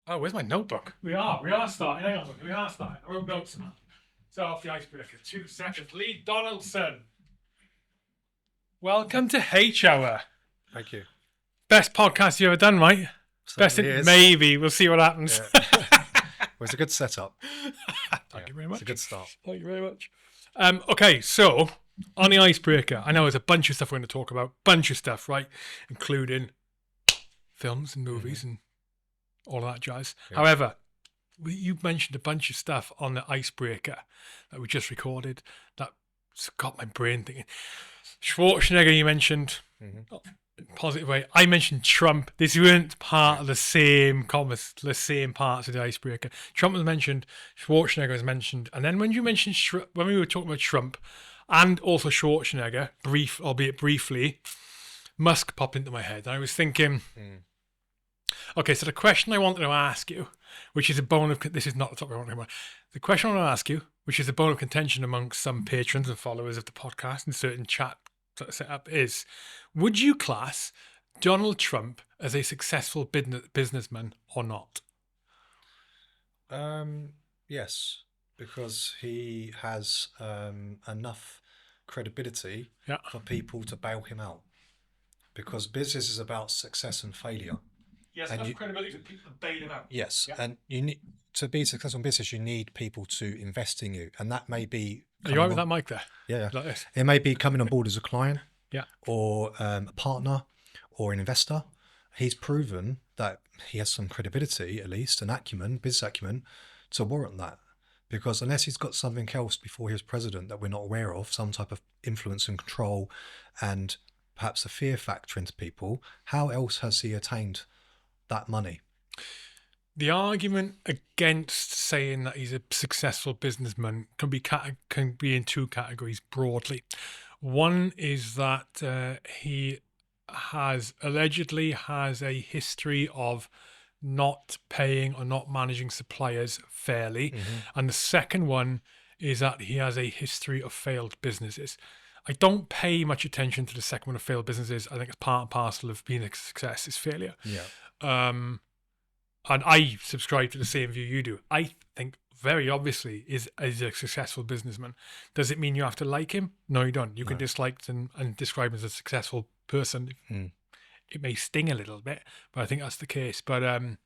Oh, where's my notebook? We are starting. Hang on, we are starting. I wrote notes now. So off the icebreaker. 2 seconds. Lee Donaldson. Welcome to H Hour. Thank you. Best podcast you ever done, mate. Best Certainly in, is. maybe. We'll see what happens. Yeah. Well, it's a good setup. Thank you very much. It's a good start. Thank you very much. Okay, so on the icebreaker, I know there's a bunch of stuff we're going to talk about. Bunch of stuff, right? Including films and movies and all of that jazz. Yeah. However, you mentioned a bunch of stuff on the icebreaker that we just recorded that's got my brain thinking. Schwarzenegger, you mentioned, positive way. I mentioned Trump. These weren't part of the same the same parts of the icebreaker. Trump was mentioned, Schwarzenegger was mentioned, and then when you mentioned when we were talking about Trump and also Schwarzenegger, albeit briefly, Musk popped into my head. And I was thinking. Okay, so the question I wanted to ask you, which is a bone of... This is not the topic I want to talk about. The question I want to ask you, which is a bone of contention amongst some patrons and followers of the podcast and certain chat setup is, would you class Donald Trump as a successful businessman or not? Yes, because he has enough credibility for people to bail him out. Because business is about success and failure. Yes, enough credibility for people to bail him out. Yes, and you need to be successful in business. You need people to invest in you, and that may be. Are you right with that mic there? Yeah, like this. It may be coming on board as a client, or a partner, or an investor. He's proven that he has some credibility, at least, an acumen, business acumen, to warrant that. Because unless he's got something else before he was president that we're not aware of, some type of influence and control, and perhaps a fear factor into people, how else has he attained that money? The argument against saying that he's a successful businessman can be in two categories broadly. One is that he allegedly has a history of not paying or not managing suppliers fairly, and the second one is that he has a history of failed businesses. I don't pay much attention to the second one of failed businesses. I think it's part and parcel of being a success is failure. Yeah. And I subscribe to the same view you do. I think very obviously is a successful businessman. Does it mean you have to like him? No, you don't. You can dislike him and describe him as a successful person. It may sting a little bit, but I think that's the case. But there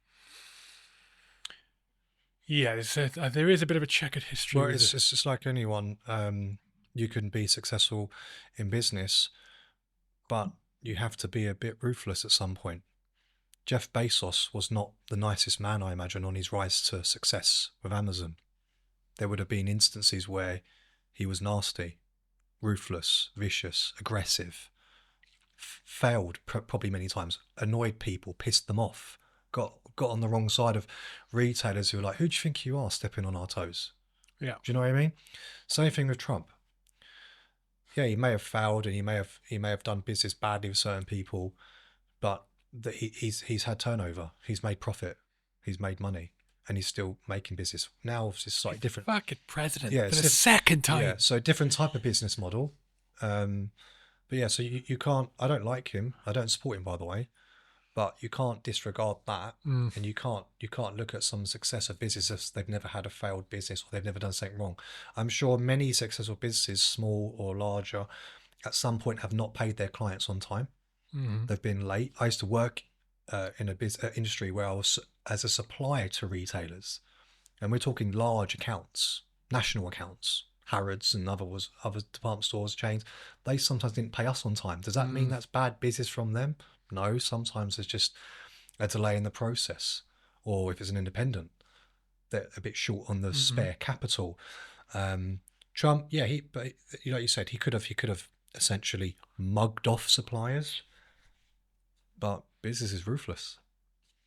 is a bit of a checkered history. Well, it's just like anyone. You can be successful in business, but you have to be a bit ruthless at some point. Jeff Bezos was not the nicest man, I imagine, on his rise to success with Amazon. There would have been instances where he was nasty, ruthless, vicious, aggressive, failed probably many times, annoyed people, pissed them off, got on the wrong side of retailers who were like, who do you think you are stepping on our toes? Yeah. Do you know what I mean? Same thing with Trump. Yeah, he may have failed and he may have done business badly with certain people, but he's had turnover. He's made profit. He's made money, and he's still making business. Now it's slightly different. Fucking president. Yeah, for the second time. Yeah, so different type of business model. But yeah, so you can't. I don't like him. I don't support him, by the way. But you can't disregard that, and you can't look at some success of businesses they've never had a failed business or they've never done something wrong. I'm sure many successful businesses, small or larger, at some point have not paid their clients on time. They've been late. I used to work in a industry where I was as a supplier to retailers, and we're talking large accounts, national accounts, Harrods and other department stores, chains. They sometimes didn't pay us on time. Does that mean that's bad business from them? No, sometimes there's just a delay in the process, or if it's an independent, they're a bit short on the spare capital. Trump, yeah, but like you said, he could have essentially mugged off suppliers, but business is ruthless.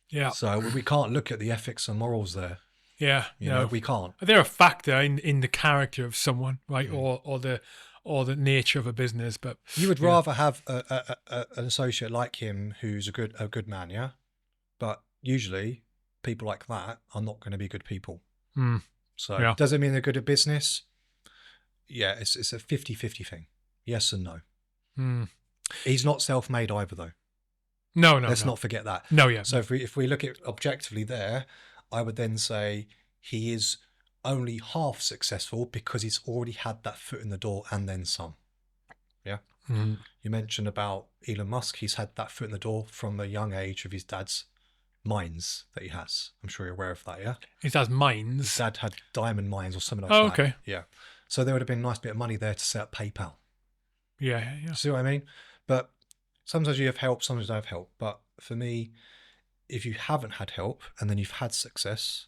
Yeah. So we can't look at the ethics and morals there. Yeah, you know, we can't. They're a factor in the character of someone, right, or the nature of a business. But you would rather have an associate like him who's a good man, yeah. But usually, people like that are not going to be good people. So does it mean they're good at business? Yeah, it's a 50-50 thing. Yes and no. He's not self-made either, though. No, no, Let's no. not forget that. No, yeah. So if we look at objectively there, I would then say he is only half successful because he's already had that foot in the door and then some. Yeah. Mm. You mentioned about Elon Musk. He's had that foot in the door from a young age of his dad's mines that he has. I'm sure you're aware of that, yeah? His dad's His mines. dad had diamond mines or something like Oh, that. okay. Yeah. So there would have been a nice bit of money there to set up PayPal. Yeah, yeah, yeah. See what I mean? But sometimes you have help, sometimes you don't have help. But for me, if you haven't had help and then you've had success,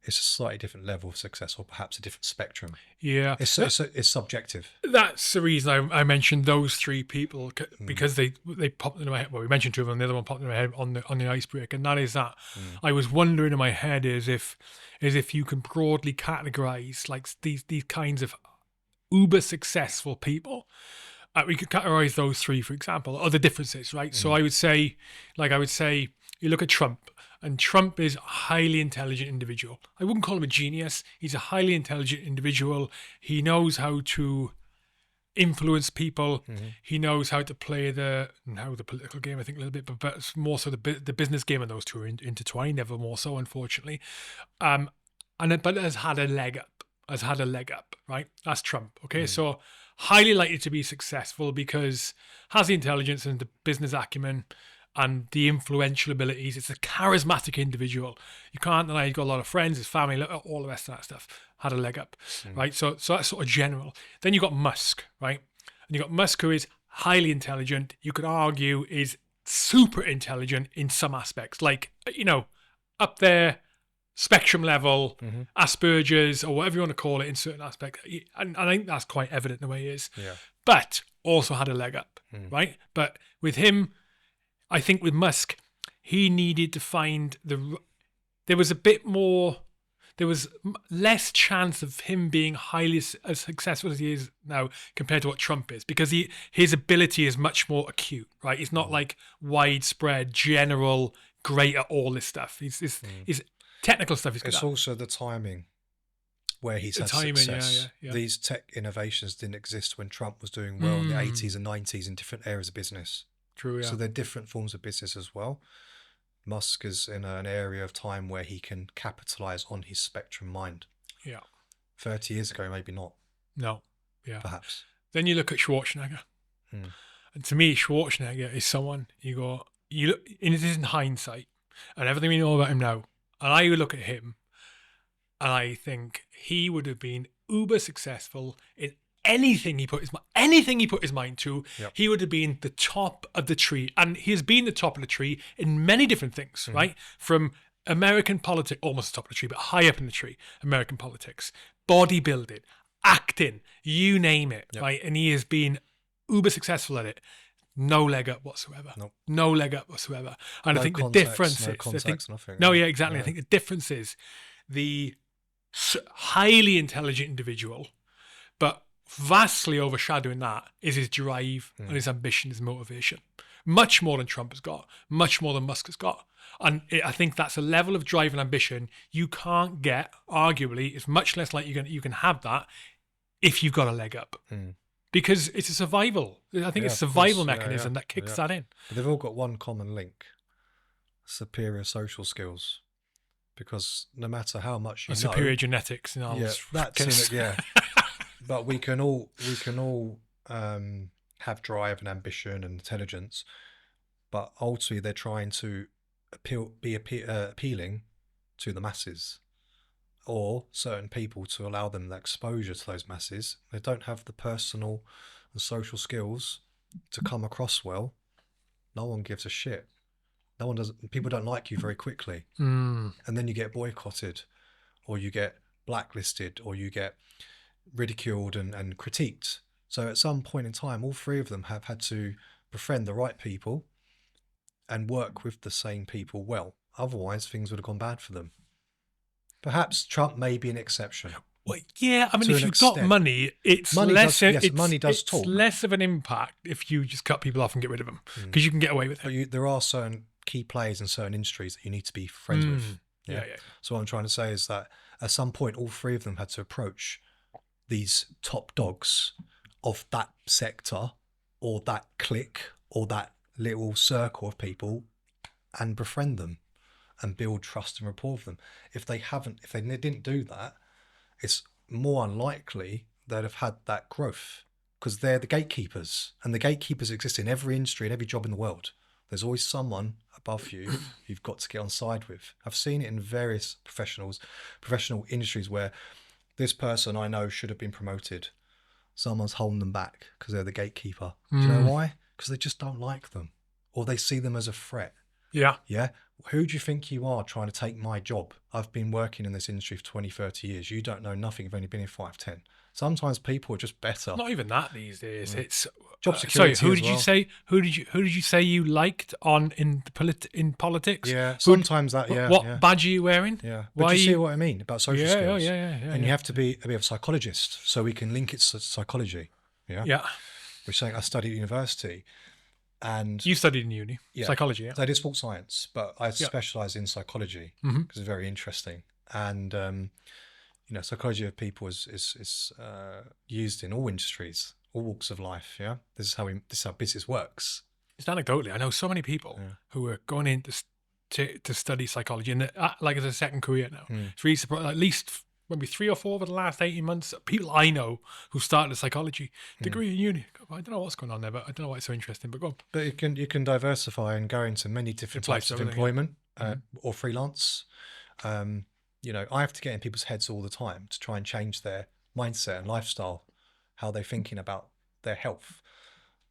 it's a slightly different level of success, or perhaps a different spectrum. Yeah. It's subjective. That's the reason I mentioned those three people, because they popped into my head. Well, we mentioned two of them. The other one popped into my head on the icebreaker, and that is that I was wondering in my head is if you can broadly categorize like these kinds of uber successful people. We could categorize those three, for example, other differences, right? So I would say you look at Trump, and Trump is a highly intelligent individual. I wouldn't call him a genius. He's a highly intelligent individual. He knows how to influence people. He knows how to play the political game, I think, a little bit, but it's more so the business game, and those two are intertwined, never more so, unfortunately. But has had a leg up, right? That's Trump. Okay, so highly likely to be successful because has the intelligence and the business acumen and the influential abilities. It's a charismatic individual. You can't deny he's got a lot of friends, his family, all the rest of that stuff. Had a leg up, right? So that's sort of general. Then you got Musk, right? And you got Musk, who is highly intelligent. You could argue is super intelligent in some aspects, like, up there, spectrum level, Asperger's, or whatever you want to call it in certain aspects. And I think that's quite evident the way he is. Yeah. But also had a leg up, right? But with him, I think with Musk, he needed to find there was less chance of him being highly as successful as he is now compared to what Trump is, because his ability is much more acute, right? It's not like widespread, general, great at all this stuff. He's technical stuff. It's also the timing where he's had success. Yeah. These tech innovations didn't exist when Trump was doing well in the 80s and 90s in different areas of business. True, yeah. So they're different forms of business as well. Musk is in an area of time where he can capitalize on his spectrum mind. Yeah. 30 years ago, maybe not. No. Yeah. Perhaps. Then you look at Schwarzenegger. And to me, Schwarzenegger is someone you look, and it is in hindsight, and everything we know about him now, and I look at him and I think he would have been uber successful in anything he put his mind to. Yep. He would have been the top of the tree, and he has been the top of the tree in many different things, right? From American politics, almost the top of the tree, but high up in the tree, American politics, bodybuilding, acting, you name it, right? And he has been uber successful at it. No leg up whatsoever. Nope. No leg up whatsoever. And No I think contacts, the difference no is, contacts, nothing. no, yeah, exactly. I think the difference is the highly intelligent individual, but vastly overshadowing that is his drive and his ambition, his motivation. Much more than Trump has got, much more than Musk has got. And I think that's a level of drive and ambition you can't get, arguably. It's much less likely you can have that if you've got a leg up. Because it's a survival. I think it's a survival mechanism that kicks that in. But they've all got one common link: superior social skills. Because no matter how much you know, superior genetics, that's it. But we can all have drive and ambition and intelligence, but ultimately they're trying to appealing to the masses, or certain people, to allow them the exposure to those masses. They don't have the personal and social skills to come across well. No one gives a shit. No one does. People don't like you very quickly, and then you get boycotted, or you get blacklisted, or you get ridiculed and critiqued. So at some point in time, all three of them have had to befriend the right people and work with the same people well. Otherwise, things would have gone bad for them. Perhaps Trump may be an exception. Well, yeah, I mean, if you've got money, money does talk. Less of an impact if you just cut people off and get rid of them, because you can get away with it. But there are certain key players in certain industries that you need to be friends with. Yeah. So what I'm trying to say is that at some point, all three of them had to approach these top dogs of that sector or that clique or that little circle of people and befriend them and build trust and rapport with them. If they didn't do that, it's more unlikely they'd have had that growth, because they're the gatekeepers, and the gatekeepers exist in every industry and every job in the world. There's always someone above you you've got to get on side with. I've seen it in various professional industries where this person I know should have been promoted. Someone's holding them back because they're the gatekeeper. Do you know why? Because they just don't like them, or they see them as a threat. Yeah. Yeah. Who do you think you are trying to take my job? I've been working in this industry for 20, 30 years. You don't know nothing. You've only been here 5, 10. Sometimes people are just better. Not even that these days. It's Job security. Sorry, who as did well. you say? Who did you say you liked in politics? Yeah, sometimes that. Yeah. What badge are you wearing? Yeah. But do you see what I mean about social skills? Yeah. And you have to be a bit of a psychologist, so we can link it to psychology. Yeah. Yeah. Which I studied at university, and You studied in uni psychology. Yeah. I did sports science, but I specialised in psychology because it's very interesting. And psychology of people is used in all industries, all walks of life. Yeah, this is how business works. It's anecdotally, I know so many people who are going in to study psychology, and like as a second career now. It's really surprising. At least maybe 3 or 4 over the last 18 months, people I know who started a psychology degree in uni. I don't know what's going on there, but I don't know why it's so interesting. But go on. But you can diversify and go into many different types of employment or freelance. I have to get in people's heads all the time to try and change their mindset and lifestyle, how they're thinking about their health,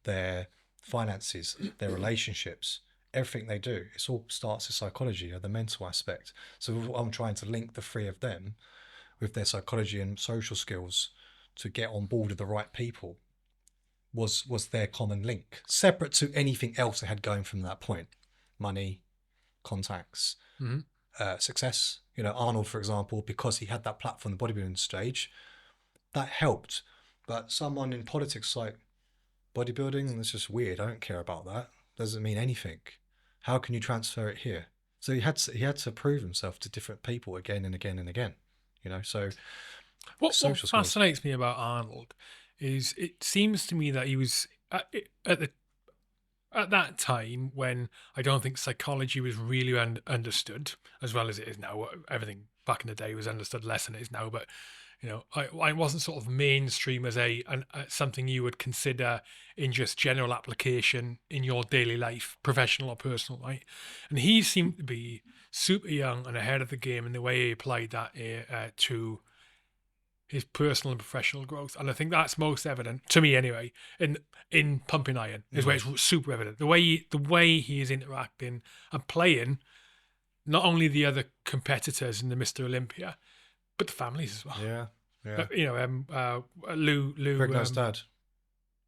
their finances, their relationships, everything they do. It all starts with psychology or the mental aspect. So I'm trying to link the 3 of them with their psychology and social skills to get on board with the right people was their common link, separate to anything else they had going from that point. Money, contacts, success. Arnold, for example, because he had that platform, the bodybuilding stage, that helped. But someone in politics, like bodybuilding, it's just weird. I don't care about that. Doesn't mean anything. How can you transfer it here? So he had to prove himself to different people again and again and again. So what fascinates me about Arnold is it seems to me that he was at that time when I don't think psychology was really understood as well as it is now. Everything back in the day was understood less than it is now, but I wasn't sort of mainstream as something you would consider in just general application in your daily life, professional or personal, right? And he seemed to be super young and ahead of the game in the way he applied that to his personal and professional growth. And I think that's most evident, to me anyway, in Pumping Iron, is where it's super evident. The way he is interacting and playing not only the other competitors in the Mr. Olympia, but the families as well. Yeah. Lou. Frigno's dad.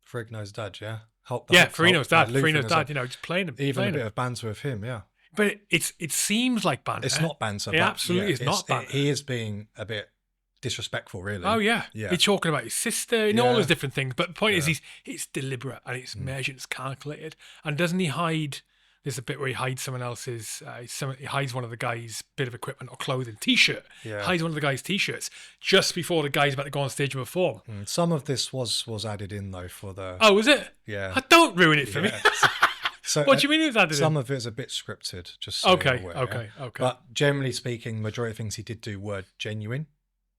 Frigno's dad, yeah. Farino's dad. Farino's dad, just playing him. Even a bit of banter with him, yeah. But it seems like banter. It's not banter. It absolutely is not banter. He is being a bit disrespectful, really. Oh, yeah. He's talking about his sister and all those different things. But the point is, it's deliberate and it's measured, it's calculated. And doesn't he hide... There's a bit where he hides someone else's, he hides one of the guy's bit of equipment or clothing, T-shirt. Yeah. Hides one of the guy's T-shirts just before the guy's about to go on stage and perform. Some of this was added in, though, for the... Oh, was it? Yeah. Don't ruin it for me. So what do you mean it was added in? Some of it is a bit scripted, just so you're aware, okay. But generally speaking, the majority of things he did do were genuine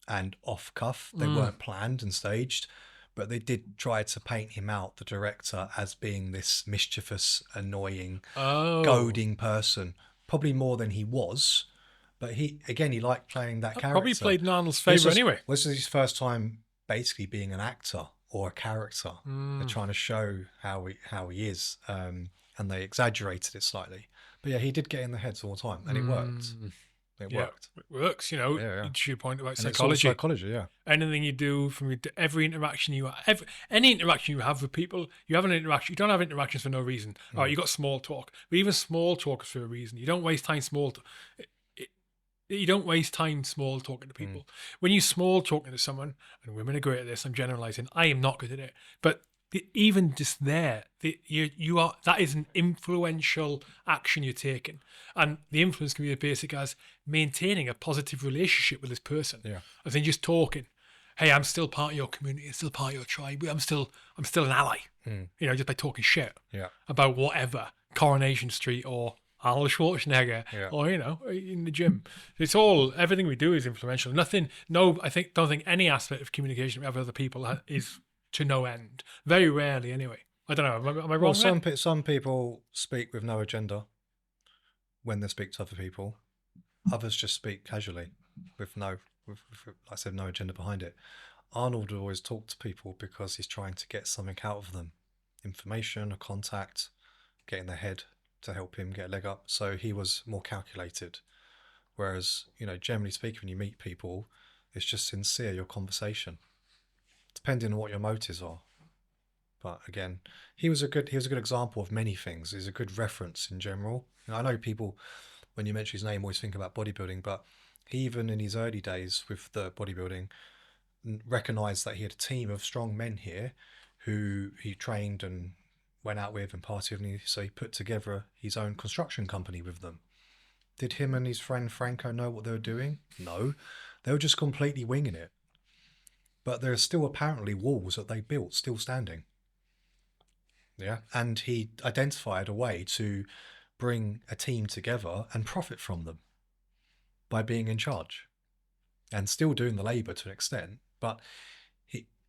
and off-cuff. They weren't planned and staged. But they did try to paint him out, the director, as being this mischievous, annoying, goading person. Probably more than he was. But he liked playing that character. Probably played in Arnold's favour anyway. This is his first time basically being an actor or a character. They're trying to show how he is. And they exaggerated it slightly. But yeah, he did get in the heads all the time. And it worked. It worked. It works, to your point about and psychology. Psychology, yeah. Anything you do from every interaction you have, any interaction you have with people, you have an interaction. You don't have interactions for no reason. All right, you got small talk. But even small talk is for a reason. You don't waste time You don't waste time small talking to people. When you small talking to someone, and women are great at this, I'm generalizing. I am not good at it, but even just there, you are. That is an influential action you're taking, and the influence can be as basic as maintaining a positive relationship with this person. Yeah, I think just talking. hey, I'm still part of your community, I'm still part of your tribe, I'm still an ally. Just by talking shit about whatever, Coronation Street or Arnold Schwarzenegger or in the gym. It's all, everything we do is influential. Nothing, no, don't think any aspect of communication we have with other people is to no end. Very rarely, anyway. I don't know. Am I wrong? Well, some people speak with no agenda when they speak to other people. Others just speak casually with like I said, no agenda behind it. Arnold would always talk to people because he's trying to get something out of them, information, a contact, get in their head to help him get a leg up. So he was more calculated. Whereas, generally speaking, when you meet people, it's just sincere, your conversation, depending on what your motives are. But again, he was a good example of many things. He's a good reference in general. I know people, when you mention his name, always think about bodybuilding, but he, even in his early days with the bodybuilding, recognized that he had a team of strong men here who he trained and went out with and partied with. So he put together his own construction company with them. Did him and his friend Franco know what they were doing? No. They were just completely winging it. But there are still apparently walls that they built still standing. Yeah. And he identified a way to bring a team together and profit from them by being in charge and still doing the labor to an extent. But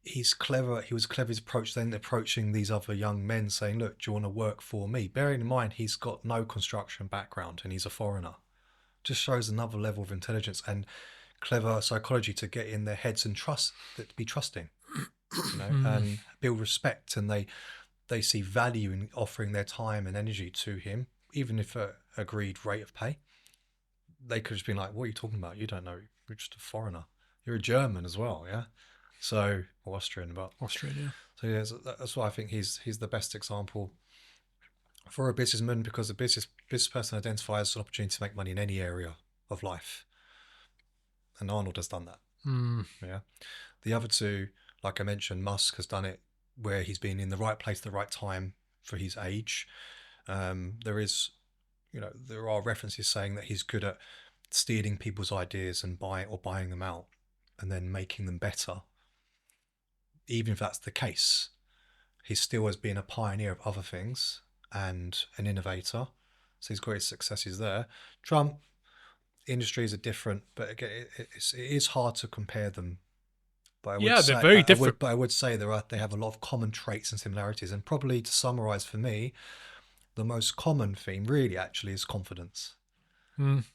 he's clever. He was clever. His approach then approaching these other young men saying, look, do you want to work for me? Bearing in mind, he's got no construction background and he's a foreigner. Just shows another level of intelligence and clever psychology to get in their heads and be trusting, and build respect. And they see value in offering their time and energy to him, even if a agreed rate of pay. They could have been like, what are you talking about? You don't know. You're just a foreigner. You're a German as well, yeah? So, or Austrian, but... Austrian, yeah. So yeah, that's why I think he's the best example for a businessman, because a business person identifies an opportunity to make money in any area of life. And Arnold has done that. Yeah. The other two, like I mentioned, Musk has done it where he's been in the right place at the right time for his age. There are references saying that he's good at stealing people's ideas and buying them out and then making them better. Even if that's the case, he still has been a pioneer of other things and an innovator. So his greatest success is there. Trump, industries are different, but again, it is hard to compare them. But they're very different. But I would say they have a lot of common traits and similarities. And probably to summarize for me, the most common theme really actually is confidence.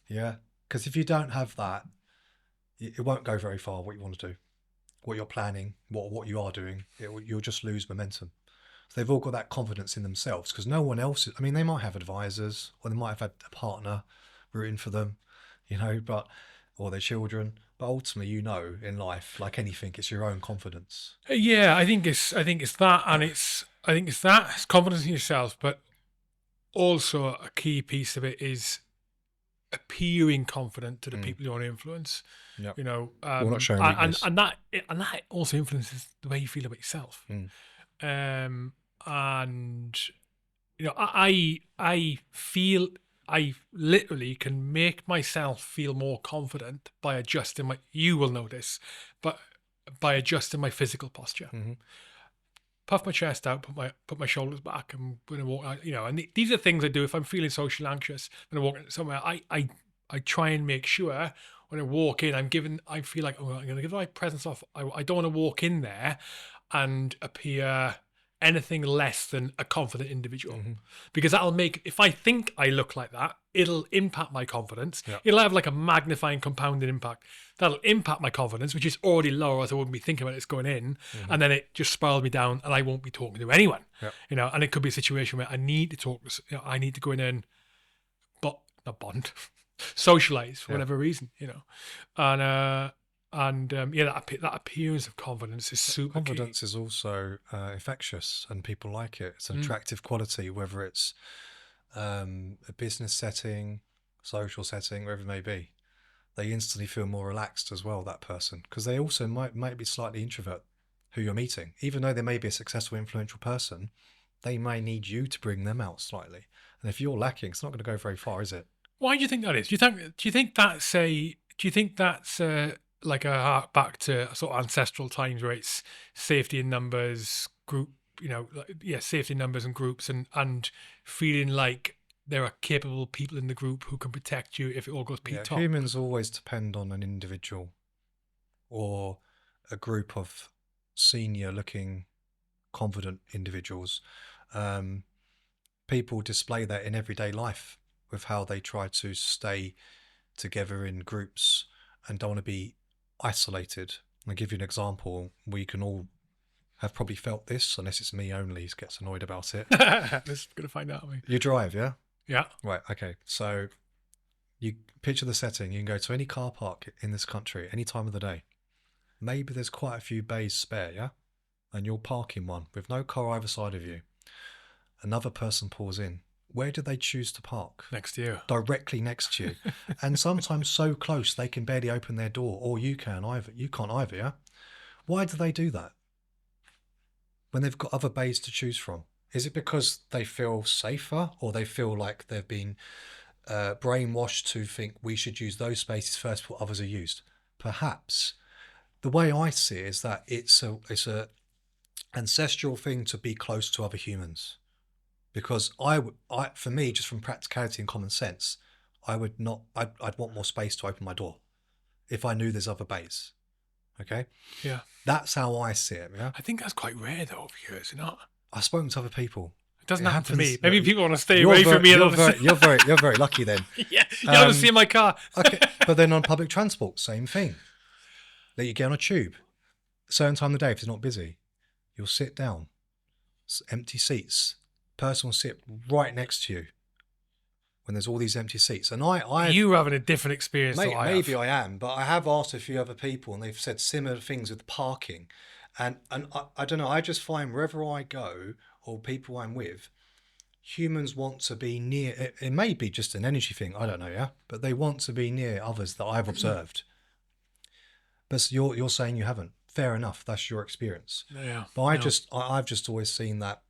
Yeah, because if you don't have that, it won't go very far. What you want to do, what you're planning, what you are doing, you'll just lose momentum. So they've all got that confidence in themselves because no one else. I mean, they might have advisors or they might have had a partner rooting for them, or their children. But ultimately, in life, like anything, it's your own confidence. Yeah, I think it's that, and it's confidence in yourself, but also a key piece of it is appearing confident to the people you want to influence. Yep. We're not showing weakness. and that also influences the way you feel about yourself. I literally can make myself feel more confident by adjusting you will notice, but by adjusting my physical posture. Puff my chest out, put my shoulders back, and when I walk, and these are things I do if I'm feeling socially anxious. When I walk somewhere, I try and make sure when I walk in, I feel like, I'm going to give my presence off. I don't want to walk in there and appear anything less than a confident individual, because that'll make, if I think I look like that, it'll impact my confidence. It'll have like a magnifying, compounding impact. That'll impact my confidence, which is already low, as I wouldn't be thinking about it's going in, and then it just spirals me down, and I won't be talking to anyone. And it could be a situation where I need to talk. I need to go in and, but not bond, socialize for whatever reason. That appearance of confidence is super Confidence key. is also infectious, and people like it. It's an attractive quality, whether it's a business setting, social setting, wherever it may be. They instantly feel more relaxed as well, that person, because they also might be slightly introvert who you're meeting. Even though they may be a successful, influential person, they may need you to bring them out slightly. And if you're lacking, it's not going to go very far, is it? Why do you think that is? Do you think that's like a hark back to sort of ancestral times where it's safety in numbers, group, safety in numbers and groups, and feeling like there are capable people in the group who can protect you if it all goes Yeah, peak top. humans always depend on an individual or a group of senior-looking, confident individuals. People display that in everyday life with how they try to stay together in groups and don't want to be isolated. I'll give you an example. We can all have probably felt this, unless it's me only who gets annoyed about it. Let's gonna find out. You drive, yeah? Yeah. Right, okay. So you picture the setting. You can go to any car park in this country, any time of the day. Maybe there's quite a few bays spare, yeah? And you'll park in one with no car either side of you. Another person pulls in. Where do they choose to park? Next to you. Directly next to you. And sometimes so close they can barely open their door, or you can either. You can't either, yeah? Why do they do that when they've got other bays to choose from? Is it because they feel safer, or they feel like they've been brainwashed to think we should use those spaces first before others are used? Perhaps. The way I see it is that it's a ancestral thing to be close to other humans. Because for me, just from practicality and common sense, I'd want more space to open my door if I knew there's other bays. Okay? Yeah. That's how I see it, yeah? I think that's quite rare though over here, is it not? I've spoken to other people. It doesn't happen to me. happens- Maybe people want to stay away from me. You're very lucky then. Yeah, you don't see in my car. Okay, but then on public transport, same thing. That you get on a tube, certain time of the day if it's not busy, you'll sit down, empty seats. Person will sit right next to you when there's all these empty seats. And You're having a different experience than I have. maybe I am, but I have asked a few other people and they've said similar things with parking. And I don't know, I just find wherever I go or people I'm with, humans want to be near. It may be just an energy thing, I don't know, yeah? But they want to be near others that I've observed. But you're saying you haven't. Fair enough, that's your experience. Yeah. But I've just always seen that,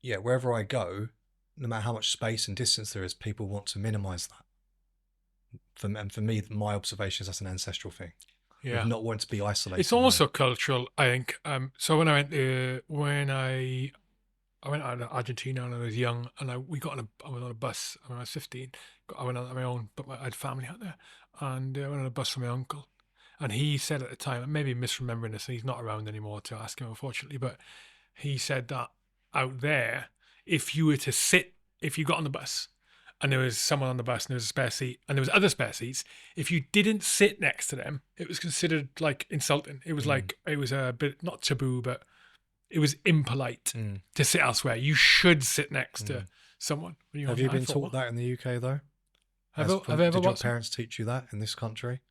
yeah, wherever I go, no matter how much space and distance there is, people want to minimize that. And for me, my observation is that's an ancestral thing. Yeah. Of not wanting to be isolated. It's also cultural, I think. So when I went out to Argentina when I was young, and I was on a bus when I was 15. I went out on my own, but I had family out there, and I went on a bus with my uncle. And he said at the time, and maybe misremembering this, and he's not around anymore to ask him, unfortunately, but he said that out there, if you got on the bus and there was someone on the bus and there was a spare seat and there was other spare seats, if you didn't sit next to them, it was considered like insulting. It was like, it was a bit, not taboo, but it was impolite to sit elsewhere. You should sit next to someone. Have you been taught that in the UK though? Did your parents teach you that in this country?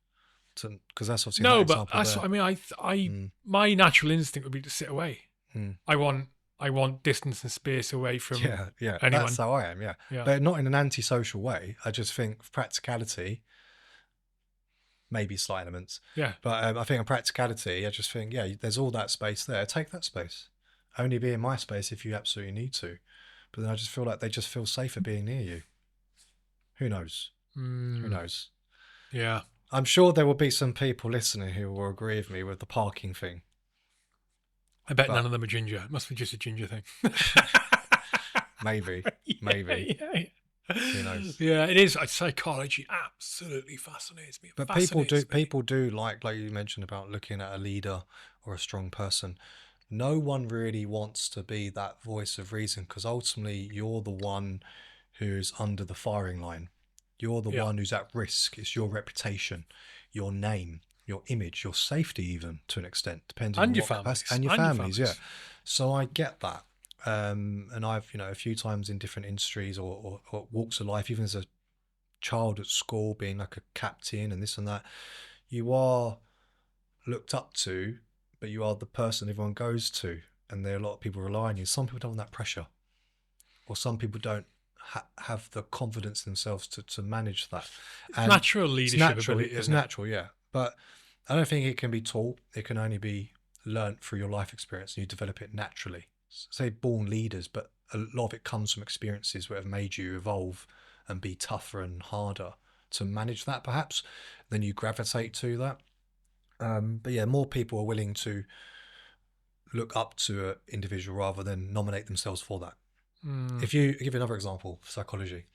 Because that's obviously no, but that's what I mean. My natural instinct would be to sit away. I want distance and space away from anyone. That's how I am. Yeah, but not in an antisocial way. I just think practicality, maybe slight elements. Yeah, but I think in practicality, I just think there's all that space there. Take that space. Only be in my space if you absolutely need to. But then I just feel like they just feel safer being near you. Who knows? Who knows? Yeah. I'm sure there will be some people listening who will agree with me with the parking thing. I bet none of them are ginger. It must be just a ginger thing. Maybe. Yeah. Who knows? Yeah, it is. Psychology absolutely fascinates me. But people do like you mentioned about looking at a leader or a strong person. No one really wants to be that voice of reason because ultimately you're the one who's under the firing line. You're the one who's at risk. It's your reputation, your name, your image, your safety, even to an extent, depending on your families. And your families. Yeah. So I get that, and I've a few times in different industries or walks of life, even as a child at school, being like a captain and this and that, you are looked up to, but you are the person everyone goes to, and there are a lot of people rely on you. Some people don't want that pressure, or some people don't have the confidence in themselves to manage that. And natural leadership ability. It's natural, yeah. But I don't think it can be taught. It can only be learnt through your life experience, and you develop it naturally. Say born leaders, but a lot of it comes from experiences that have made you evolve and be tougher and harder to manage that, perhaps. Then you gravitate to that. But yeah, more people are willing to look up to an individual rather than nominate themselves for that. If you give another example for psychology,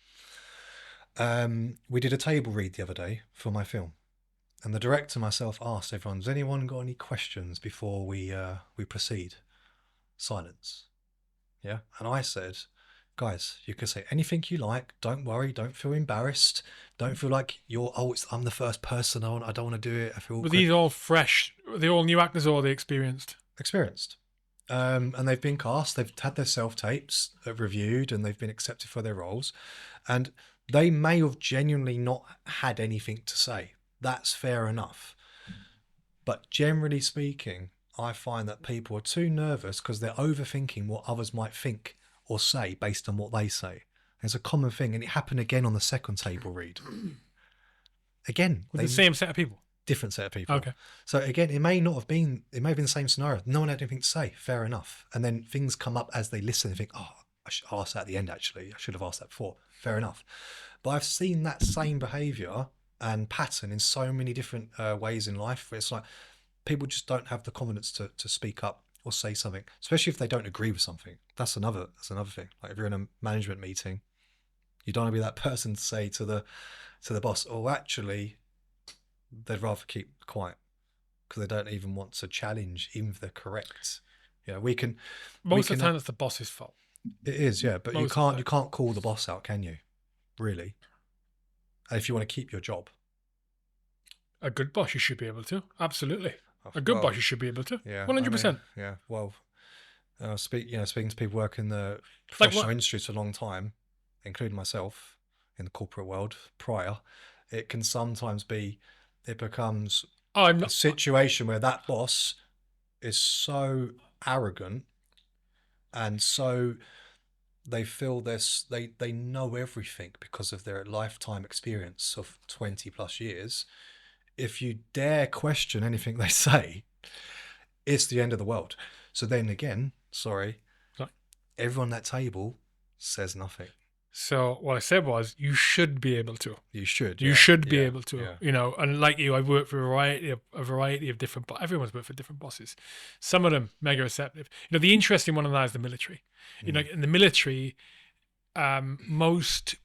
we did a table read the other day for my film, and the director and myself asked everyone, "Has anyone got any questions before we proceed?" Silence. Yeah, and I said, "Guys, you can say anything you like. Don't worry. Don't feel embarrassed. Don't feel like I'm the first person. I don't want to do it. I feel Were awkward." these all fresh? Were they all new actors or are they experienced? Experienced. And they've been cast, they've had their self-tapes reviewed, and they've been accepted for their roles. And they may have genuinely not had anything to say. That's fair enough. But generally speaking, I find that people are too nervous because they're overthinking what others might think or say based on what they say. It's a common thing, and it happened again on the second table read. Again, With the same set of people? Different set of people. Okay. So again, it may have been the same scenario. No one had anything to say. Fair enough. And then things come up as they listen and think, oh, I should ask that at the end, actually. I should have asked that before. Fair enough. But I've seen that same behavior and pattern in so many different ways in life where it's like people just don't have the confidence to speak up or say something, especially if they don't agree with something. That's another thing. Like if you're in a management meeting, you don't want to be that person to say to the boss, oh, actually, they'd rather keep quiet because they don't even want to challenge even if they're correct. Yeah, most of the time it's the boss's fault. It is, yeah, but you can't call the boss out, can you? Really? And if you want to keep your job, a good boss you should be able to. Absolutely, a good boss you should be able to. Yeah, 100%. Yeah, well, speaking to people working in the professional industry for a long time, including myself in the corporate world prior, it can sometimes be. It becomes a situation where that boss is so arrogant and so they feel they know everything because of their lifetime experience of 20 plus years. If you dare question anything they say, it's the end of the world. So then again, everyone at that table says nothing. So what I said was, you should be able to. You should. You should be able to. Yeah. You know, and like you, I've worked for a variety of different. Everyone's worked for different bosses. Some of them mega receptive. You know, the interesting one of that is the military. You know, in the military, most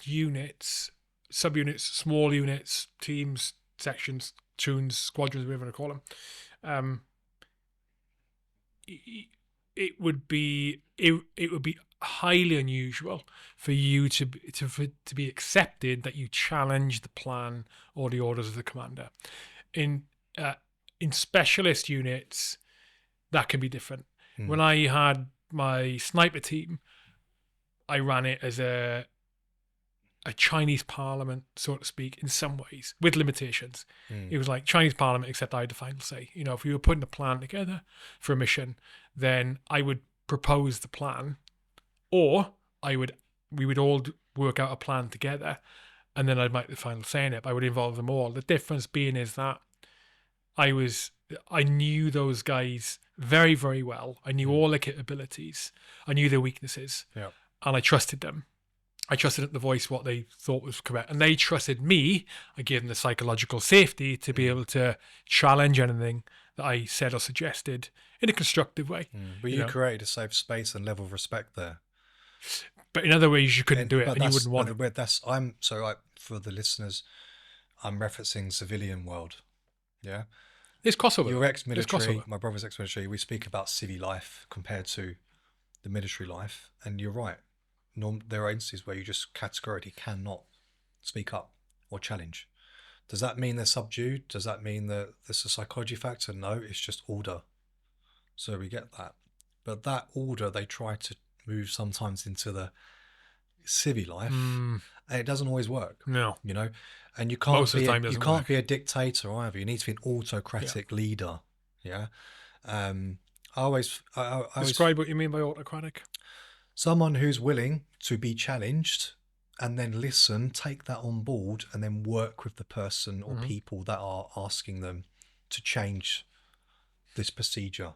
units, subunits, small units, teams, sections, platoons, squadrons, whatever you want to call them, it would be highly unusual for you to be accepted that you challenge the plan or the orders of the commander. In specialist units, that can be different. When I had my sniper team, I ran it as a Chinese parliament, so to speak, in some ways, with limitations. It was like Chinese parliament, except I had the final say. You know, if we were putting a plan together for a mission, then I would propose the plan, or we would all work out a plan together, and then I'd make the final say in it. I would involve them all. The difference being is that I knew those guys very, very well. I knew all their capabilities. I knew their weaknesses, and I trusted them. I trusted the voice what they thought was correct, and they trusted me. I gave them the psychological safety to be able to challenge anything that I said or suggested in a constructive way. But you created a safe space and level of respect there. But in other ways, you couldn't do it, and you wouldn't want it. For the listeners, I'm referencing civilian world. Yeah, There's crossover. You're ex-military. My brother's ex-military. We speak about civil life compared to the military life, and you're right. There are instances where you just categorically cannot speak up or challenge. Does that mean they're subdued? Does that mean that there's a psychology factor? No, it's just order. So we get that. But that order, they try to move sometimes into the civil life, and it doesn't always work. No. You know, and you can't be a dictator either. You need to be an autocratic leader. Yeah. I always describe what you mean by autocratic. Someone who's willing to be challenged and then listen, take that on board, and then work with the person or people that are asking them to change this procedure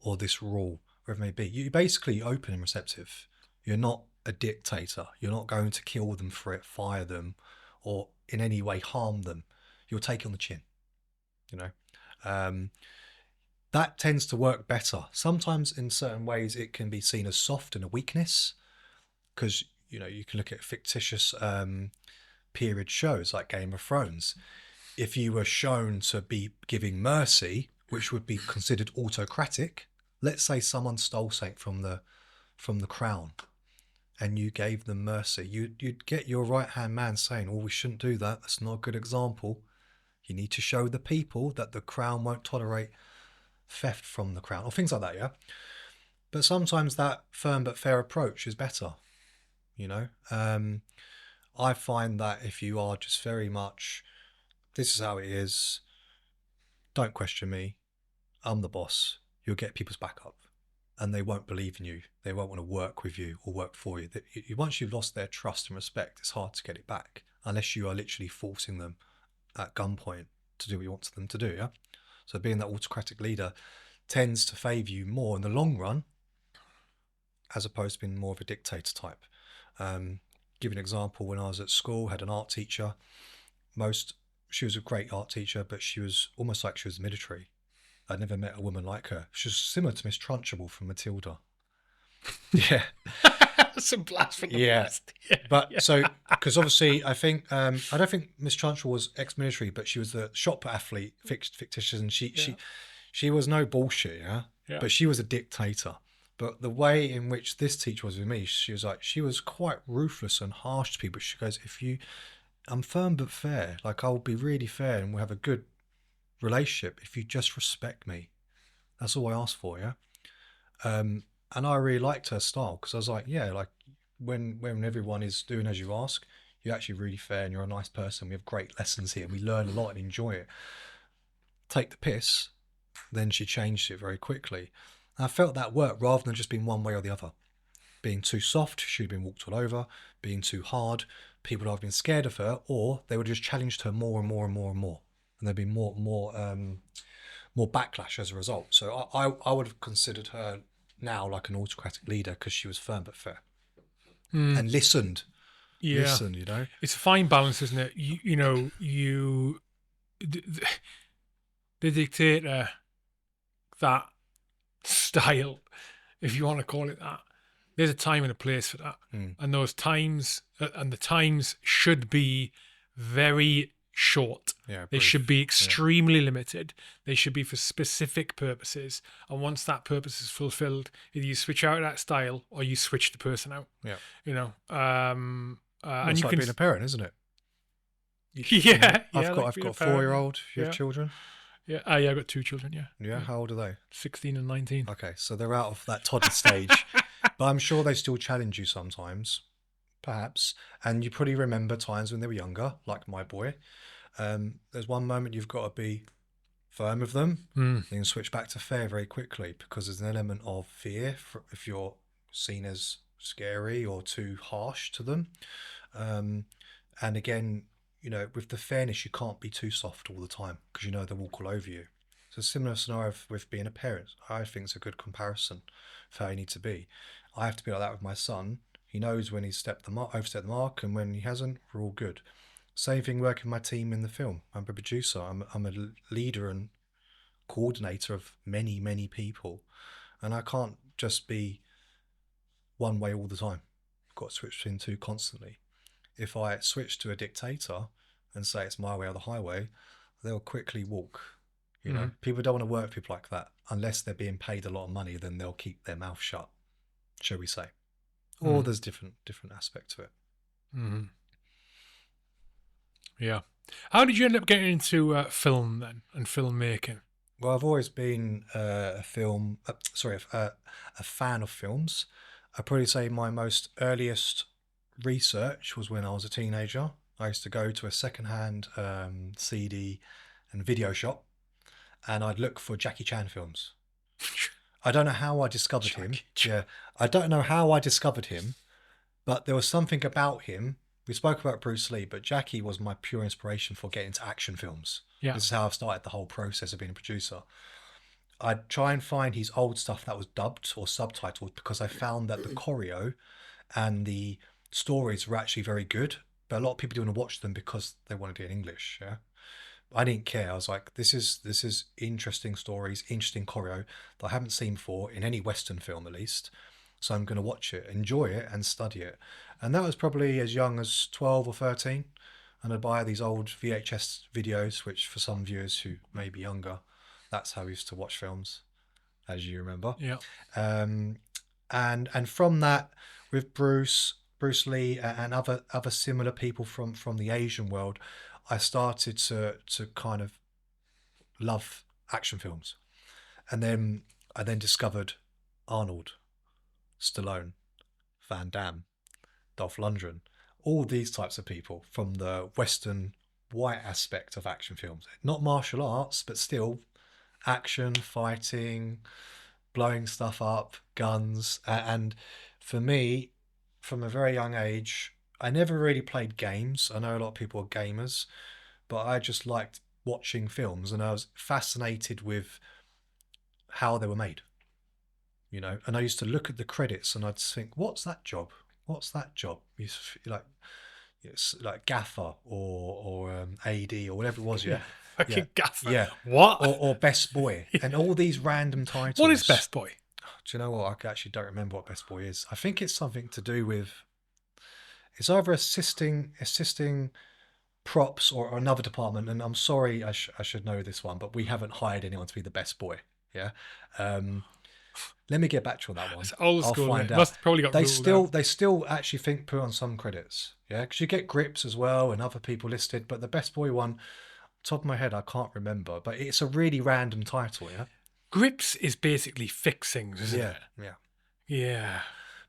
or this rule, whatever it may be. You're basically open and receptive. You're not a dictator. You're not going to kill them for it, fire them, or in any way harm them. You'll take it on the chin, you know. That tends to work better. Sometimes in certain ways it can be seen as soft and a weakness, because you can look at fictitious period shows like Game of Thrones. If you were shown to be giving mercy, which would be considered autocratic, let's say someone stole something from the crown and you gave them mercy, you'd get your right hand man saying, "Oh, we shouldn't do that. That's not a good example. You need to show the people that the crown won't tolerate theft from the crown," or things like that. Yeah. But sometimes that firm but fair approach is better. I find that if you are just very much, this is how it is, don't question me, I'm the boss, you'll get people's back up, and they won't believe in you. They won't want to work with you or work for you. Once you've lost their trust and respect, it's hard to get it back unless you are literally forcing them at gunpoint to do what you want them to do. Yeah. So being that autocratic leader tends to favour you more in the long run, as opposed to being more of a dictator type. Give an example. When I was at school, had an art teacher. She was a great art teacher, but she was almost like she was military. I'd never met a woman like her. She was similar to Miss Trunchbull from Matilda. Yeah. That's a blast from the Yeah. past. Yeah. But so, because obviously, I think I don't think Miss Trunchbull was ex-military, but she was the shot put athlete, fictitious, and she was no bullshit. Yeah. But she was a dictator. But the way in which this teacher was with me, she was quite ruthless and harsh to people. She goes, I'm firm but fair. Like, I'll be really fair and we'll have a good relationship if you just respect me. That's all I ask for, yeah? And I really liked her style, because I was like, yeah, like when everyone is doing as you ask, you're actually really fair and you're a nice person. We have great lessons here. We learn a lot and enjoy it. Take the piss. Then she changed it very quickly. And I felt that worked rather than just being one way or the other. Being too soft, she'd been walked all over. Being too hard, people would have been scared of her, or they would have just challenged her more and more and more and more. And there'd be more backlash as a result. So I would have considered her now like an autocratic leader, because she was firm but fair and listened. Yeah. Listened, It's a fine balance, isn't it? The dictator, that style, if you want to call it that, there's a time and a place for that. And those times, and the times should be very short. Yeah, they should be extremely limited. They should be for specific purposes. And once that purpose is fulfilled, either you switch out of that style or you switch the person out. Yeah. And it's you like can being a parent, isn't it? I've got a 4-year-old. You have children? Yeah, I've got 2 children, yeah. Yeah, how old are they? 16 and 19. Okay, so they're out of that toddler stage. But I'm sure they still challenge you sometimes, perhaps. And you probably remember times when they were younger, like my boy. There's one moment you've got to be firm with them, then switch back to fair very quickly, because there's an element of fear if you're seen as scary or too harsh to them. And again, with the fairness, you can't be too soft all the time, because they'll walk all over you. So a similar scenario with being a parent, I think it's a good comparison for how you need to be. I have to be like that with my son. He knows when he's overstepped the mark, and when he hasn't, we're all good. Same thing working my team in the film. I'm a producer. I'm a leader and coordinator of many, many people. And I can't just be one way all the time. I've got to switch between two constantly. If I switch to a dictator and say it's my way or the highway, they'll quickly walk. People don't want to work with people like that unless they're being paid a lot of money. Then they'll keep their mouth shut, shall we say? Or there's different aspect to it. Yeah. How did you end up getting into film then, and filmmaking? Well, I've always been a fan of films. I'd probably say my most earliest research was when I was a teenager. I used to go to a secondhand CD and video shop, and I'd look for Jackie Chan films. I don't know how I discovered him. Yeah, I don't know how I discovered him, but there was something about him. We spoke about Bruce Lee, but Jackie was my pure inspiration for getting into action films. Yeah. This is how I've started the whole process of being a producer. I'd try and find his old stuff that was dubbed or subtitled, because I found that the choreo and the stories were actually very good, but a lot of people didn't want to watch them because they wanted it in English. Yeah. I didn't care. I was like, this is interesting stories, interesting choreo that I haven't seen before in any Western film, at least. So I'm going to watch it, enjoy it, and study it. And that was probably as young as 12 or 13. And I'd buy these old VHS videos, which for some viewers who may be younger, that's how we used to watch films, as you remember. Yeah. And from that, with Bruce Lee, and other similar people from the Asian world, I started to kind of love action films. And then I discovered Arnold, Stallone, Van Damme, Dolph Lundgren, all these types of people from the Western white aspect of action films. Not martial arts, but still action, fighting, blowing stuff up, guns. And for me, from a very young age, I never really played games. I know a lot of people are gamers, but I just liked watching films, and I was fascinated with how they were made. And I used to look at the credits and I'd think, what's that job? What's that job? Like, it's like gaffer or AD or whatever it was. Yeah. Fucking gaffer. Yeah. What? Or best boy. And all these random titles. What is best boy? Do you know what? I actually don't remember what best boy is. I think it's something to do with, it's either assisting props or another department. And I'm sorry, I should know this one, but we haven't hired anyone to be the best boy. Yeah. Let me get back to you on that one. It's old school. I'll find out. Must probably got They ruled out. they still actually put on some credits. Yeah, because you get grips as well and other people listed. But the best boy one, top of my head, I can't remember. But it's a really random title. Yeah. Grips is basically fixings, isn't Yeah. it? Yeah. Yeah.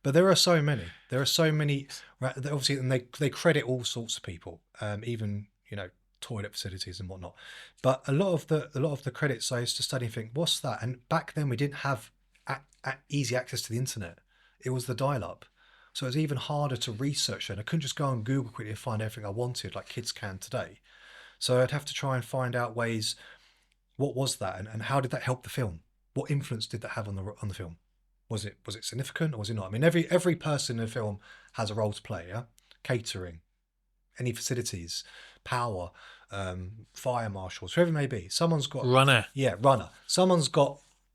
But there are so many. There are so many. Obviously, and they credit all sorts of people, even toilet facilities and whatnot. But a lot of the credits I used to study and think, what's that? And back then we didn't have easy access to the internet. It was the dial-up, so it was even harder to research. And I couldn't just go on Google quickly and find everything I wanted like kids can today. So I'd have to try and find out ways. What was that, and how did that help the film? What influence did that have on the film? Was it significant or was it not? I mean, every person in the film has a role to play. Yeah, catering, any facilities, power, fire marshals, whoever it may be. Someone's got runner. Yeah, runner.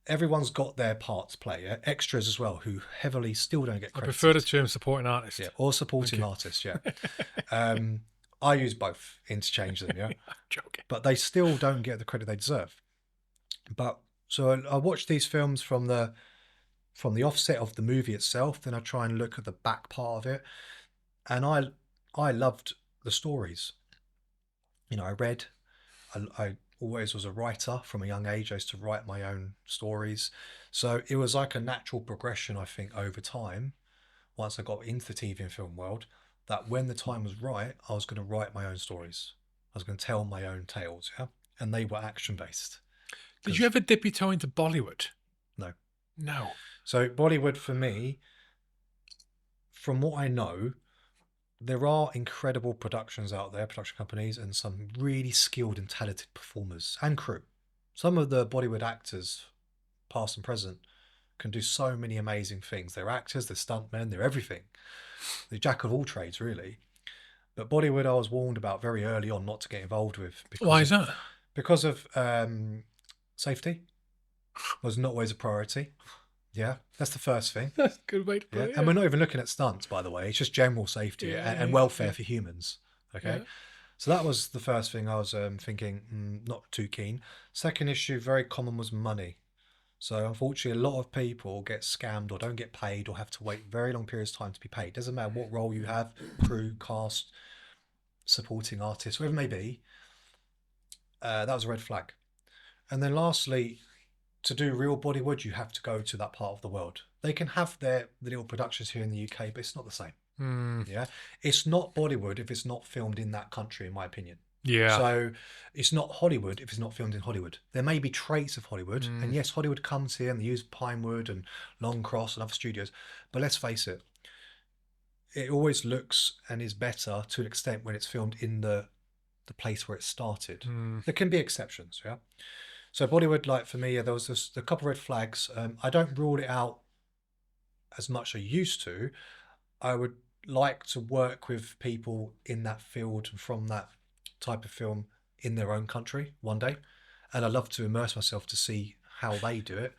Everyone's got their part to play. Yeah? Extras as well, who heavily still don't get I credited. prefer the term supporting artist. Yeah, or supporting artist. Yeah. I use both, interchange them. Yeah. I'm joking. But they still don't get the credit they deserve. But so I watch these films from the offset of the movie itself, then I try and look at the back part of it, and I loved the stories. I read. I always was a writer from a young age. I used to write my own stories, so it was like a natural progression, I think, over time. Once I got into the TV and film world, that when the time was right, I was going to write my own stories. I was going to tell my own tales. Yeah, and they were action based. Did you ever dip your toe into Bollywood? No. No. So Bollywood for me, from what I know, there are incredible productions out there, production companies, and some really skilled and talented performers and crew. Some of the Bollywood actors, past and present, can do so many amazing things. They're actors, they're stuntmen, they're everything. They're jack of all trades, really. But Bollywood, I was warned about very early on not to get involved with. Why is that? Because of safety was not always a priority. Yeah, that's the first thing. That's a good way to put Yeah, it. and we're not even looking at stunts, by the way. It's just general safety and welfare for humans. Okay, Yeah. so that was the first thing I was thinking. Not too keen. Second issue, very common, was money. So unfortunately, a lot of people get scammed or don't get paid or have to wait very long periods of time to be paid. Doesn't matter what role you have, crew, cast, supporting artist, whatever it may be. That was a red flag. And then lastly, to do real Bollywood, you have to go to that part of the world. They can have the little productions here in the UK, but it's not the same. Yeah, it's not Bollywood if it's not filmed in that country, in my opinion. Yeah. So it's not Hollywood if it's not filmed in Hollywood. There may be traits of Hollywood, and yes, Hollywood comes here and they use Pinewood and Longcross and other studios. But let's face it, it always looks and is better to an extent when it's filmed in the place where it started. There can be exceptions, yeah. So Bollywood, like for me, there was just a couple of red flags. I don't rule it out as much as I used to. I would like to work with people in that field and from that type of film in their own country one day, and I'd love to immerse myself to see how they do it,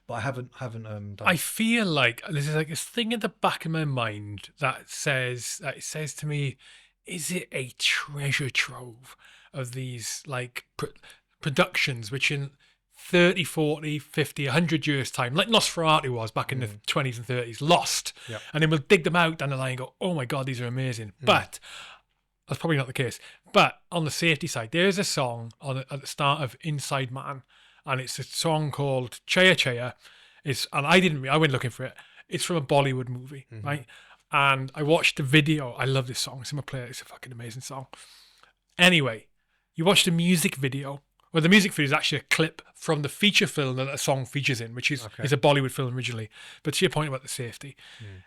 but I haven't done I it. feel like there's like this thing at the back of my mind that it says to me, is it a treasure trove of these like productions which in 30, 40, 50, 100 years time, like Nosferatu was back in the 20s and 30s, lost. Yep. And then we'll dig them out down the line and go, oh my God, these are amazing. But that's probably not the case. But on the safety side, there's a song at the start of Inside Man, and it's a song called Chaya Chaya. And I went looking for it. It's from a Bollywood movie, right? And I watched the video. I love this song. It's in my playlist. It's a fucking amazing song. Anyway, you watch the music video. Well, the music video is actually a clip from the feature film that a song features in, which is a Bollywood film originally. But to your point about the safety,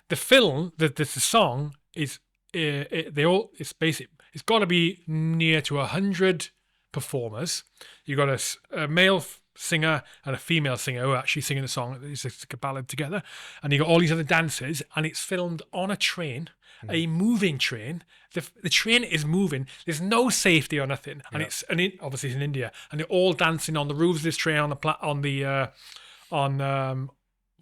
the film, the song is it's basic. It's got to be near to 100 performers. You got a male singer and a female singer who are actually singing the song. It's like a ballad together, and you got all these other dancers, and it's filmed on a train, a moving train. The train is moving. There's no safety or nothing, and obviously it's in India, and they're all dancing on the roofs of this train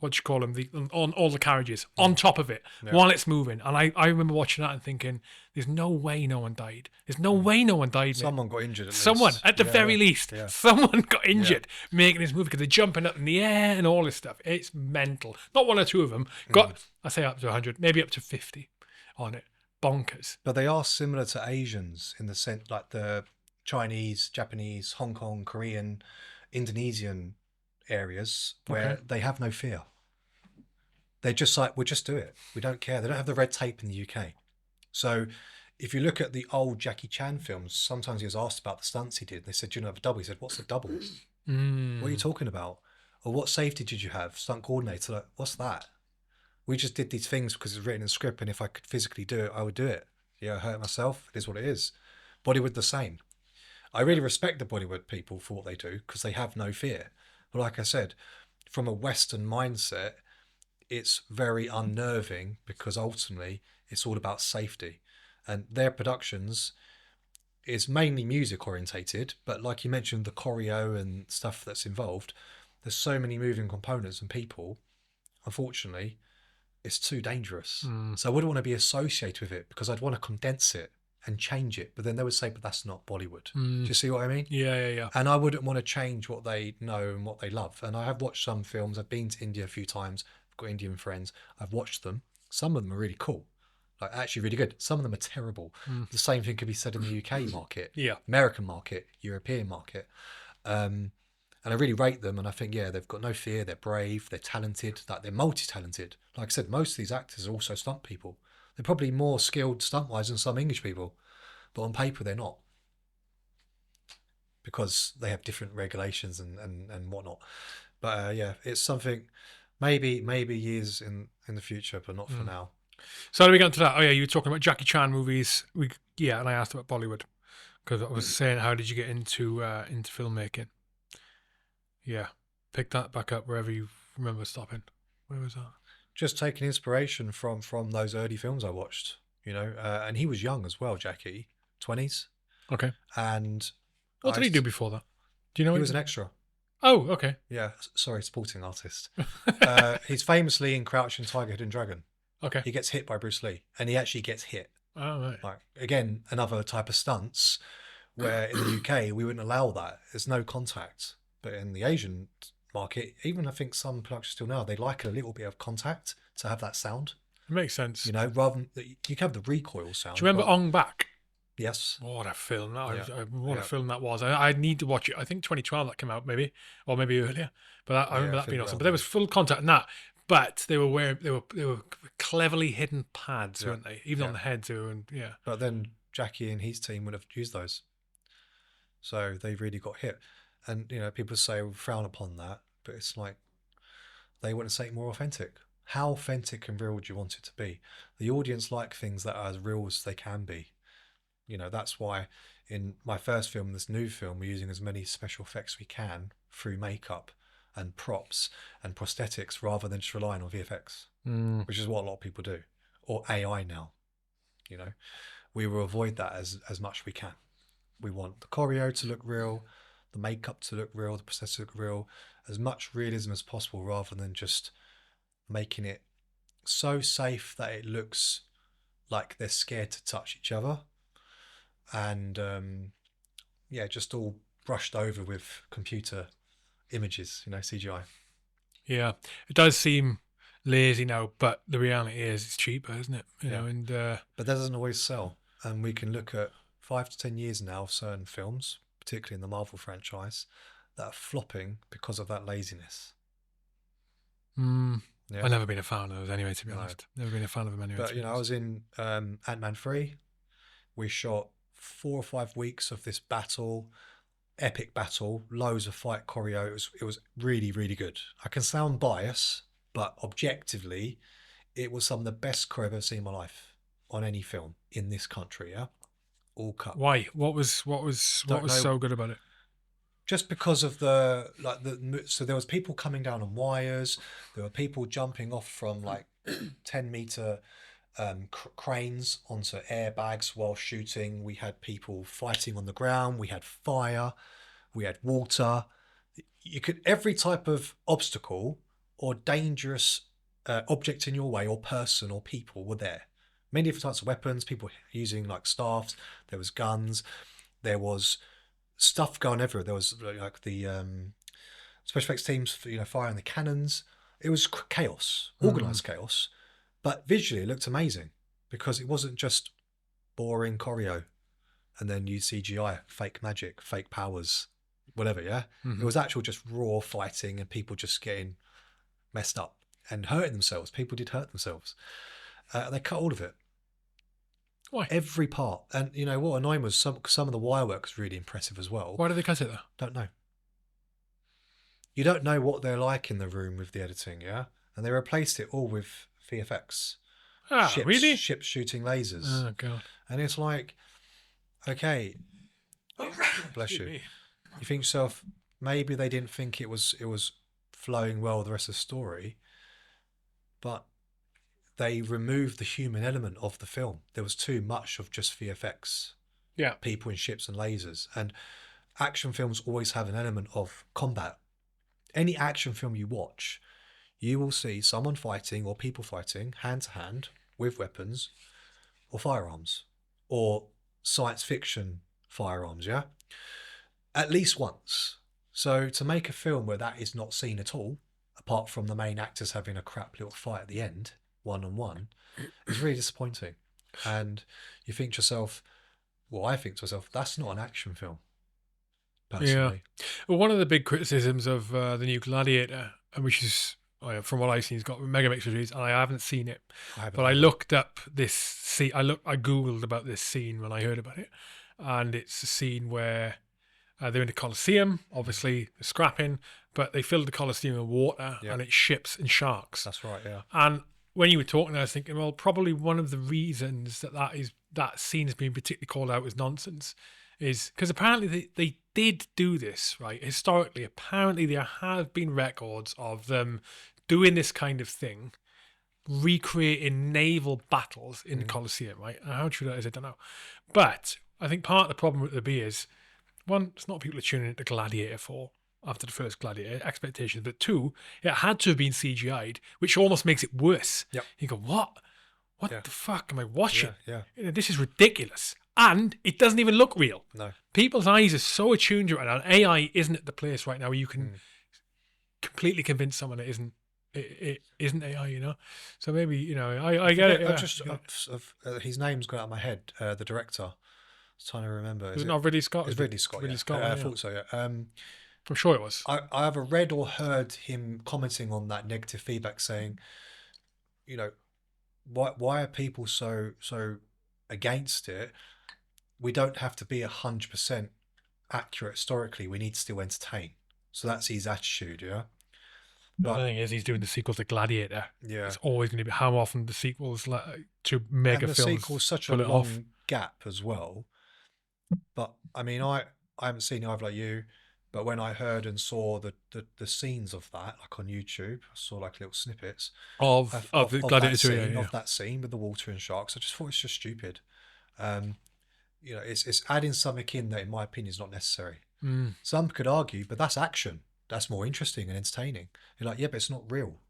what do you call them? On all the carriages on top of it while it's moving. And I remember watching that and thinking, there's no way no one died. There's no way no one died. Someone got injured. Someone, at the very least, someone got injured making this movie because they're jumping up in the air and all this stuff. It's mental. Not one or two of them. I say up to 100, maybe up to 50 on it. Bonkers. But they are similar to Asians in the sense, like the Chinese, Japanese, Hong Kong, Korean, Indonesian areas where they have no fear. They're just like, we'll just do it. We don't care. They don't have the red tape in the UK. So if you look at the old Jackie Chan films, sometimes he was asked about the stunts he did. They said, do you know, have a double? He said, what's a double? What are you talking about? Or what safety did you have? Stunt coordinator, like, what's that? We just did these things because it's written in script, and if I could physically do it, I would do it. Yeah, I hurt myself. It is what it is. Bollywood the same. I really respect the Bollywood people for what they do because they have no fear. But like I said, from a Western mindset, it's very unnerving because ultimately it's all about safety. And their productions is mainly music orientated, but like you mentioned, the choreo and stuff that's involved, there's so many moving components and people, unfortunately, it's too dangerous. So I wouldn't want to be associated with it because I'd want to condense it and change it. But then they would say, but that's not Bollywood. Do you see what I mean? Yeah. And I wouldn't want to change what they know and what they love. And I have watched some films. I've been to India a few times. I've got Indian friends. I've watched them. Some of them are really cool. Like actually really good. Some of them are terrible. The same thing could be said in the UK market, American market, European market. And I really rate them, and I think, they've got no fear, they're brave, they're talented, like they're multi-talented. Like I said, most of these actors are also stunt people. They're probably more skilled stunt-wise than some English people, but on paper they're not. Because they have different regulations and whatnot. But it's something, maybe years in the future, but not for now. So how do we get into that? Oh yeah, you were talking about Jackie Chan movies. And I asked about Bollywood. Because I was saying, how did you get into filmmaking? Yeah, pick that back up wherever you remember stopping. Where was that? Just taking inspiration from those early films I watched, and he was young as well, Jackie, 20s. Okay. And what did he do before that? Do you know? He was an extra. Oh, okay. Yeah, sorry, supporting artist. He's famously in Crouching Tiger, Hidden Dragon. Okay. He gets hit by Bruce Lee, and he actually gets hit. Oh, right. Like again, another type of stunts where in the UK we wouldn't allow that. There's no contact. But in the Asian market, even I think some productions still now, they like a little bit of contact to have that sound. It makes sense. Rather than you can have the recoil sound. Do you remember Ong Bak? Yes. What a film! What a film that was. I need to watch it. I think 2012 that came out, maybe, or maybe earlier. But I remember that being awesome. But there was full contact in that. But they were cleverly hidden pads, weren't they? Even on the heads, But then Jackie and his team would have used those, so they really got hit. And, people say frown upon that, but it's like they want to say it more authentic. How authentic and real do you want it to be? The audience like things that are as real as they can be. That's why in my first film, this new film, we're using as many special effects we can through makeup and props and prosthetics rather than just relying on VFX, which is what a lot of people do. Or AI now. We will avoid that as much as we can. We want the choreo to look real, the makeup to look real, the prosthetics to look real, as much realism as possible, rather than just making it so safe that it looks like they're scared to touch each other, and yeah, just all brushed over with computer images, CGI. Yeah, it does seem lazy now, but the reality is it's cheaper, isn't it? You Yeah. know, and But that doesn't always sell. And we can look at 5 to 10 years now of certain films, particularly in the Marvel franchise, that are flopping because of that laziness. Yeah. I've never been a fan of those anyway, to be No. honest. Never been a fan of them anyway. But I was in Ant-Man 3. We shot 4 or 5 weeks of this battle, epic battle, loads of fight choreo. It was really, really good. I can sound biased, but objectively, it was some of the best choreo I've ever seen in my life on any film in this country. Yeah, all cut. Why? What was so good about it? Just because of so there was people coming down on wires. There were people jumping off from like 10-meter cranes onto airbags while shooting. We had people fighting on the ground. We had fire. We had water. Every type of obstacle or dangerous object in your way, or person or people, were there. Many different types of weapons. People using like staffs. There was guns. There was stuff going everywhere. There was like the special effects teams, firing the cannons. It was chaos, organized chaos, but visually it looked amazing because it wasn't just boring choreo and then use CGI, fake magic, fake powers, whatever. Yeah, it was actual just raw fighting and people just getting messed up and hurting themselves. People did hurt themselves. They cut all of it. Why? Every part. And what annoying was some of the wire work was really impressive as well. Why did they cut it though? Don't know. You don't know what they're like in the room with the editing, yeah? And they replaced it all with VFX. Really? Ships shooting lasers. Oh god. And it's like, okay, bless you. Me. You think to yourself, maybe they didn't think it was flowing well with the rest of the story, but they removed the human element of the film. There was too much of just VFX. Yeah. People in ships and lasers. And action films always have an element of combat. Any action film you watch, you will see someone fighting or people fighting hand to hand with weapons or firearms or science fiction firearms, yeah? At least once. So to make a film where that is not seen at all, apart from the main actors having a crap little fight at the end, one-on-one, is really disappointing. And you think to yourself, well, I think to myself, that's not an action film. Personally. Yeah. Well, one of the big criticisms of the new Gladiator, which is, from what I've seen, it's got mega mixed reviews, and I haven't seen it. But I looked up this scene. I googled about this scene when I heard about it, and it's a scene where they're in the Colosseum. Obviously, they're scrapping, but they filled the Colosseum with water, and it's ships and sharks. That's right. Yeah. And when you were talking, I was thinking, well, probably one of the reasons that scene has been particularly called out as nonsense is because apparently they did do this, right? Historically, apparently there have been records of them doing this kind of thing, recreating naval battles in the Colosseum, right? And how true that is, I don't know. But I think part of the problem with the B is, one, it's not people are tuning into Gladiator for after the first Gladiator expectations, but two, it had to have been CGI'd, which almost makes it worse. Yep. You go, what the fuck am I watching? Yeah. This is ridiculous. And it doesn't even look real. No. People's eyes are so attuned to it right now. AI isn't at the place right now where you can completely convince someone it isn't AI, So maybe, I get it. Yeah. His name's gone out of my head, the director. I was trying to remember. Was it not Ridley Scott? It's Ridley Scott. Ridley Yeah. Scott, I thought so, yeah. I'm sure it was. I either read or heard him commenting on that negative feedback saying, why are people so against it? We don't have to be 100% accurate historically. We need to still entertain. So that's his attitude, yeah? But the thing is, he's doing the sequel to Gladiator. Yeah. It's always going to be how often the sequels to mega films. And the sequel's such a long gap as well. But I mean, I haven't seen it either like you. But when I heard and saw the scenes of that, like on YouTube, I saw like little snippets of the Gladiator of that scene with the water and sharks. I just thought it's just stupid. it's adding something in that, in my opinion, is not necessary. Mm. Some could argue, but that's action. That's more interesting and entertaining. You're like, yeah, but it's not real.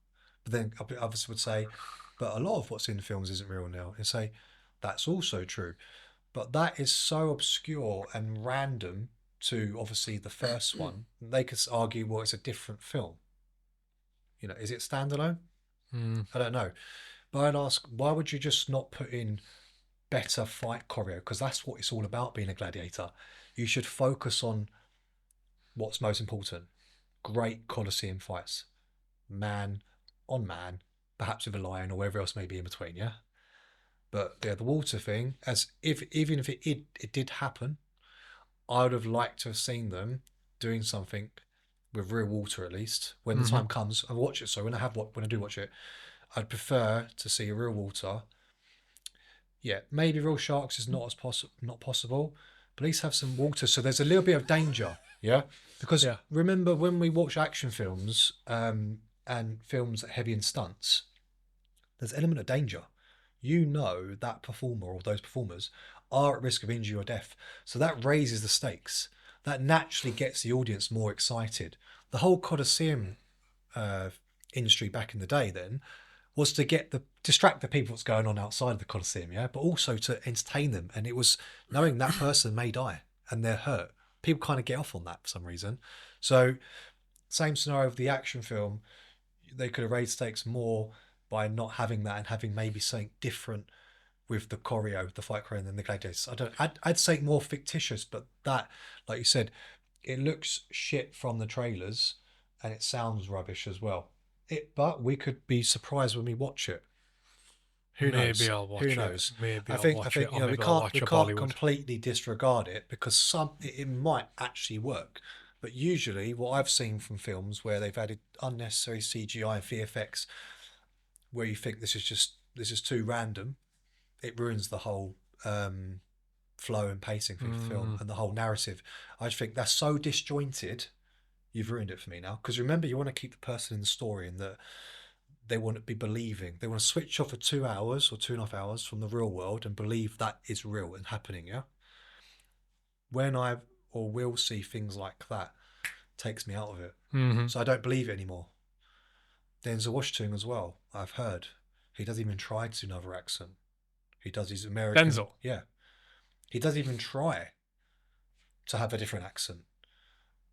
But then others would say, but a lot of what's in films isn't real now. And say, that's also true. But that is so obscure and random to obviously the first one. They could argue, well, it's a different film. Is it standalone? I don't know. But I'd ask, why would you just not put in better fight choreo? Because that's what it's all about, being a gladiator. You should focus on what's most important. Great Colosseum fights. Man on man, perhaps with a lion or whatever else may be in between, yeah? But yeah, the water thing, even if it did happen, I would have liked to have seen them doing something with real water, at least when the time comes. I watch it, so when I do watch it, I'd prefer to see real water. Yeah, maybe real sharks is not possible, but at least have some water, so there's a little bit of danger. Yeah, because remember when we watch action films and films that are heavy in stunts, there's an element of danger. That performer or those performers are at risk of injury or death. So that raises the stakes. That naturally gets the audience more excited. The whole Colosseum industry back in the day then was to distract the people what's going on outside of the Colosseum, yeah, but also to entertain them. And it was knowing that person may die and they're hurt. People kind of get off on that for some reason. So same scenario of the action film, they could have raised stakes more by not having that and having maybe something different with the fight choreo, and then the gladiators. I'd say more fictitious, but that, like you said, it looks shit from the trailers and it sounds rubbish as well. But we could be surprised when we watch it. Who knows? Maybe I'll watch it. Who knows? Maybe I think we can't completely disregard it, because it might actually work. But usually, what I've seen from films where they've added unnecessary CGI and VFX, where you think this is too random, it ruins the whole flow and pacing through the film and the whole narrative. I just think that's so disjointed. You've ruined it for me now. Because remember, you want to keep the person in the story, and that they want to be believing. They want to switch off for 2 hours or 2.5 hours from the real world and believe that is real and happening. Yeah. When I or will see things like that, takes me out of it. So I don't believe it anymore. Denzel Washington as well, I've heard. He doesn't even try to do another accent. He does his American. Denzel? Yeah. He doesn't even try to have a different accent.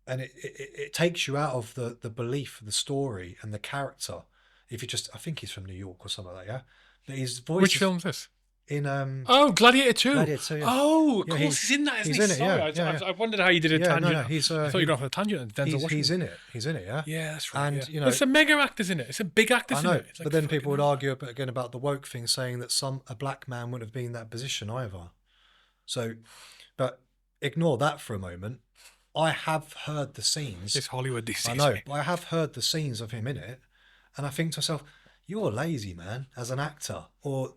And it takes you out of the belief, the story, and the character. If you I think he's from New York or something like that, yeah? But his voice. Which film's this? In Gladiator 2. Gladiator 2, yeah. Oh, of course, he's in that, isn't he? He's in it, Sorry, I wondered how you did a tangent. No, I thought you got off a tangent. Denzel Washington. He's in it, yeah. Yeah, that's right. And there's some mega actors in it. It's a big actors I know, in it. but then people would argue again about the woke thing, saying that a black man wouldn't have been in that position either. So, but ignore that for a moment. I have heard the scenes. It's Hollywood these days. I know, but I have heard the scenes of him in it, and I think to myself, you're lazy, man, as an actor. Or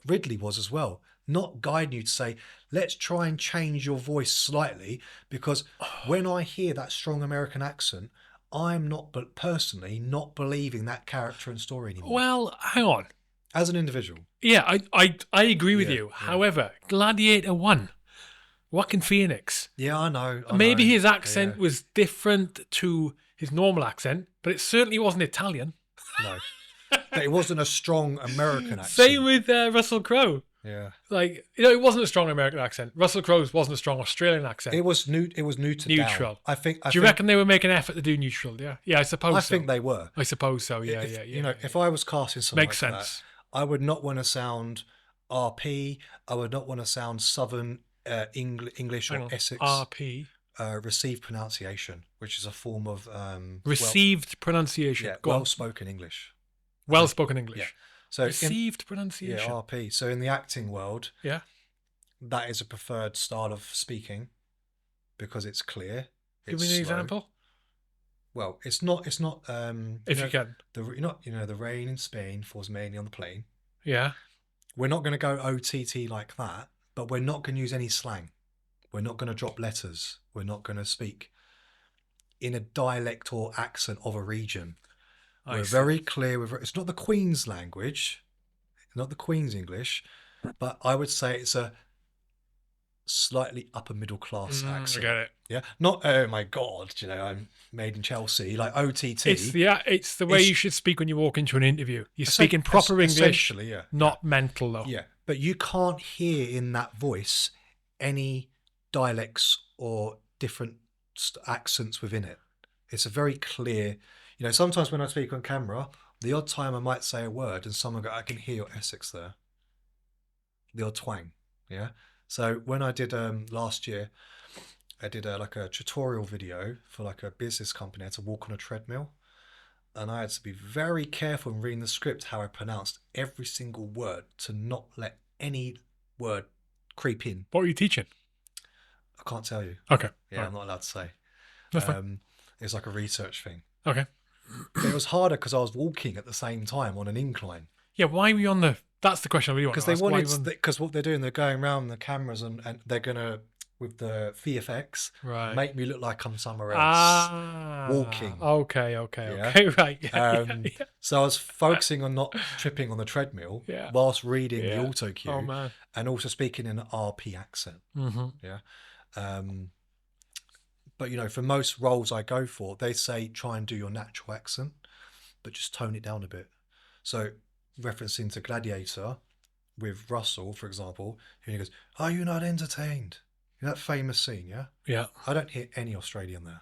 Ridley was as well. Not guiding you to say, let's try and change your voice slightly, because when I hear that strong American accent, I'm personally not believing that character and story anymore. Well, hang on. As an individual. Yeah, I agree with you. Yeah. However, Gladiator 1, Joaquin Phoenix. Yeah, I know. Maybe his accent was different to his normal accent, but it certainly wasn't Italian. No. But it wasn't a strong American accent. Same with Russell Crowe. Yeah. It wasn't a strong American accent. Russell Crowe's wasn't a strong Australian accent. It was neutral. Down. I think. Do you reckon they were making an effort to do neutral? Yeah. Yeah, I suppose so. I think they were. I suppose so. Yeah, if I was casting something makes like sense. That, I would not want to sound RP. I would not want to sound Southern English or Essex. RP. Received pronunciation, which is a form of received pronunciation. Yeah, well-spoken English. Well-spoken English. Yeah. So received pronunciation. Yeah, RP. So in the acting world, yeah, that is a preferred style of speaking because it's clear. Give me an example. Well, it's not. If you can. The rain in Spain falls mainly on the plain. Yeah. We're not going to go OTT like that, but we're not going to use any slang. We're not going to drop letters. We're not going to speak in a dialect or accent of a region. We're very clear. It's not the Queen's language, not the Queen's English, but I would say it's a slightly upper middle class I accent. get it. Yeah, not oh my god, I'm made in Chelsea, like OTT. It's the way you should speak when you walk into an interview. You're speaking proper English, essentially, yeah, not mental though. Yeah, but you can't hear in that voice any dialects or different accents within it. It's a very clear. Sometimes when I speak on camera, the odd time I might say a word and someone go, "I can hear your Essex there." The odd twang, yeah. So when I did last year, I did like a tutorial video for like a business company. I had to walk on a treadmill, and I had to be very careful in reading the script how I pronounced every single word to not let any word creep in. What were you teaching? I can't tell you. Okay. Yeah, right. I'm not allowed to say. That's fine. It's like a research thing. Okay. But it was harder because I was walking at the same time on an incline. Yeah, why were you on the... That's the question I really want to ask. Because they wanted... Because what they're doing, they're going around the cameras and they're going to, with the VFX, make me look like I'm somewhere else. Walking. Okay, right. Yeah. So I was focusing on not tripping on the treadmill whilst reading the auto cue and also speaking in an RP accent. Mm-hmm. Yeah. But, for most roles I go for, they say try and do your natural accent, but just tone it down a bit. So referencing to Gladiator with Russell, for example, he goes, "Are you not entertained?" That famous scene, yeah? Yeah. I don't hear any Australian there.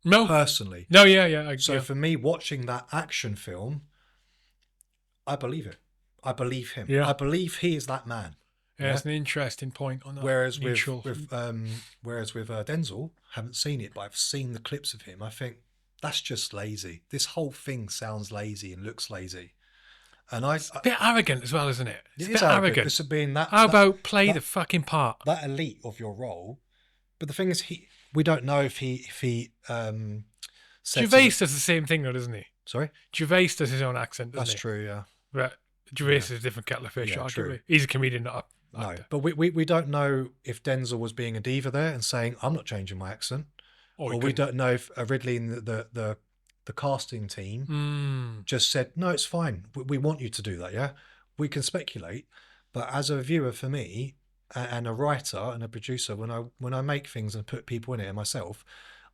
No. Personally. No, yeah. So for me, watching that action film, I believe it. I believe him. Yeah. I believe he is that man. Yeah, that's an interesting point on that. Whereas with Denzel, haven't seen it, but I've seen the clips of him. I think that's just lazy. This whole thing sounds lazy and looks lazy. And it's a bit arrogant as well, isn't it? It's a bit arrogant. It's being that. How about play the fucking part? That elite of your role. But the thing is, we don't know if he Gervais does the same thing, though, doesn't he? Sorry? Gervais does his own accent, doesn't he? That's true, yeah. But Gervais is a different kettle of fish, arguably. He's a comedian, not a no, but we don't know if Denzel was being a diva there and saying, "I'm not changing my accent." Or we don't know if Ridley and the casting team just said, "No, it's fine. We want you to do that." Yeah, we can speculate, but as a viewer, for me, and a writer and a producer, when I make things and put people in it and myself,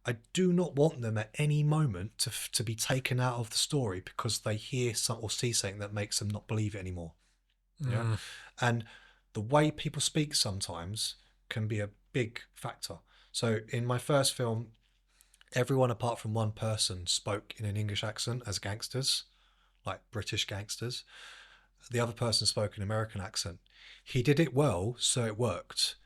I do not want them at any moment to be taken out of the story because they hear or see something that makes them not believe it anymore. Yeah, and the way people speak sometimes can be a big factor. So in my first film, everyone apart from one person spoke in an English accent as gangsters, like British gangsters. The other person spoke an American accent. He did it well, so it worked.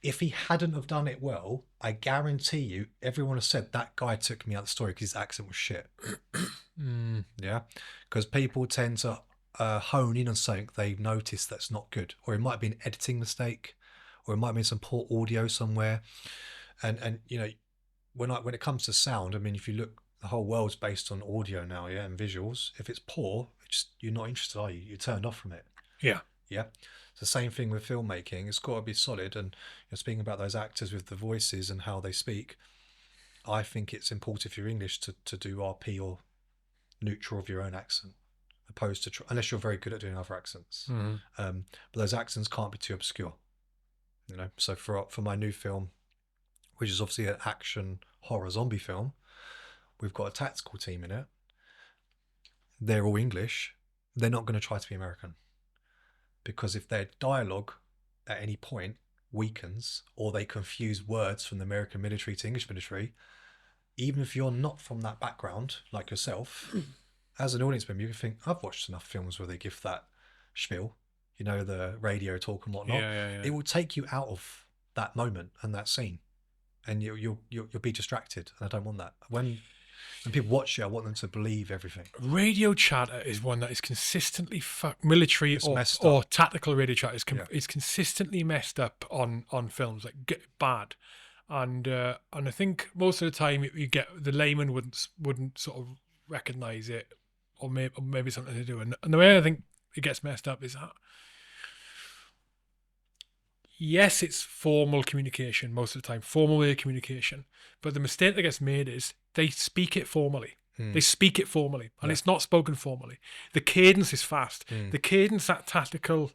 If he hadn't have done it well, I guarantee you, everyone has said that guy took me out of the story because his accent was shit. Yeah, because people tend to hone in on something they've noticed that's not good, or it might be an editing mistake, or it might be some poor audio somewhere. And when it comes to sound, I mean, if you look, the whole world's based on audio now, yeah, and visuals. If it's poor, you're not interested, are you? You're turned off from it. Yeah. It's the same thing with filmmaking. It's got to be solid. And speaking about those actors with the voices and how they speak, I think it's important if you're English to do RP or neutral of your own accent, opposed to unless you're very good at doing other accents. But those accents can't be too obscure. So for my new film, which is obviously an action horror zombie film, we've got a tactical team in it. They're all English. They're not going to try to be American, because if their dialogue at any point weakens or they confuse words from the American military to English military, even if you're not from that background like yourself, as an audience member, you can think, I've watched enough films where they give that spiel, the radio talk and whatnot. Yeah. It will take you out of that moment and that scene, and you'll be distracted. And I don't want that. When people watch it, I want them to believe everything. Radio chatter is one that is consistently military or tactical radio chatter is consistently messed up on films, like bad. And I think most of the time you get the layman wouldn't sort of recognize it, or maybe something to do. And the way I think it gets messed up is that, yes, it's formal communication most of the time, formal way of communication. But the mistake that gets made is they speak it formally. They speak it formally, and it's not spoken formally. The cadence is fast. The cadence, that tactical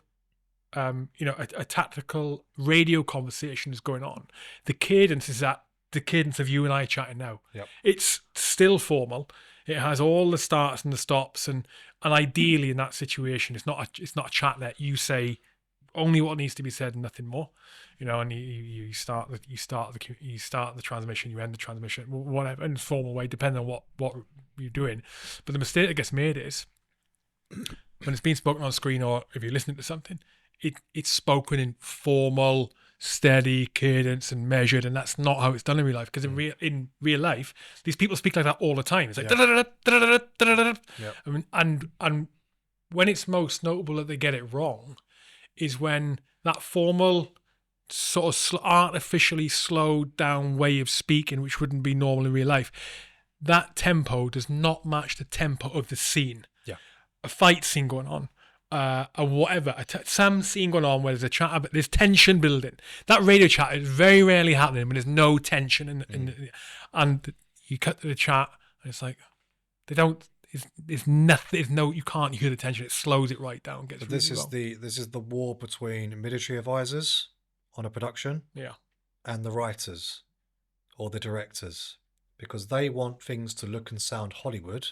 a tactical radio conversation is going on, the cadence is that the cadence of you and I chatting now. Yep. It's still formal. It has all the starts and the stops, and ideally in that situation, it's not a chat that you say only what needs to be said and nothing more. And you start the transmission, you end the transmission, whatever, in a formal way, depending on what you're doing. But the mistake that gets made is when it's being spoken on screen, or if you're listening to something, it's spoken in formal, steady cadence and measured, and that's not how it's done in real life. Because in real life, these people speak like that all the time. It's like I mean, and when it's most notable that they get it wrong is when that formal, sort of artificially slowed down way of speaking, which wouldn't be normal in real life, that tempo does not match the tempo of the scene. Yeah, a fight scene going on, or whatever, some scene going on where there's a chat, but there's tension building. That radio chat is very rarely happening when there's no tension, and you cut to the chat, and it's like they don't. It's nothing. There's no. You can't hear the tension. It slows it right down. Gets. But this is the war between military advisors on a production, and the writers or the directors, because they want things to look and sound Hollywood.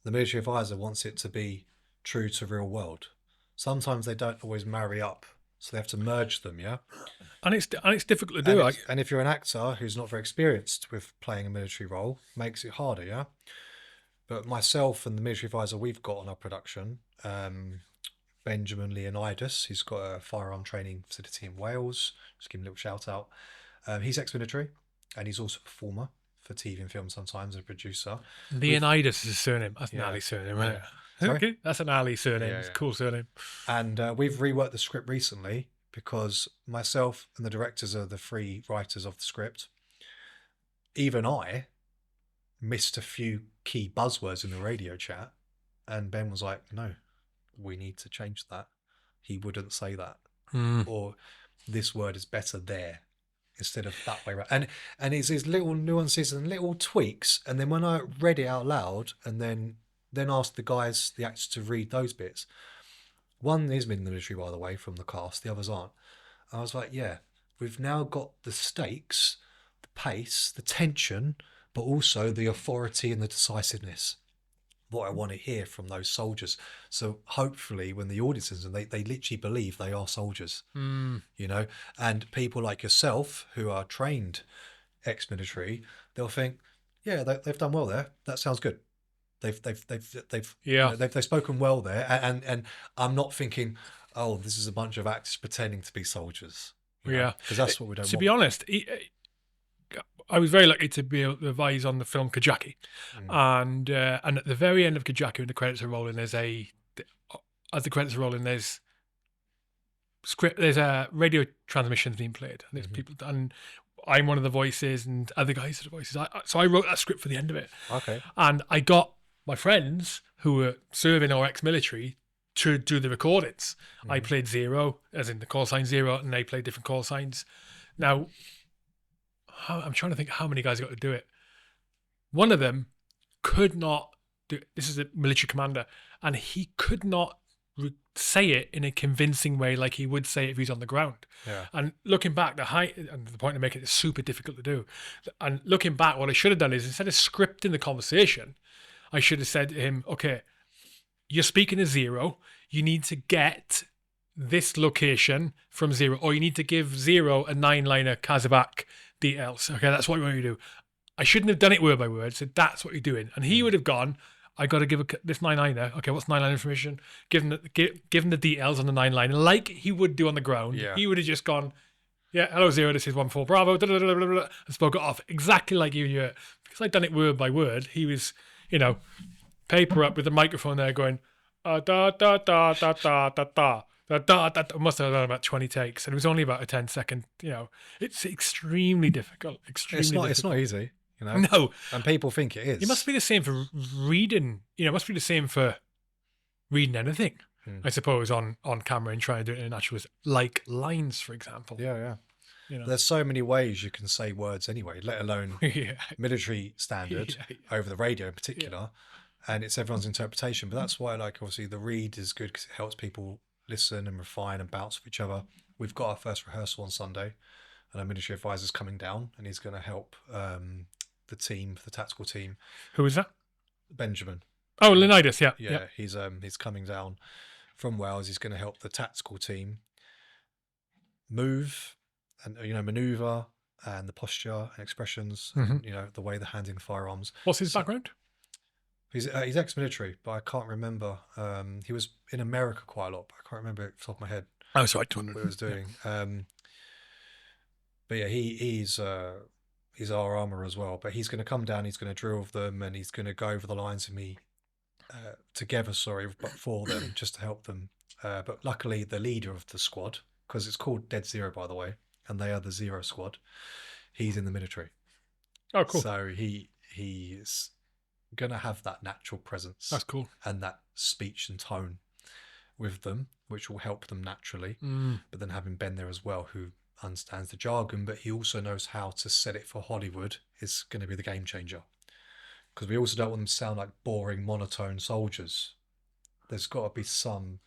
The military advisor wants it to be true to real world. Sometimes they don't always marry up, so they have to merge them. Yeah, and it's difficult to do. And if you're an actor who's not very experienced with playing a military role, makes it harder. Yeah. But myself and the military advisor we've got on our production, Benjamin Leonidas, he's got a firearm training facility in Wales. Just give him a little shout out. He's ex-military, and he's also a performer for TV and film sometimes, and a producer. Leonidas is a surname. That's an Ali surname, isn't it? Okay, that's an Ali surname. It's a cool surname. And we've reworked the script recently because myself and the directors are the three writers of the script. Even I missed a few key buzzwords in the radio chat, and Ben was like, no, we need to change that. He wouldn't say that. Or this word is better there instead of that way around. And it's these little nuances and little tweaks. And then when I read it out loud and then asked the actors to read those bits, one is in the military, by the way, from the cast, the others aren't. I was like, yeah, we've now got the stakes, the pace, the tension, but also the authority and the decisiveness, what I want to hear from those soldiers. So hopefully when the audience is, and they literally believe they are soldiers, and people like yourself who are trained ex-military, they'll think, yeah, they've done well there. That sounds good. They've spoken well there. And I'm not thinking, oh, this is a bunch of actors pretending to be soldiers. Because that's what we don't want. To be honest, I was very lucky to be able to advise on the film Kajaki, and at the very end of Kajaki, when the credits are rolling, there's a radio transmission being played, and there's people, and I'm one of the voices, and other guys are the voices. So I wrote that script for the end of it. Okay, and I got my friends who were serving or ex-military to do the recordings. I played Zero, as in the call sign Zero, and they played different call signs. Now, I'm trying to think how many guys got to do it. One of them could not do it. This is a military commander, and he could not say it in a convincing way like he would say it if he's on the ground. Yeah. And looking back, and the point of making it is super difficult to do. And looking back, what I should have done is, instead of scripting the conversation, I should have said to him, okay, you're speaking to Zero. You need to get this location from Zero, or you need to give Zero a 9-liner Kazabak details. Okay, that's what you want to do. I shouldn't have done it word by word. So that's what you're doing. And he would have gone, I got to give this 9-liner. Okay, what's 9-liner information? Give him the details on the 9-liner, like he would do on the ground. Yeah. He would have just gone, yeah, hello Zero, this is 1-4 Bravo, and spoke it off exactly like you knew it. Because I'd done it word by word. He was, paper up with the microphone there going, da da da da da da da. That must have done about 20 takes, and it was only about a 10-second. It's extremely difficult. It's not easy. No, and people think it is. It must be the same for reading. It must be the same for reading anything. I suppose on camera and trying to do it in a natural, like lines, for example. Yeah. There's so many ways you can say words anyway, let alone military standard over the radio in particular, and it's everyone's interpretation. But that's why, obviously, the read is good because it helps people listen and refine and bounce with each other. We've got our first rehearsal on Sunday, and our military advisor's coming down, and he's going to help the team, the tactical team. Who is that? Benjamin. Oh, Leonidas, yeah. Yeah, he's coming down from Wales. He's going to help the tactical team move and maneuver and the posture and expressions, and, the way they're handling firearms. What's his background? He's ex-military, but I can't remember. He was in America quite a lot, but I can't remember off the top of my head. Oh, sorry, what he was doing. But yeah, he's our armor as well. But he's going to come down. He's going to drill with them, and he's going to go over the lines with me together. Sorry, but for them, just to help them. But luckily, the leader of the squad, because it's called Dead Zero, by the way, and they are the Zero Squad. He's in the military. Oh, cool. So he's going to have that natural presence. That's cool. And that speech and tone with them, which will help them naturally. But then having Ben there as well, who understands the jargon, but he also knows how to set it for Hollywood, is going to be the game changer. Because we also don't want them to sound like boring, monotone soldiers. There's got to be some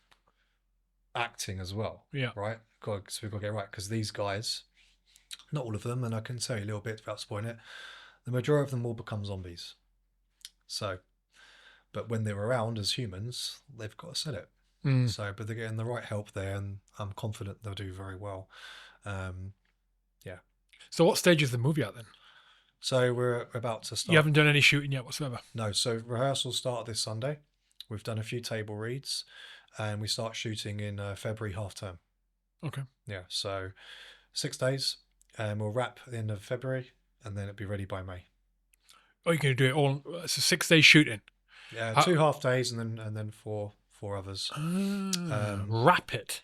acting as well. Yeah. Right? So we've got to get it right. Because these guys, not all of them, and I can tell you a little bit without spoiling it, the majority of them will become zombies. So, but when they're around as humans, they've got to sell it. So, but they're getting the right help there, and I'm confident they'll do very well. Yeah. So what stage is the movie at then? So we're about to start. You haven't done any shooting yet whatsoever? No. So rehearsals start this Sunday. We've done a few table reads, and we start shooting in February half term. Okay. Yeah. So 6 days, and we'll wrap at the end of February, and then it'll be ready by May. Oh, you're going to do it all? It's a 6 day shooting. Yeah, 2 half days, and then four others. Wrap it.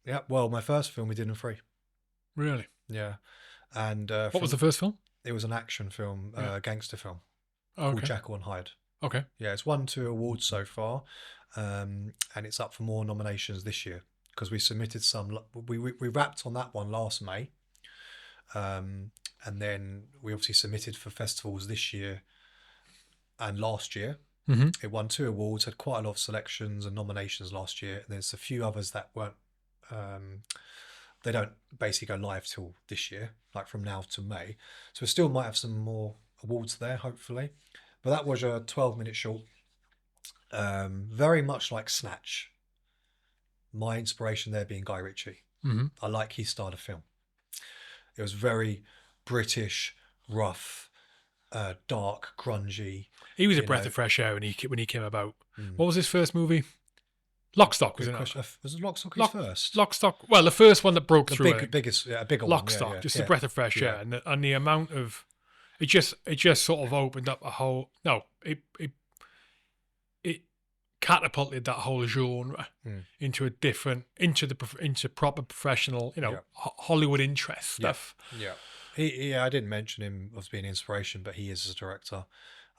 Yeah. Well, my first film we did in 3. Really? Yeah. And what was the first film? It was an action film, gangster film called Jekyll and Hyde. Okay. Yeah, it's won 2 awards so far, and it's up for more nominations this year because we submitted some. We wrapped on that one last May, and then we obviously submitted for festivals this year and last year. It won 2 awards, had quite a lot of selections and nominations last year. And there's a few others that weren't. They don't basically go live till this year, like from now to May. So we still might have some more awards there, hopefully. But that was a 12-minute short, very much like Snatch. My inspiration there being Guy Ritchie. I like his style of film. It was very British, rough, dark, grungy. He was a breath of fresh air when he came about. What was his first movie? Lock, Stock, was it? Was it Lock, Stock his first? Lock, Stock. Well, the first one that broke through. A bigger Lock, one. Stock, just a breath of fresh air, and the amount of it just sort of opened up a whole. No, it catapulted that whole genre into a different, into proper professional, Hollywood interest stuff. Yeah. I didn't mention him as being inspiration, but he is as a director.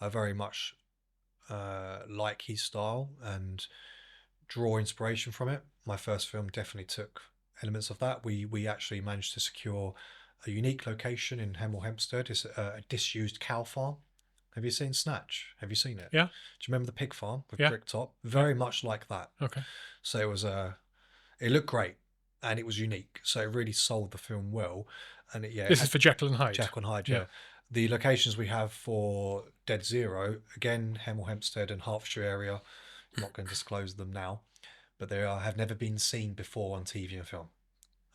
I very much like his style and draw inspiration from it. My first film definitely took elements of that. We actually managed to secure a unique location in Hemel Hempstead. It's a disused cow farm. Have you seen Snatch? Have you seen it? Yeah. Do you remember the pig farm with brick top? Very much like that. Okay. So it was it looked great and it was unique. So it really sold the film well. And this is for Jekyll and Hyde. Jekyll and Hyde, yeah. The locations we have for Dead Zero, again, Hemel Hempstead and Hertfordshire area. I'm not going to disclose them now, but they have never been seen before on TV and film.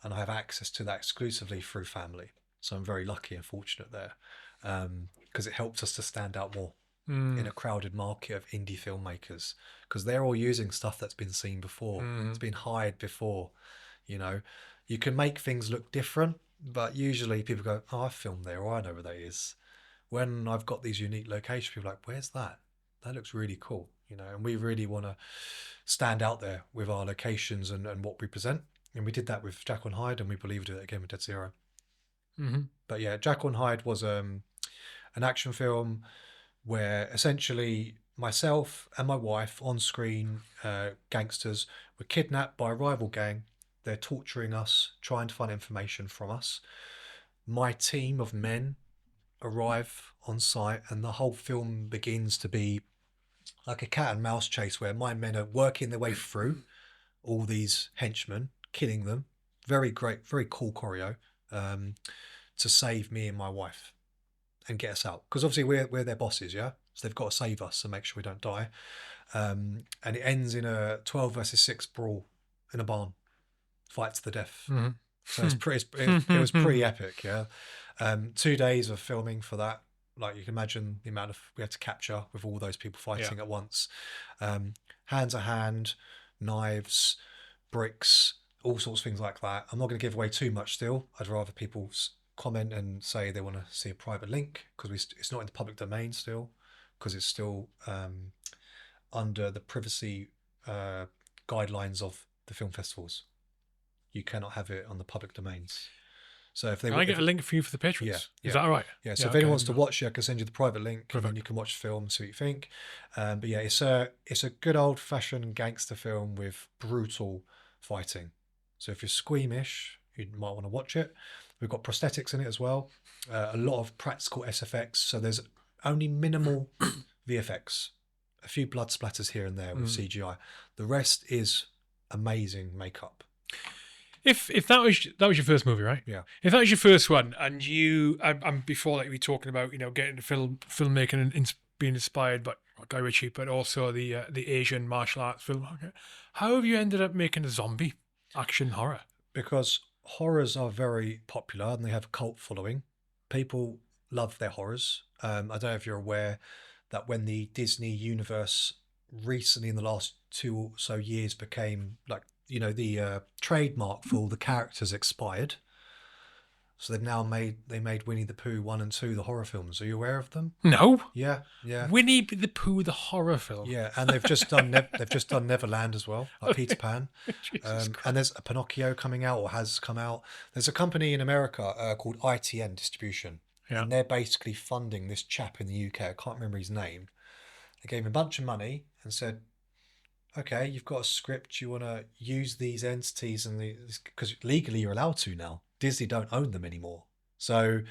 And I have access to that exclusively through family. So I'm very lucky and fortunate there because it helps us to stand out more in a crowded market of indie filmmakers because they're all using stuff that's been seen before. It's been hired before. You can make things look different, but usually people go, oh, I filmed there, or I know where that is. When I've got these unique locations, people are like, where's that? That looks really cool. And we really want to stand out there with our locations and what we present. And we did that with Jekyll and Hyde, and we believe we do it again with Dead Zero. But yeah, Jekyll and Hyde was an action film where essentially myself and my wife on screen, gangsters, were kidnapped by a rival gang. They're torturing us, trying to find information from us. My team of men arrive on site, and the whole film begins to be like a cat and mouse chase where my men are working their way through all these henchmen, killing them. Very great, very cool choreo, to save me and my wife and get us out. Because obviously we're their bosses, yeah? So they've got to save us and make sure we don't die. And it ends in a 12 versus 6 brawl in a barn, fight to the death. So it was pretty epic, yeah. 2 days of filming for that. Like, you can imagine the amount of we had to capture with all those people fighting at once. Hand to hand, knives, bricks, all sorts of things like that. I'm not going to give away too much still. I'd rather people comment and say they want to see a private link, because it's not in the public domain still, because it's still under the privacy guidelines of the film festivals. You cannot have it on the public domains. So if they can I get a link for you for the patrons? Is that all right? Yeah. So if anyone wants to watch it, I can send you the private link. Perfect. And then you can watch the film, see what you think. But yeah, it's a good old fashioned gangster film with brutal fighting. So if you're squeamish, you might want to watch it. We've got prosthetics in it as well. A lot of practical SFX. So there's only minimal VFX. A few blood splatters here and there with CGI. The rest is amazing makeup. If that was your first movie, right? Yeah. If that was your first one, and you and before, like, we were talking about, getting into filmmaking and being inspired by Guy Ritchie, but also the Asian martial arts film. Okay. How have you ended up making a zombie action horror? Because horrors are very popular and they have a cult following. People love their horrors. I don't know if you're aware that when the Disney universe recently in the last 2 or so years became like, the trademark for all the characters expired. So they've now made Winnie the Pooh 1 and 2, the horror films. Are you aware of them? No. Yeah. Winnie the Pooh, the horror film. Yeah, and they've just done Neverland as well, like Peter Pan. And there's a Pinocchio coming out, or has come out. There's a company in America called ITN Distribution, and they're basically funding this chap in the UK. I can't remember his name. They gave him a bunch of money and said, okay, you've got a script, you want to use these entities, and because legally you're allowed to now. Disney don't own them anymore. So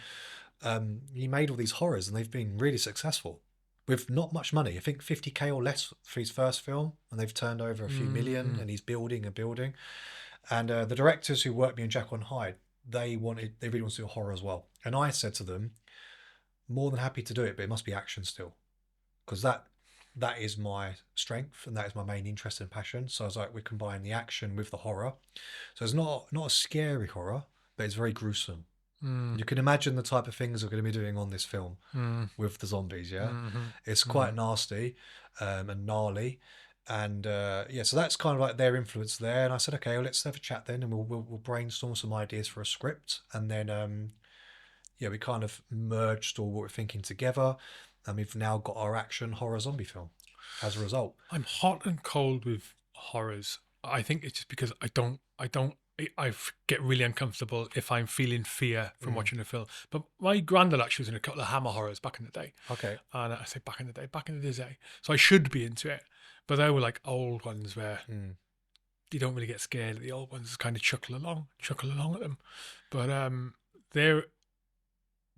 he made all these horrors, and they've been really successful with not much money. I think 50K or less for his first film, and they've turned over a few million, and he's building and building. And the directors who worked me on Jekyll and Hyde, they really want to do a horror as well. And I said to them, more than happy to do it, but it must be action still, because that is my strength, and that is my main interest and passion. So I was like, we combine the action with the horror. So it's not a scary horror, but it's very gruesome. You can imagine the type of things we're going to be doing on this film with the zombies. Yeah, it's quite nasty and gnarly, and so that's kind of like their influence there. And I said, okay, well, let's have a chat then, and we'll brainstorm some ideas for a script, and then we kind of merged all what we're thinking together. And we've now got our action horror zombie film as a result. I'm hot and cold with horrors. I think it's just because I get really uncomfortable if I'm feeling fear from watching a film. But my granddad actually was in a couple of Hammer horrors back in the day. Okay. And I say back in the day. So I should be into it. But they were like old ones where you don't really get scared. The old ones kind of chuckle along at them. But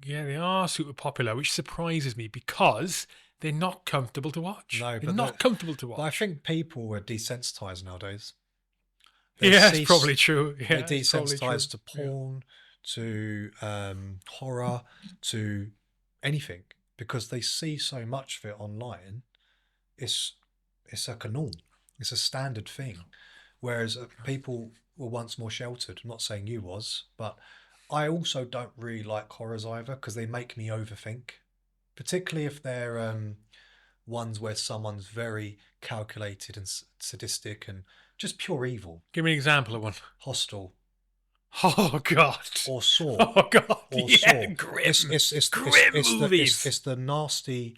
they are super popular, which surprises me because they're not comfortable to watch. No, they're not comfortable to watch. But I think people are desensitized nowadays. It's probably true. Yeah, they're desensitized to porn, to horror, to anything, because they see so much of it online. It's like a norm. It's a standard thing. Whereas people were once more sheltered. I'm not saying you was, but I also don't really like horrors either, because they make me overthink, particularly if they're ones where someone's very calculated and sadistic and just pure evil. Give me an example of one. Hostel. Oh God. Or Saw. Oh God. Or yeah, Saw. grim. It's grim movies. It's the nasty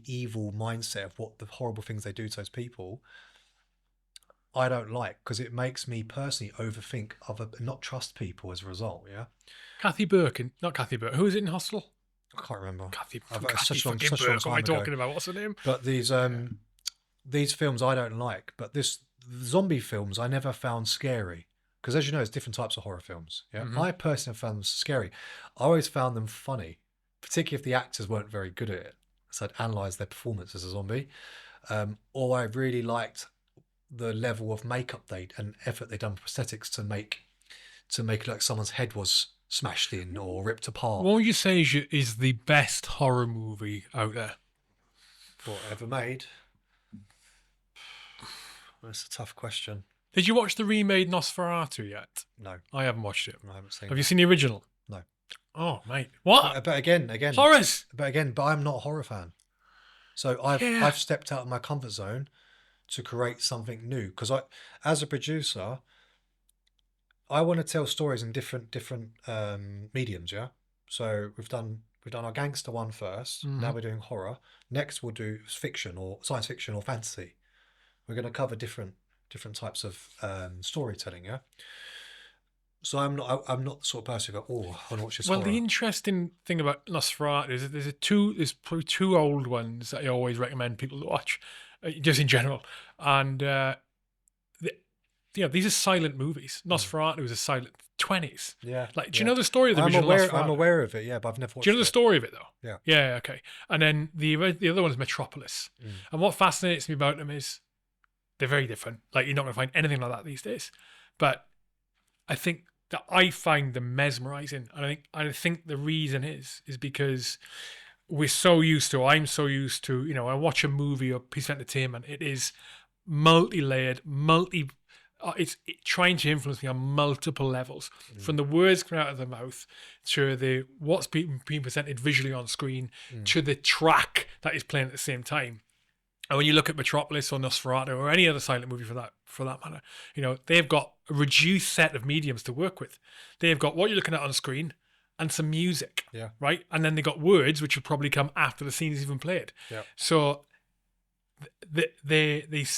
evil mindset of what the horrible things they do to those people. I don't like, because it makes me personally overthink not trust people as a result. Yeah. Not Kathy Burke. Who is it in Hostel? I can't remember. Kathy such a long Burke. time What am I ago. talking about? What's her name? But these films I don't like. But the zombie films I never found scary, because as you know, there's different types of horror films. Yeah. I personally found them scary. I always found them funny, particularly if the actors weren't very good at it. So I'd analyse their performance as a zombie. Or I really liked the level of makeup and effort they done for prosthetics to make it like someone's head was smashed in or ripped apart. What would you say is the best horror movie out there? What ever made? That's a tough question. Did you watch the remade Nosferatu yet? No, I haven't watched it. I haven't seen. Have you seen the original? No. Oh, mate. What? But again, Horrors. But I'm not a horror fan. So I've stepped out of my comfort zone to create something new because as a producer, I want to tell stories in different mediums. Yeah. So we've done our gangster one first. Now we're doing horror. Next we'll do fiction or science fiction or fantasy. We're going to cover different types of storytelling. Yeah. So I'm not the sort of person who go, oh, I want to watch this. Well, horror. the interesting thing about Nosferatu is that there's probably two old ones that I always recommend people to watch, just in general. And these are silent movies. Nosferatu was a silent 20s. Yeah. Like, do you know the story of the original Nosferatu? I'm aware of it. Yeah, but I've never watched it. Do you know the story of it though? Yeah. Yeah. Okay. And then the other one is Metropolis. And what fascinates me about them is they're very different. Like, you're not going to find anything like that these days. But I think that I find them mesmerizing, and I think the reason is because I'm so used to, I watch a movie or piece of entertainment. It is multi-layered, it's trying to influence me on multiple levels, from the words coming out of the mouth to what's being presented visually on screen to the track that is playing at the same time. And when you look at Metropolis or Nosferatu or any other silent movie for that matter, they've got a reduced set of mediums to work with. They've got what you're looking at on screen and some music, right? And then they got words, which will probably come after the scene is even played. Yeah. So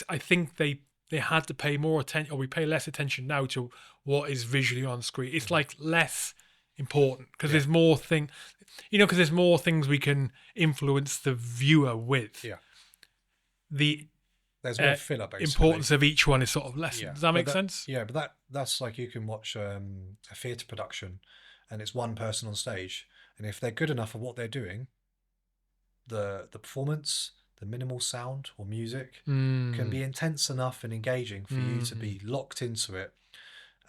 I think they had to pay more attention, or we pay less attention now to what is visually on screen. It's like less important because there's more because there's more things we can influence the viewer with. Yeah. There's more filler, basically. Importance of each one is sort of less. Does that make sense? Yeah, but that's like you can watch a theatre production and it's one person on stage, and if they're good enough at what they're doing, the performance, the minimal sound or music can be intense enough and engaging for you to be locked into it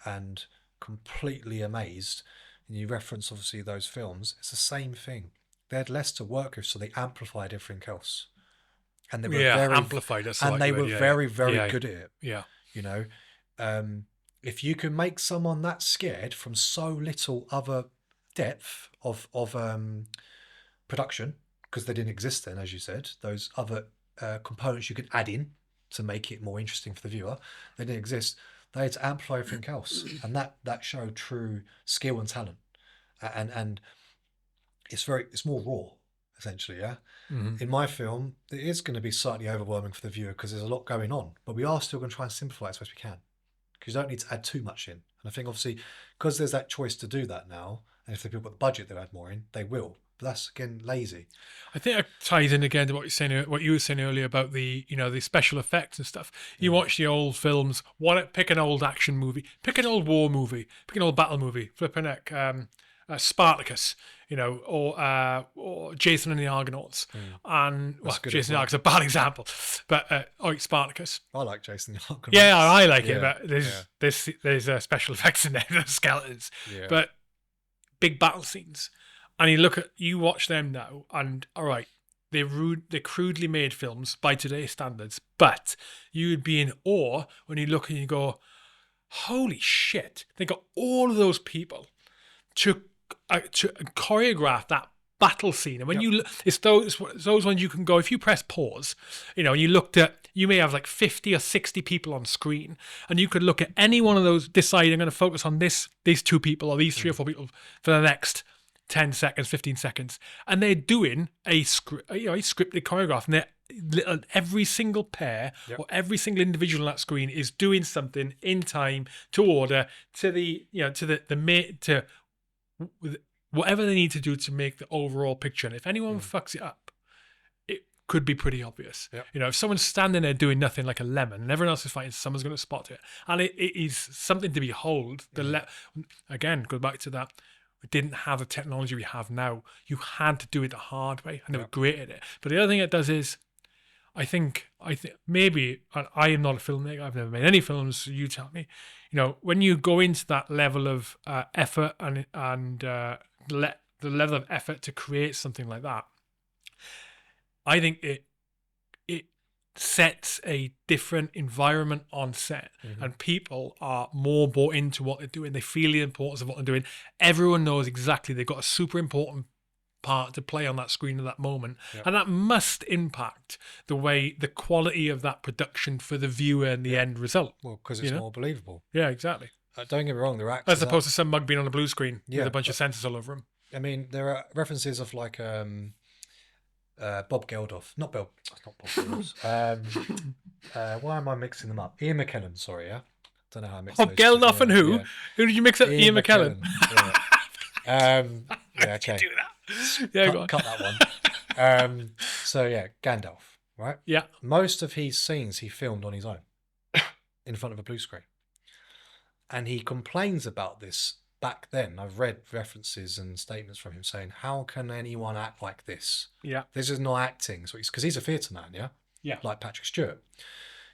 and completely amazed. And you reference obviously those films, it's the same thing. They had less to work with, so they amplified everything else. And they were very amplified. Very good at it. Yeah. If you can make someone that scared from so little other depth of production, because they didn't exist then, as you said, those other components you could add in to make it more interesting for the viewer, they didn't exist. They had to amplify everything else, and that showed true skill and talent. And it's more raw. Essentially, yeah. In my film, it is going to be slightly overwhelming for the viewer because there's a lot going on, but we are still going to try and simplify it as best we can, because you don't need to add too much in. And I think obviously because there's that choice to do that now, and if the people got the budget to add more in, they will. But that's again lazy. I think it ties in again to what you were saying earlier about the special effects and stuff. You watch the old films, pick an old action movie, pick an old war movie, pick an old battle movie, flipping heck, Spartacus, or Jason and the Argonauts, and Jason and the Argonauts is a bad example, but Spartacus. I like Jason the Argonauts. Yeah, I like it, but there's special effects in there, there's skeletons, but big battle scenes, and you watch them now, and all right, they're crudely made films by today's standards, but you would be in awe when you look and you go, holy shit, they got all of those people to choreograph that battle scene. And when it's those ones you can go, if you press pause, and you may have like 50 or 60 people on screen, and you could look at any one of those, decide I'm going to focus on these two people or these 3 or 4 people for the next 10 seconds, 15 seconds. And they're doing a scripted choreograph, and every single pair or every single individual on that screen is doing something in time to order to whatever they need to do to make the overall picture. And if anyone fucks it up, it could be pretty obvious. If someone's standing there doing nothing like a lemon and everyone else is fighting, someone's going to spot it. And it is something to behold. Again, go back to that. We didn't have the technology we have now. You had to do it the hard way, and they were great at it. But the other thing it does is, I think maybe, and I am not a filmmaker. I've never made any films. So you tell me. When you go into that level of effort and the level of effort to create something like that, I think it sets a different environment on set, and people are more bought into what they're doing. They feel the importance of what they're doing. Everyone knows exactly they've got a super important part to play on that screen at that moment, and that must impact the quality of that production for the viewer and the end result. Well, because it's more believable. Yeah, exactly. Don't get me wrong, there are actors as opposed to some mug being on a blue screen with a bunch of sensors all over him. I mean, there are references of like Bob Geldof, not Bob Geldof. Why am I mixing them up? Ian McKellen, sorry, yeah. Don't know how I mixed Bob Geldof and who? Yeah. Who did you mix up? Ian McKellen. Yeah, okay. Do that. Yeah, cut that one. So yeah, Gandalf, right? Yeah. Most of his scenes he filmed on his own, in front of a blue screen, and he complains about this. Back then, I've read references and statements from him saying, "How can anyone act like this? Yeah, this is not acting." So because he's a theatre man, yeah, like Patrick Stewart.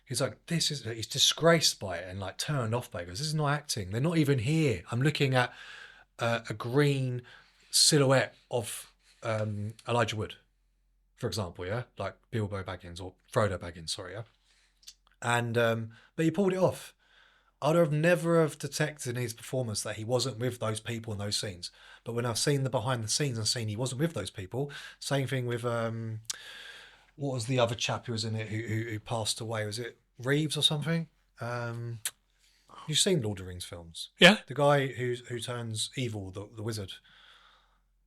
He's like, he's disgraced by it and like turned off by it. He goes, "This is not acting. They're not even here. I'm looking at a green silhouette of Elijah Wood, for example, yeah, like Bilbo Baggins or Frodo Baggins, sorry, yeah." And but he pulled it off. I'd have never have detected in his performance that he wasn't with those people in those scenes. But when I've seen the behind the scenes and seen he wasn't with those people, same thing with what was the other chap who was in it who passed away? Was it Reeves or something? You've seen Lord of the Rings films, yeah. The guy who turns evil, the wizard.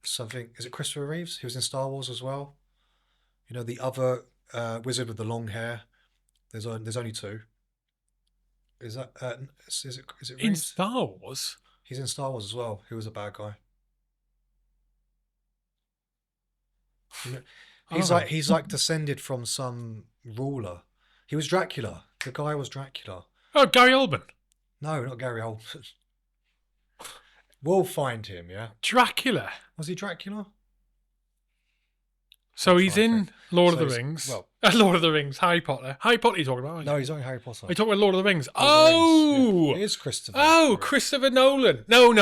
Something, is it Christopher Reeves? He was in Star Wars as well. The other wizard with the long hair. There's only two. Is that is it Reeves? In Star Wars? He's in Star Wars as well. Who was a bad guy? He's like descended from some ruler. He was Dracula. The guy was Dracula. Oh, Gary Oldman. No, not Gary Oldman. We'll find him, yeah. Dracula. Was he Dracula? So he's in Lord of the Rings. Well, Lord of the Rings, Harry Potter. Harry Potter you're talking about? No, he's only Harry Potter. Are you talking about Lord of the Rings? Yeah. It is Christopher. Oh, Christopher Nolan. No.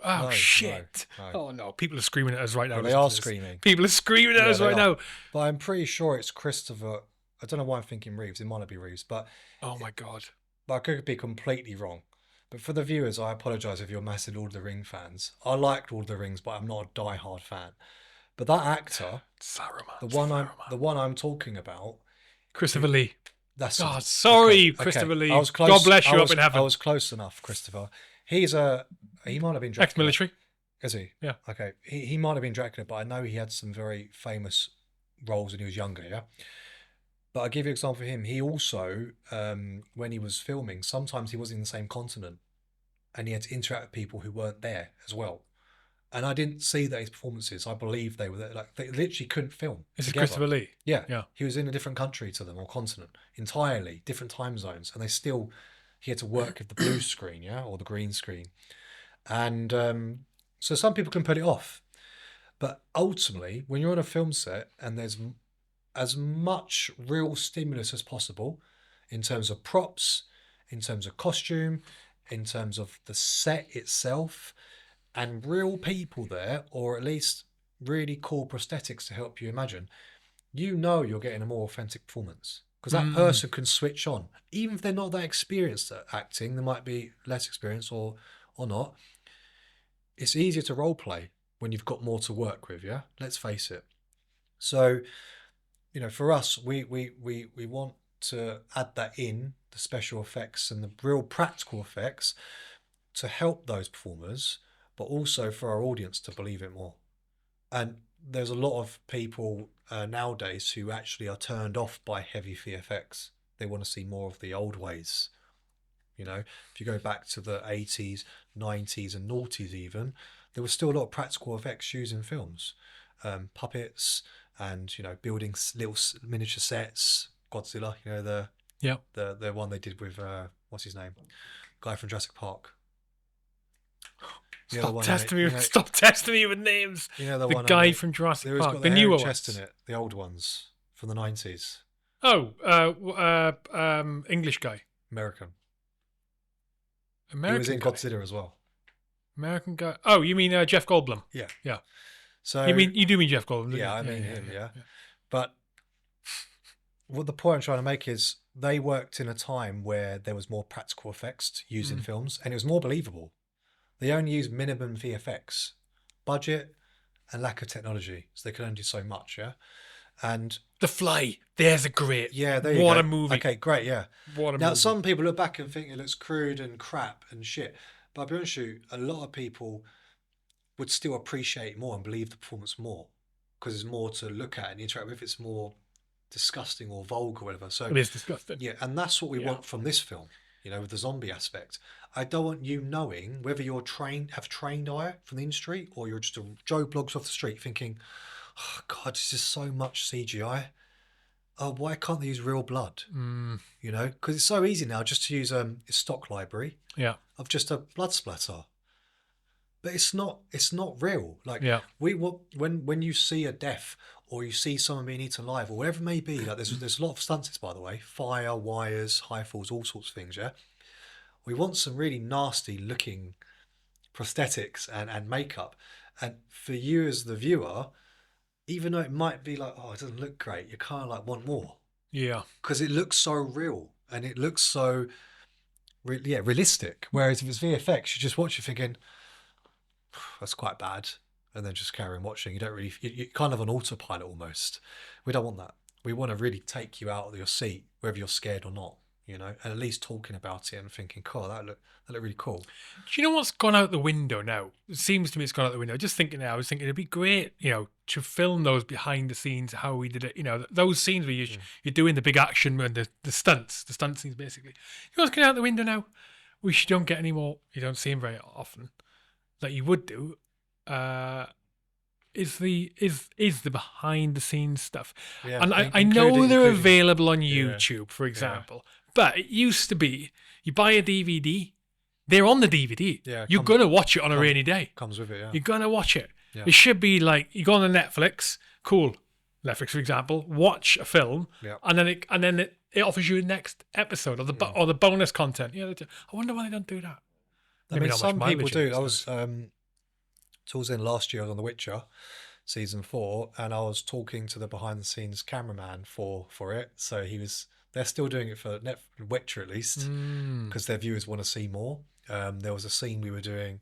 Oh, shit. No. Oh, no. People are screaming at us right now. Well, they are screaming. People are screaming at us right now. But I'm pretty sure it's Christopher. I don't know why I'm thinking Reeves. It might not be Reeves, but... Oh, my God. But I could be completely wrong. But for the viewers, I apologise if you're massive Lord of the Rings fans. I like Lord of the Rings, but I'm not a die-hard fan. But that actor, Saruman, the one I'm talking about, Christopher Lee. That's sorry, Christopher Lee. I was close. God bless you up in heaven. I was close enough, Christopher. He might have been Dracula. Ex-military. Is he? Yeah. Okay. He might have been Dracula, but I know he had some very famous roles when he was younger. Yeah. But I'll give you an example for him. He also, when he was filming, sometimes he was in the same continent, and he had to interact with people who weren't there as well. And I didn't see that his performances. I believe they were there. Like, they literally couldn't film. Is it Christopher Lee? Yeah. He was in a different country to them, or continent, entirely different time zones, and he had to work with the blue screen, yeah, or the green screen. And so some people can put it off, but ultimately, when you're on a film set and there's as much real stimulus as possible, in terms of props, in terms of costume, in terms of the set itself, and real people there, or at least really cool prosthetics to help you imagine, you're getting a more authentic performance. Because that person can switch on. Even if they're not that experienced at acting, they might be less experienced or not. It's easier to role play when you've got more to work with, yeah? Let's face it. So, for us, we want to add that in, the special effects and the real practical effects, to help those performers, but also for our audience to believe it more. And there's a lot of people nowadays who actually are turned off by heavy VFX. They want to see more of the old ways. If you go back to the 80s, 90s and noughties even, there was still a lot of practical effects used in films. Puppets and, building little miniature sets. Godzilla, the one they did with, what's his name? Guy from Jurassic Park. Stop testing me with names. The guy from Jurassic Park, the newer ones. In it, the old ones from the 90s. Oh, English guy. American. He was American in guy. Godzilla as well. American guy. Oh, you mean Jeff Goldblum? Yeah. Yeah. So You do mean Jeff Goldblum, don't yeah, you? I mean him. Yeah. But what the point I'm trying to make is they worked in a time where there was more practical effects used in films, and it was more believable. They only used minimum VFX, budget, and lack of technology, so they could only do so much. Yeah. And The Fly. There's a great. yeah, there you What go. a movie. Okay, great. Yeah. What a Now, movie. some people look back and think it looks crude and crap and shit. But I'll be honest with you, a lot of people would still appreciate more and believe the performance more because there's more to look at and interact with. It's more disgusting or vulgar or whatever. So It is disgusting. yeah, and that's what we want from this film, you know, with the zombie aspect. I don't want you knowing whether you're have trained eye from the industry or you're just a Joe Blogs off the street thinking, oh, God, this is so much CGI. Oh, why can't they use real blood? You know, because it's so easy now just to use a stock library of just a blood splatter. But it's not real. Like when you see a death or you see someone being eaten alive or whatever it may be, like there's a lot of stunts, by the way, fire, wires, high falls, all sorts of things. Yeah, we want some really nasty looking prosthetics and makeup, and for you as the viewer, even though it might be like, oh, it doesn't look great, you kind of like want more. Yeah, because it looks so real and it looks so realistic. Whereas if it's VFX, you just watch it thinking, that's quite bad, and then just carry on watching. You don't really, you're kind of on autopilot almost. We don't want that. We want to really take you out of your seat, whether you're scared or not, you know, and at least talking about it and thinking, cool, that look really cool. Do you know what's gone out the window now? It seems to me it's gone out the window. Just thinking now, I was thinking it'd be great, you know, to film those behind the scenes, how we did it. You know, those scenes where you're doing the big action and the stunt scenes, basically. You know what's going out the window now? You don't get any more. You don't see them very often. That you would do. Is the behind the scenes stuff. Yeah, and I know they're available on YouTube, for example. But it used to be you buy a DVD, they're on the DVD. Yeah, you're gonna watch it on a rainy day. Comes with it, yeah. You're gonna watch it. Yeah. It should be like you go on the Netflix, cool. Netflix, for example, watch a film, and then it offers you the next episode or the bonus content. Yeah, I wonder why they don't do that. I mean, some people do. I was towards the end last year, I was on The Witcher season 4, and I was talking to the behind the scenes cameraman for it. So they're still doing it for Witcher at least, because their viewers want to see more. There was a scene we were doing,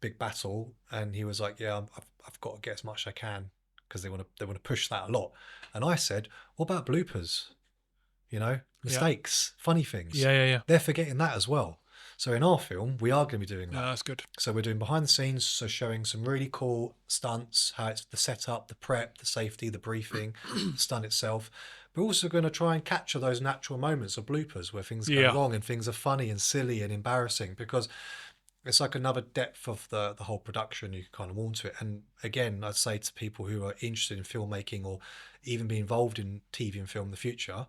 big battle, and he was like, "Yeah, I've got to get as much as I can," because they want to push that a lot. And I said, "What about bloopers? You know, mistakes, funny things. Yeah. They're forgetting that as well." So in our film, we are going to be doing that. That's good. So we're doing behind the scenes, so showing some really cool stunts, how it's the setup, the prep, the safety, the briefing, the stunt itself. We're also going to try and capture those natural moments of bloopers where things go wrong and things are funny and silly and embarrassing, because it's like another depth of the whole production. You kind of warm to it. And again, I'd say to people who are interested in filmmaking or even be involved in TV and film in the future,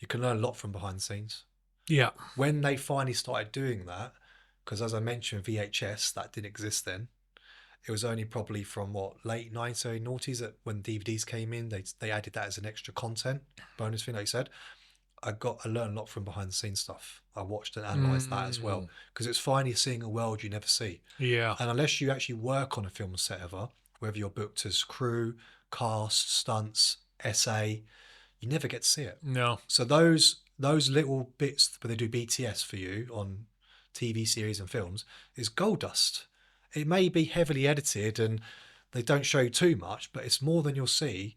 you can learn a lot from behind the scenes. Yeah. When they finally started doing that, because as I mentioned, VHS, that didn't exist then. It was only probably from late 90s, early noughties, that when DVDs came in, they added that as an extra content bonus thing, like you said. I learned a lot from behind the scenes stuff. I watched and analysed that as well, because it's finally seeing a world you never see. Yeah. And unless you actually work on a film set ever, whether you're booked as crew, cast, stunts, SA, you never get to see it. No. So those little bits where they do BTS for you on TV series and films is gold dust. It may be heavily edited and they don't show you too much, but it's more than you'll see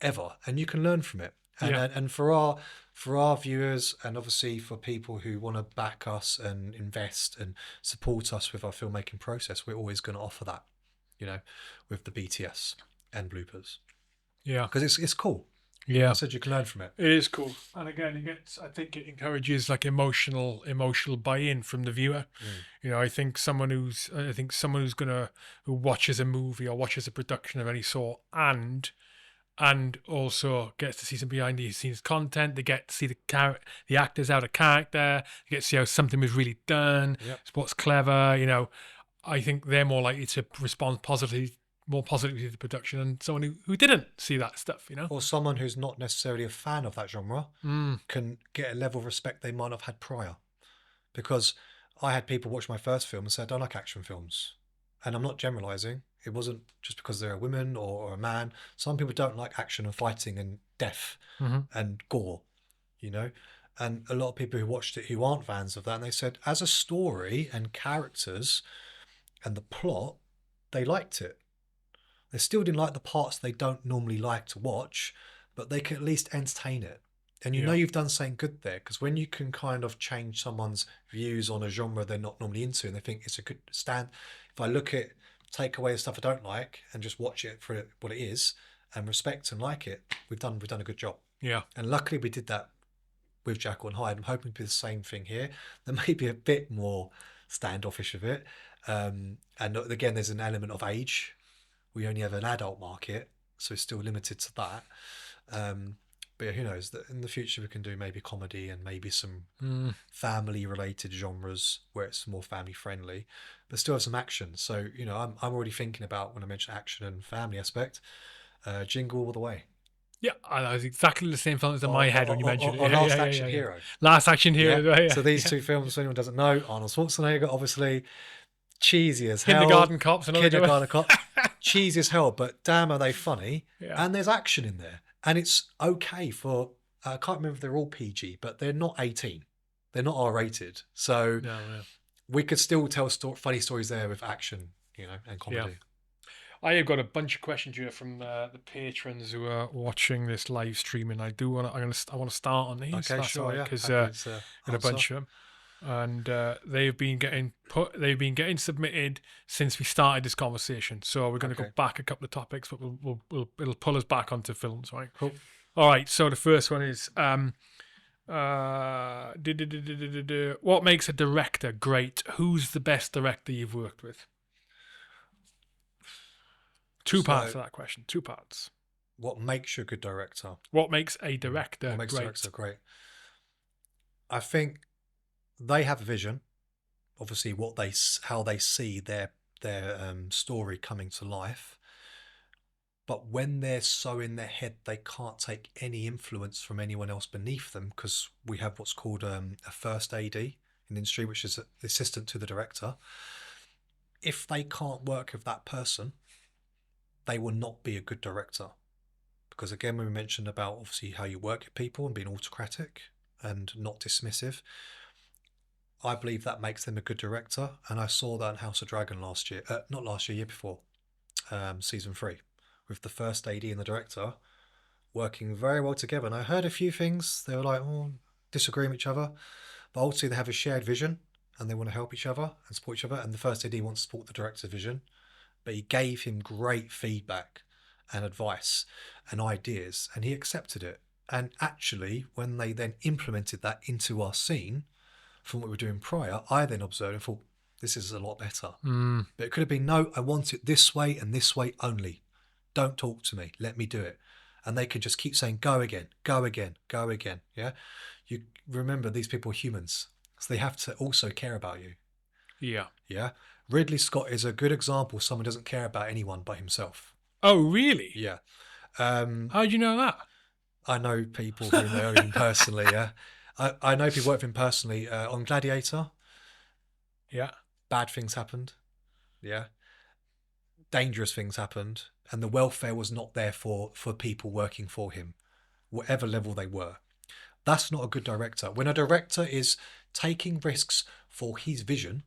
ever, and you can learn from it. And for our viewers, and obviously for people who want to back us and invest and support us with our filmmaking process, we're always going to offer that, you know, with the BTS and bloopers. Yeah, because it's cool. Yeah, I said you can learn from it. It is cool, and again, I think it encourages like emotional buy-in from the viewer. You know, I think someone who's who watches a movie or watches a production of any sort, and also gets to see some behind the scenes content. They get to see the actors out of character. They get to see how something was really done. What's clever. You know, I think they're more likely to respond positively more positively to the production than someone who didn't see that stuff, Or someone who's not necessarily a fan of that genre can get a level of respect they might have had prior. Because I had people watch my first film and say, I don't like action films. And I'm not generalizing. It wasn't just because they're a woman or a man. Some people don't like action and fighting and death and gore, you know? And a lot of people who watched it who aren't fans of that, and they said, as a story and characters and the plot, they liked it. They still didn't like the parts they don't normally like to watch, but they can at least entertain it. And you know you've done something good there, because when you can kind of change someone's views on a genre they're not normally into, and they think it's a good stand. If I take away the stuff I don't like, and just watch it for what it is, and respect and like it, we've done a good job. Yeah. And luckily we did that with Jekyll and Hyde. I'm hoping to do the same thing here. There may be a bit more standoffish of it. And again, there's an element of age. We only have an adult market, so it's still limited to that. But yeah, who knows? That in the future we can do maybe comedy and maybe some family-related genres where it's more family-friendly, but still have some action. So I'm already thinking about, when I mention action and family aspect, Jingle All the Way. Yeah, I was exactly the same films in my head when you mentioned it. Last Action Hero. Last Action Hero. Yeah. Yeah. So these two films, if anyone doesn't know, Arnold Schwarzenegger, obviously cheesy as hell. Kindergarten Cops. Kindergarten Cops. Cheesy as hell, but damn are they funny. Yeah. And there's action in there. And it's okay for, I can't remember if they're all PG, but they're not 18. They're not R-rated. So we could still tell funny stories there with action, and comedy. Yeah. I have got a bunch of questions here from the patrons who are watching this live streaming. I want to start on these. Okay, sure, because got a bunch of them, and they've been getting submitted since we started this conversation. So we're going to go back a couple of topics, but it'll pull us back onto films, right? Cool. All right. So the first one is what makes a director great? Who's the best director you've worked with? Two parts to that question. 2 parts. What makes you a good director? What makes a director What makes great? a director great? I think they have a vision. Obviously, how they see their story coming to life. But when they're so in their head, they can't take any influence from anyone else beneath them, because we have what's called a first AD in the industry, which is the assistant to the director. If they can't work with that person, they will not be a good director. Because again, when we mentioned about obviously how you work with people and being autocratic and not dismissive, I believe that makes them a good director. And I saw that in House of Dragon last year, not last year, year before, season 3, with the first AD and the director working very well together. And I heard a few things, they were like, disagreeing with each other, but ultimately they have a shared vision and they want to help each other and support each other. And the first AD wants to support the director's vision. But he gave him great feedback and advice and ideas, and he accepted it. And actually, when they then implemented that into our scene from what we were doing prior, I then observed and thought, this is a lot better. But it could have been, no, I want it this way and this way only. Don't talk to me. Let me do it. And they could just keep saying, go again, go again, go again. Yeah. You remember, these people are humans, so they have to also care about you. Yeah. Yeah. Ridley Scott is a good example of someone who doesn't care about anyone but himself. Oh, really? Yeah. How do you know that? I know people who know him personally, yeah. I know people work with him personally. On Gladiator, yeah, bad things happened. Yeah. Dangerous things happened. And the welfare was not there for people working for him, whatever level they were. That's not a good director. When a director is taking risks for his vision,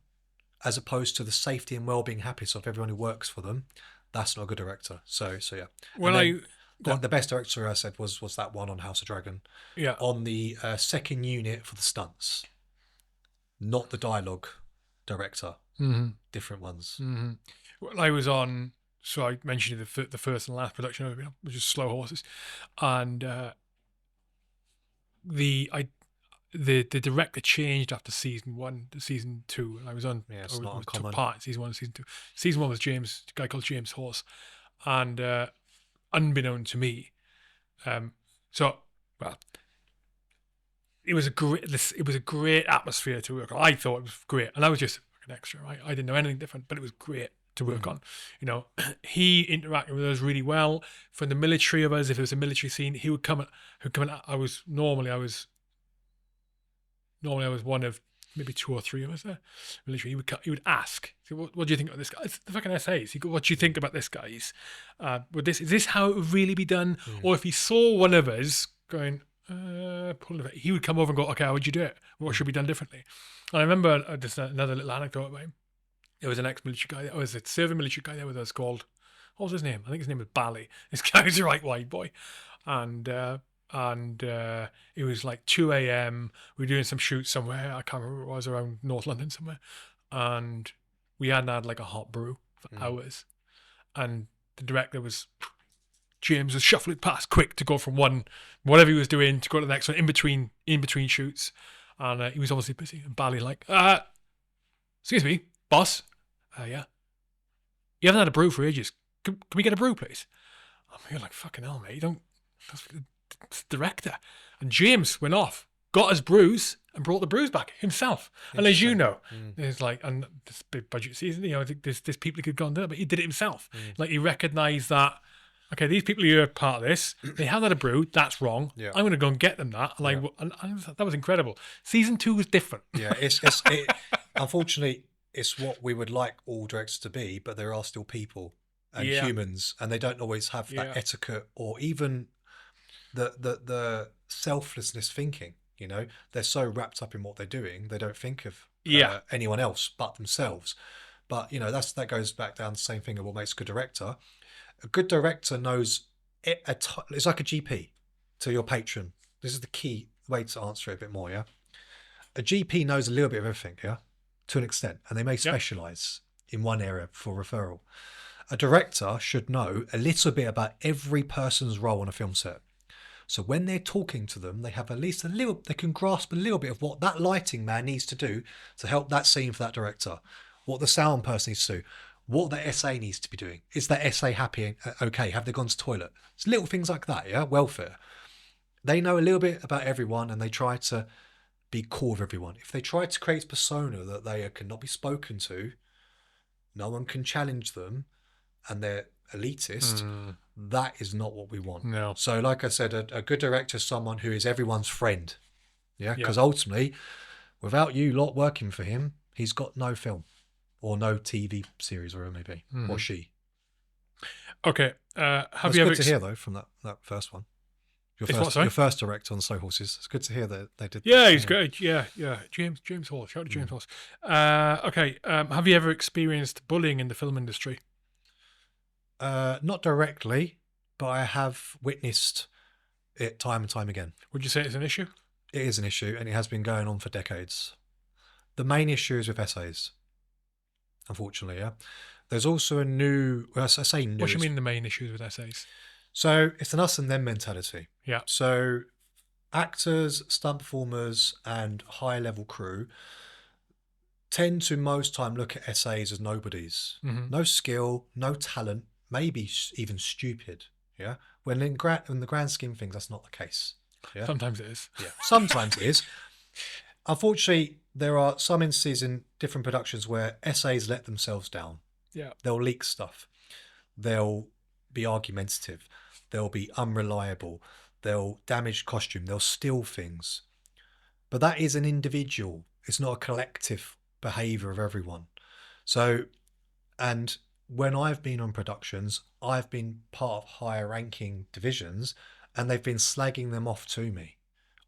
as opposed to the safety and well-being, happiness of everyone who works for them, that's not a good director. So yeah. The best director I said was that one on House of Dragon. Yeah. On the second unit for the stunts, not the dialogue director. Different ones. Well, I was on. So I mentioned the first and last production, which is Slow Horses, and the director changed after season 1 to season 2. I was on. Yeah, it's not uncommon. Took part in season 1 and season 2. Season 1 was a guy called James Horse, and unbeknown to me, it was a great atmosphere to work on. I thought it was great, and I was just an extra. Right? I didn't know anything different, but it was great. to work on. You know, he interacted with us really well. For the military of us, if it was a military scene, he would come. I was one of maybe 2 or 3 of us there. Military. He would ask, "What do you think about this guy?" It's the fucking essays. He go, "What do you think about this guy? Is this how it would really be done?" Or if he saw one of us going, he would come over and go, "Okay, how would you do it? What should be done differently?" And I remember just another little anecdote about him. There was an ex-military guy. There was a serving military guy there with us called, what was his name? I think his name was Bally. This guy was a right white boy, and it was like 2 a.m. We were doing some shoot somewhere. I can't remember. It was around North London somewhere, and we hadn't had like a hot brew for hours, and the director was. James was shuffling past quick to go from whatever he was doing to go to the next one in between shoots, and he was obviously busy. And Bally like, excuse me, boss, yeah, you haven't had a brew for ages. Can we get a brew, please? I'm like, fucking hell, mate, you don't. That's the director. And James went off, got his brews, and brought the brews back himself. And as you know, there's like, and this big budget season, you know, there's people who could go and do it, but he did it himself. Like he recognised that. Okay, these people who are part of this, they have had a brew. That's wrong. Yeah. I'm going to go and get them that. And that was incredible. Season 2 was different. Yeah, unfortunately, it's what we would like all directors to be, but there are still people and humans, and they don't always have that etiquette or even the selflessness thinking. You know, they're so wrapped up in what they're doing, they don't think of anyone else but themselves. But you know, that goes back down to the same thing of what makes a good director. A good director knows it's like a GP to your patron. This is the key way to answer it a bit more, yeah? A GP knows a little bit of everything, yeah? To an extent. And they may specialise in one area for referral. A director should know a little bit about every person's role on a film set. So when they're talking to them, they have at least they can grasp a little bit of what that lighting man needs to do to help that scene for that director, what the sound person needs to do, what the SA needs to be doing. Is that SA happy and okay? Have they gone to the toilet? It's little things like that, yeah? Welfare. They know a little bit about everyone and they try to be cool with everyone. If they try to create a persona that they cannot be spoken to, no one can challenge them, and they're elitist, that is not what we want. No. So like I said, a good director is someone who is everyone's friend. Yeah? Because ultimately, without you lot working for him, he's got no film. Or no TV series, or maybe, or she. Okay. Have you ever? It's good to hear though from that first one. Your first director on Slow Horses. It's good to hear that they did. Yeah, he's great. Yeah. James Horse. Shout out to James Horse. Okay. Have you ever experienced bullying in the film industry? Not directly, but I have witnessed it time and time again. Would you say it's an issue? It is an issue, and it has been going on for decades. The main issue is with essays. Unfortunately, yeah. There's also a new. Well, I say new. What do you mean the main issues with essays? So it's an us and them mentality. Yeah. So actors, stunt performers, and high-level crew tend to most time look at essays as nobodies. No skill, no talent, maybe even stupid. Yeah. When in the grand scheme of things, that's not the case. Yeah. Sometimes it is. Yeah. Sometimes it is. Unfortunately, there are some instances in different productions where essays let themselves down. Yeah. They'll leak stuff. They'll be argumentative. They'll be unreliable. They'll damage costume. They'll steal things. But that is an individual. It's not a collective behaviour of everyone. So, and when I've been on productions, I've been part of higher ranking divisions and they've been slagging them off to me.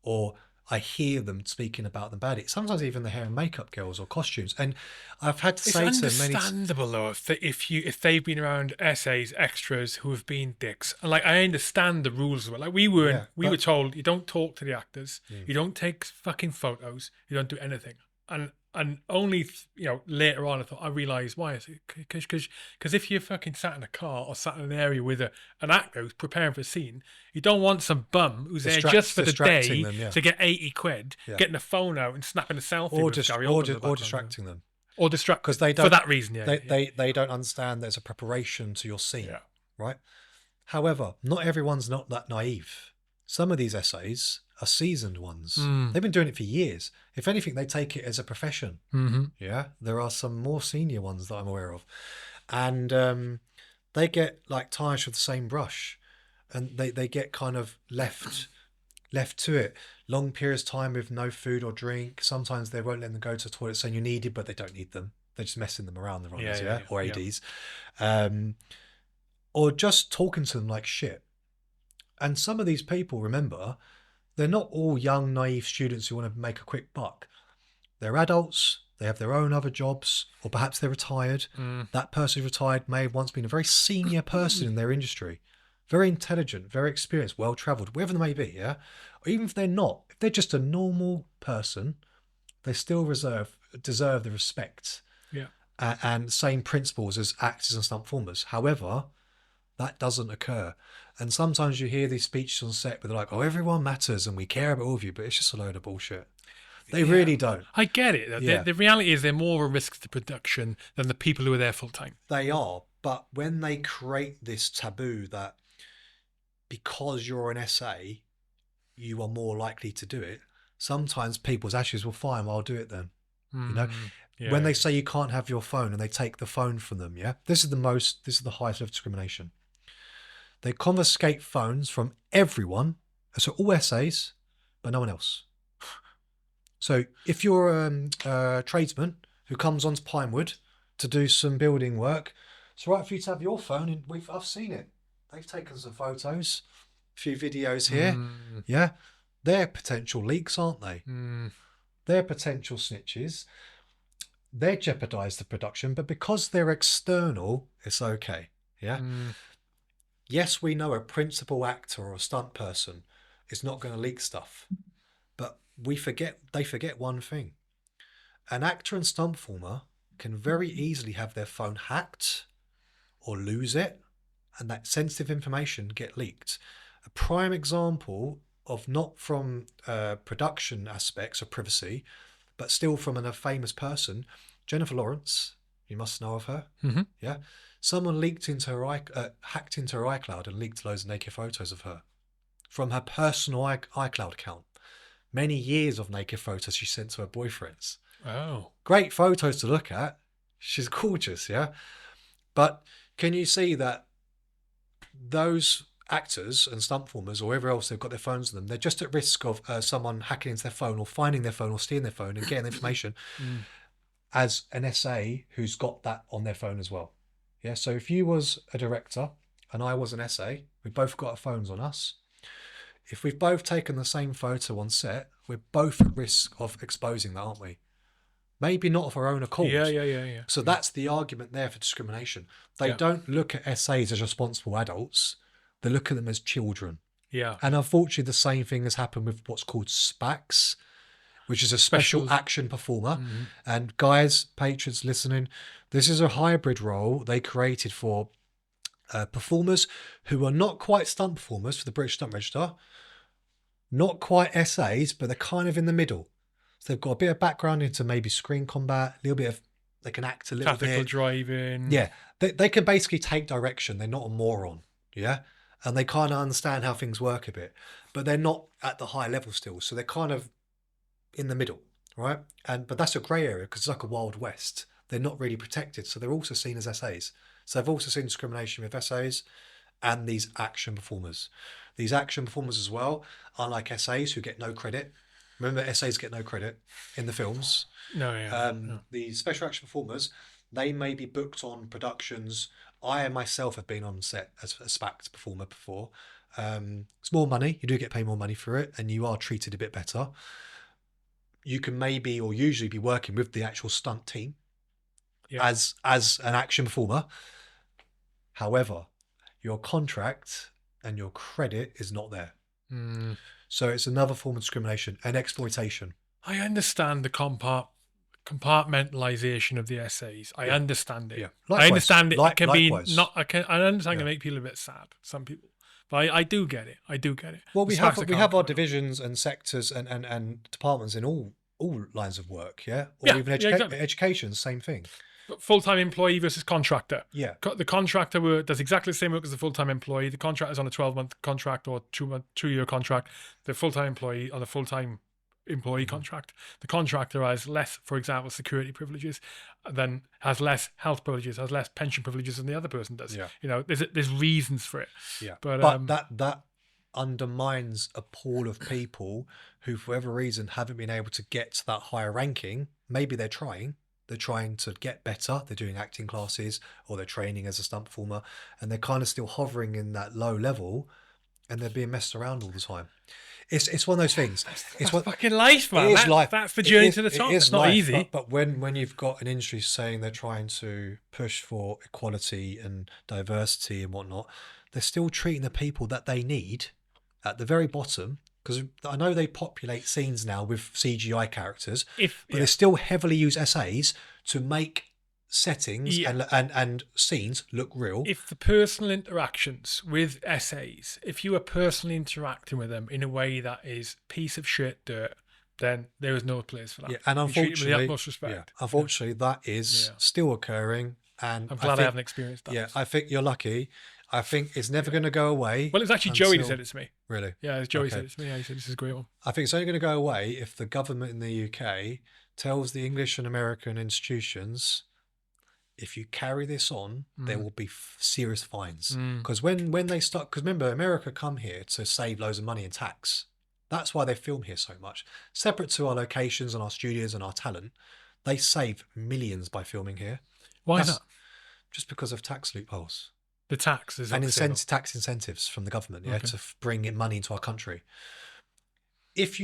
Or I hear them speaking about them badly. Sometimes even the hair and makeup girls or costumes. And I've had to say to them, it's understandable though if they've been around essays, extras who have been dicks. And like I understand the rules as well. Like we were told you don't talk to the actors, you don't take fucking photos, you don't do anything. And only later on I realised why. Because if you're fucking sat in a car or sat in an area with an actor who's preparing for a scene, you don't want some bum who's there just for the day to get 80 quid, getting a phone out and snapping a selfie or distracting them. Or distract because they don't, for that reason. They don't understand there's a preparation to your scene, right? However, not everyone's not that naive. Some of these essays are seasoned ones. They've been doing it for years. If anything, they take it as a profession. Yeah, there are some more senior ones that I'm aware of. and they get like tarnished with the same brush, and they get kind of left to it. Long periods of time with no food or drink. Sometimes they won't let them go to the toilet saying you're needed, but they don't need them. They're just messing them around, the runners, or ADs. Or just talking to them like shit. And some of these people, remember, they're not all young, naive students who want to make a quick buck. They're adults. They have their own other jobs, or perhaps they're retired. That person who's retired may have once been a very senior person in their industry. Very intelligent, very experienced, well-travelled, wherever they may be, yeah? Or even if they're not, if they're just a normal person, they still deserve the respect and same principles as actors and stunt performers. However, that doesn't occur. And sometimes you hear these speeches on set where they're like, oh, everyone matters and we care about all of you, but it's just a load of bullshit. They really don't. I get it. The reality is they're more of a risk to production than the people who are there full time. They are. But when they create this taboo that because you're an SA, you are more likely to do it, sometimes people's attitudes will fine, well, I'll do it then. You know, when they say you can't have your phone and they take the phone from them, this is the highest level of discrimination. They confiscate phones from everyone, so all SAs, but no one else. So if you're a tradesman who comes onto Pinewood to do some building work, it's right for you to have your phone, and I've seen it. They've taken some photos, a few videos here. Yeah, they're potential leaks, aren't they? They're potential snitches. They jeopardise the production, but because they're external, it's okay. Yeah. Yes, we know a principal actor or a stunt person is not going to leak stuff, but they forget one thing. An actor and stunt performer can very easily have their phone hacked or lose it, and that sensitive information get leaked. A prime example of not from production aspects of privacy, but still from a famous person, Jennifer Lawrence. You must know of her. Yeah, someone hacked into her iCloud and leaked loads of naked photos of her from her personal iCloud account. Many years of naked photos she sent to her boyfriends. Oh, great photos to look at. She's gorgeous, yeah. But can you see that those actors and stunt performers or whoever else they've got their phones on them, they're just at risk of someone hacking into their phone or finding their phone or stealing their phone and getting information as an SA who's got that on their phone as well. Yeah. So if you was a director and I was an SA, we both got our phones on us. If we've both taken the same photo on set, we're both at risk of exposing that, aren't we? Maybe not of our own accord. Yeah. So that's the argument there for discrimination. They don't look at SAs as responsible adults. They look at them as children. Yeah. And unfortunately, the same thing has happened with what's called SPACs, which is a special action performer. And guys, patrons listening, this is a hybrid role they created for performers who are not quite stunt performers for the British Stunt Register, not quite SAs, but they're kind of in the middle. So they've got a bit of background into maybe screen combat, a little bit of, they can act a little Tactical bit. driving. Yeah, they can basically take direction. They're not a moron, yeah? And they kind of understand how things work a bit, but they're not at the high level still. So they're kind of in the middle, right? But that's a grey area because it's like a Wild West. They're not really protected. So they're also seen as SAs. So I've also seen discrimination with SAs and these action performers. These action performers as well, unlike SAs who get no credit. Remember, SAs get no credit in the films. No. The special action performers, they may be booked on productions. I myself have been on set as a SPAC performer before. It's more money. You do get paid more money for it, and you are treated a bit better. You can maybe or usually be working with the actual stunt team as an action performer. However, your contract and your credit is not there. So it's another form of discrimination and exploitation. I understand the compartmentalization of the essays. I understand it. Yeah. I understand it. It can likewise. be not. I understand it can make people a bit sad. Some people, but I do get it. Well, we have our divisions and sectors and departments in all lines of work. Yeah. Or even exactly. education, same thing. But full-time employee versus contractor. Yeah. The contractor does exactly the same work as the full-time employee. The contractor is on a 12-month contract or 2-year contract. The full-time employee on a full-time employee contract. The contractor has less, for example, security privileges, then has less health privileges, has less pension privileges than the other person does. Yeah. You know, there's reasons for it. Yeah. But that undermines a pool of people who, for whatever reason, haven't been able to get to that higher ranking. Maybe they're trying to get better. They're doing acting classes or they're training as a stunt performer, and they're kind of still hovering in that low level, and they're being messed around all the time. It's one of those things. That's fucking life, man. It is life. That's the journey to the top. It's not life, easy. But when you've got an industry saying they're trying to push for equality and diversity and whatnot, they're still treating the people that they need at the very bottom. Because I know they populate scenes now with CGI characters, but they still heavily use SAs to make settings and scenes look real. If the personal interactions with SAs, if you are personally interacting with them in a way that is piece of shit dirt, then there is no place for that. Yeah, and unfortunately, with the utmost respect. That is still occurring. And I'm glad I haven't experienced that. Yeah, I think you're lucky. I think it's never going to go away. Well, it's actually Joey that said it to me. Really? Yeah, it's Joey said it to me. Yeah, he said this is a great one. I think it's only going to go away if the government in the UK tells the English and American institutions, if you carry this on, there will be serious fines. Because when they start, because remember, America come here to save loads of money in tax. That's why they film here so much. Separate to our locations and our studios and our talent, they save millions by filming here. Why not? Just because of tax loopholes. The tax is and tax incentives from the government, to bring in money into our country. If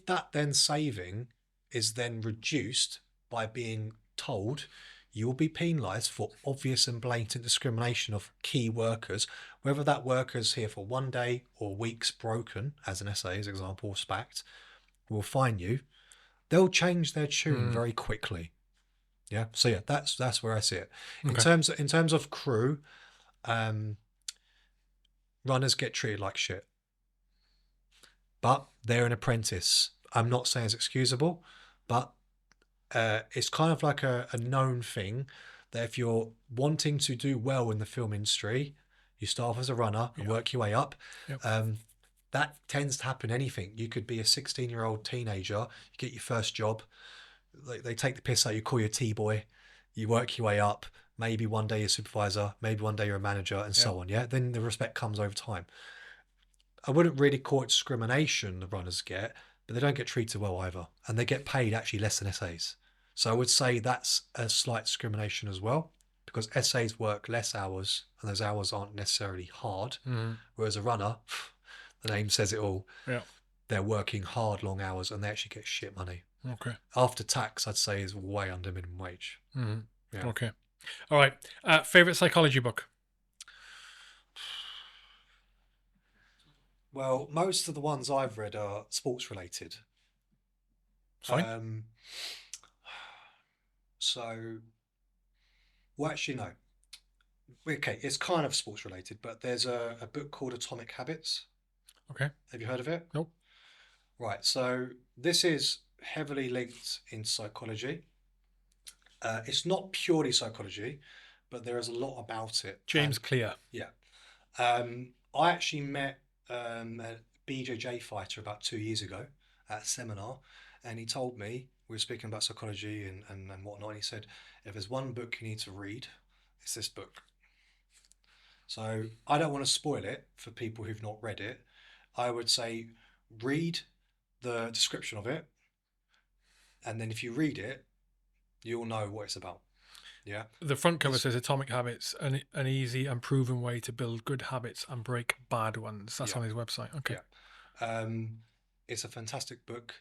that then saving is then reduced by being told you will be penalised for obvious and blatant discrimination of key workers, whether that worker's here for 1 day or weeks broken, as an SA, as an example, or SPACT, will fine you. They'll change their tune very quickly. Yeah. So yeah, that's where I see it. In terms of crew, runners get treated like shit, but they're an apprentice. I'm not saying it's excusable, but it's kind of like a known thing that if you're wanting to do well in the film industry, you start off as a runner and work your way up. That tends to happen. Anything. You could be a 16-year-old teenager, you get your first job, they take the piss out, you call you a T-boy, you work your way up, maybe one day you're a supervisor, maybe one day you're a manager, and so on. Then the respect comes over time. I wouldn't really call it discrimination the runners get, but they don't get treated well either, and they get paid actually less than SAs. So I would say that's a slight discrimination as well, because SAs work less hours, and those hours aren't necessarily hard, whereas a runner, the name says it all, they're working hard, long hours, and they actually get shit money. Okay. After tax, I'd say is way under minimum wage. Okay. All right. Favorite psychology book? Well, most of the ones I've read are sports related. Fine. Well, actually, no. Okay, it's kind of sports related, but there's a book called Atomic Habits. Okay. Have you heard of it? Nope. Right. So this is heavily linked in psychology. It's not purely psychology, but there is a lot about it. James Clear. Yeah. I actually met a BJJ fighter about 2 years ago at a seminar, and he told me, we were speaking about psychology and whatnot, and he said, if there's one book you need to read, it's this book. So I don't want to spoil it for people who've not read it. I would say read the description of it, and then if you read it, you'll know what it's about. Yeah. The front cover says Atomic Habits, an easy and proven way to build good habits and break bad ones. That's on his website. Okay. Yeah. It's a fantastic book.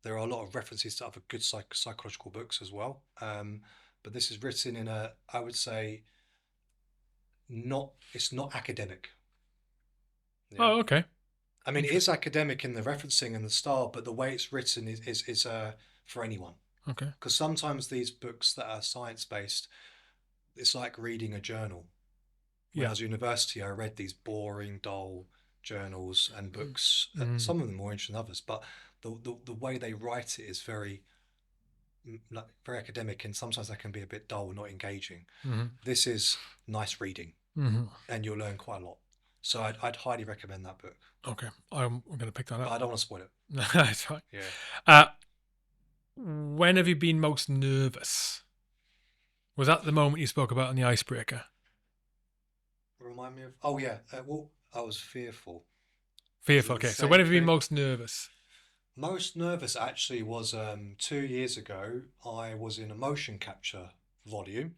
There are a lot of references to other good psychological books as well. But this is written in I would say, it's not academic. Yeah. Oh, okay. I mean, it is academic in the referencing and the style, but the way it's written is for anyone. Okay. Because sometimes these books that are science-based, it's like reading a journal. When I was at university, I read these boring, dull journals and books. Some of them more interesting than others, but the way they write it is very academic, and sometimes that can be a bit dull, not engaging. This is nice reading, and you'll learn quite a lot. So I'd highly recommend that book. Okay, I'm going to pick that But up. I don't want to spoil it. That's right. Yeah. When have you been most nervous? Was that the moment you spoke about in the icebreaker? Remind me of. Oh yeah. Well, I was fearful. Was Fearful. it the Okay, so same when have you been thing? most nervous? Most nervous actually was 2 years ago. I was in a motion capture volume,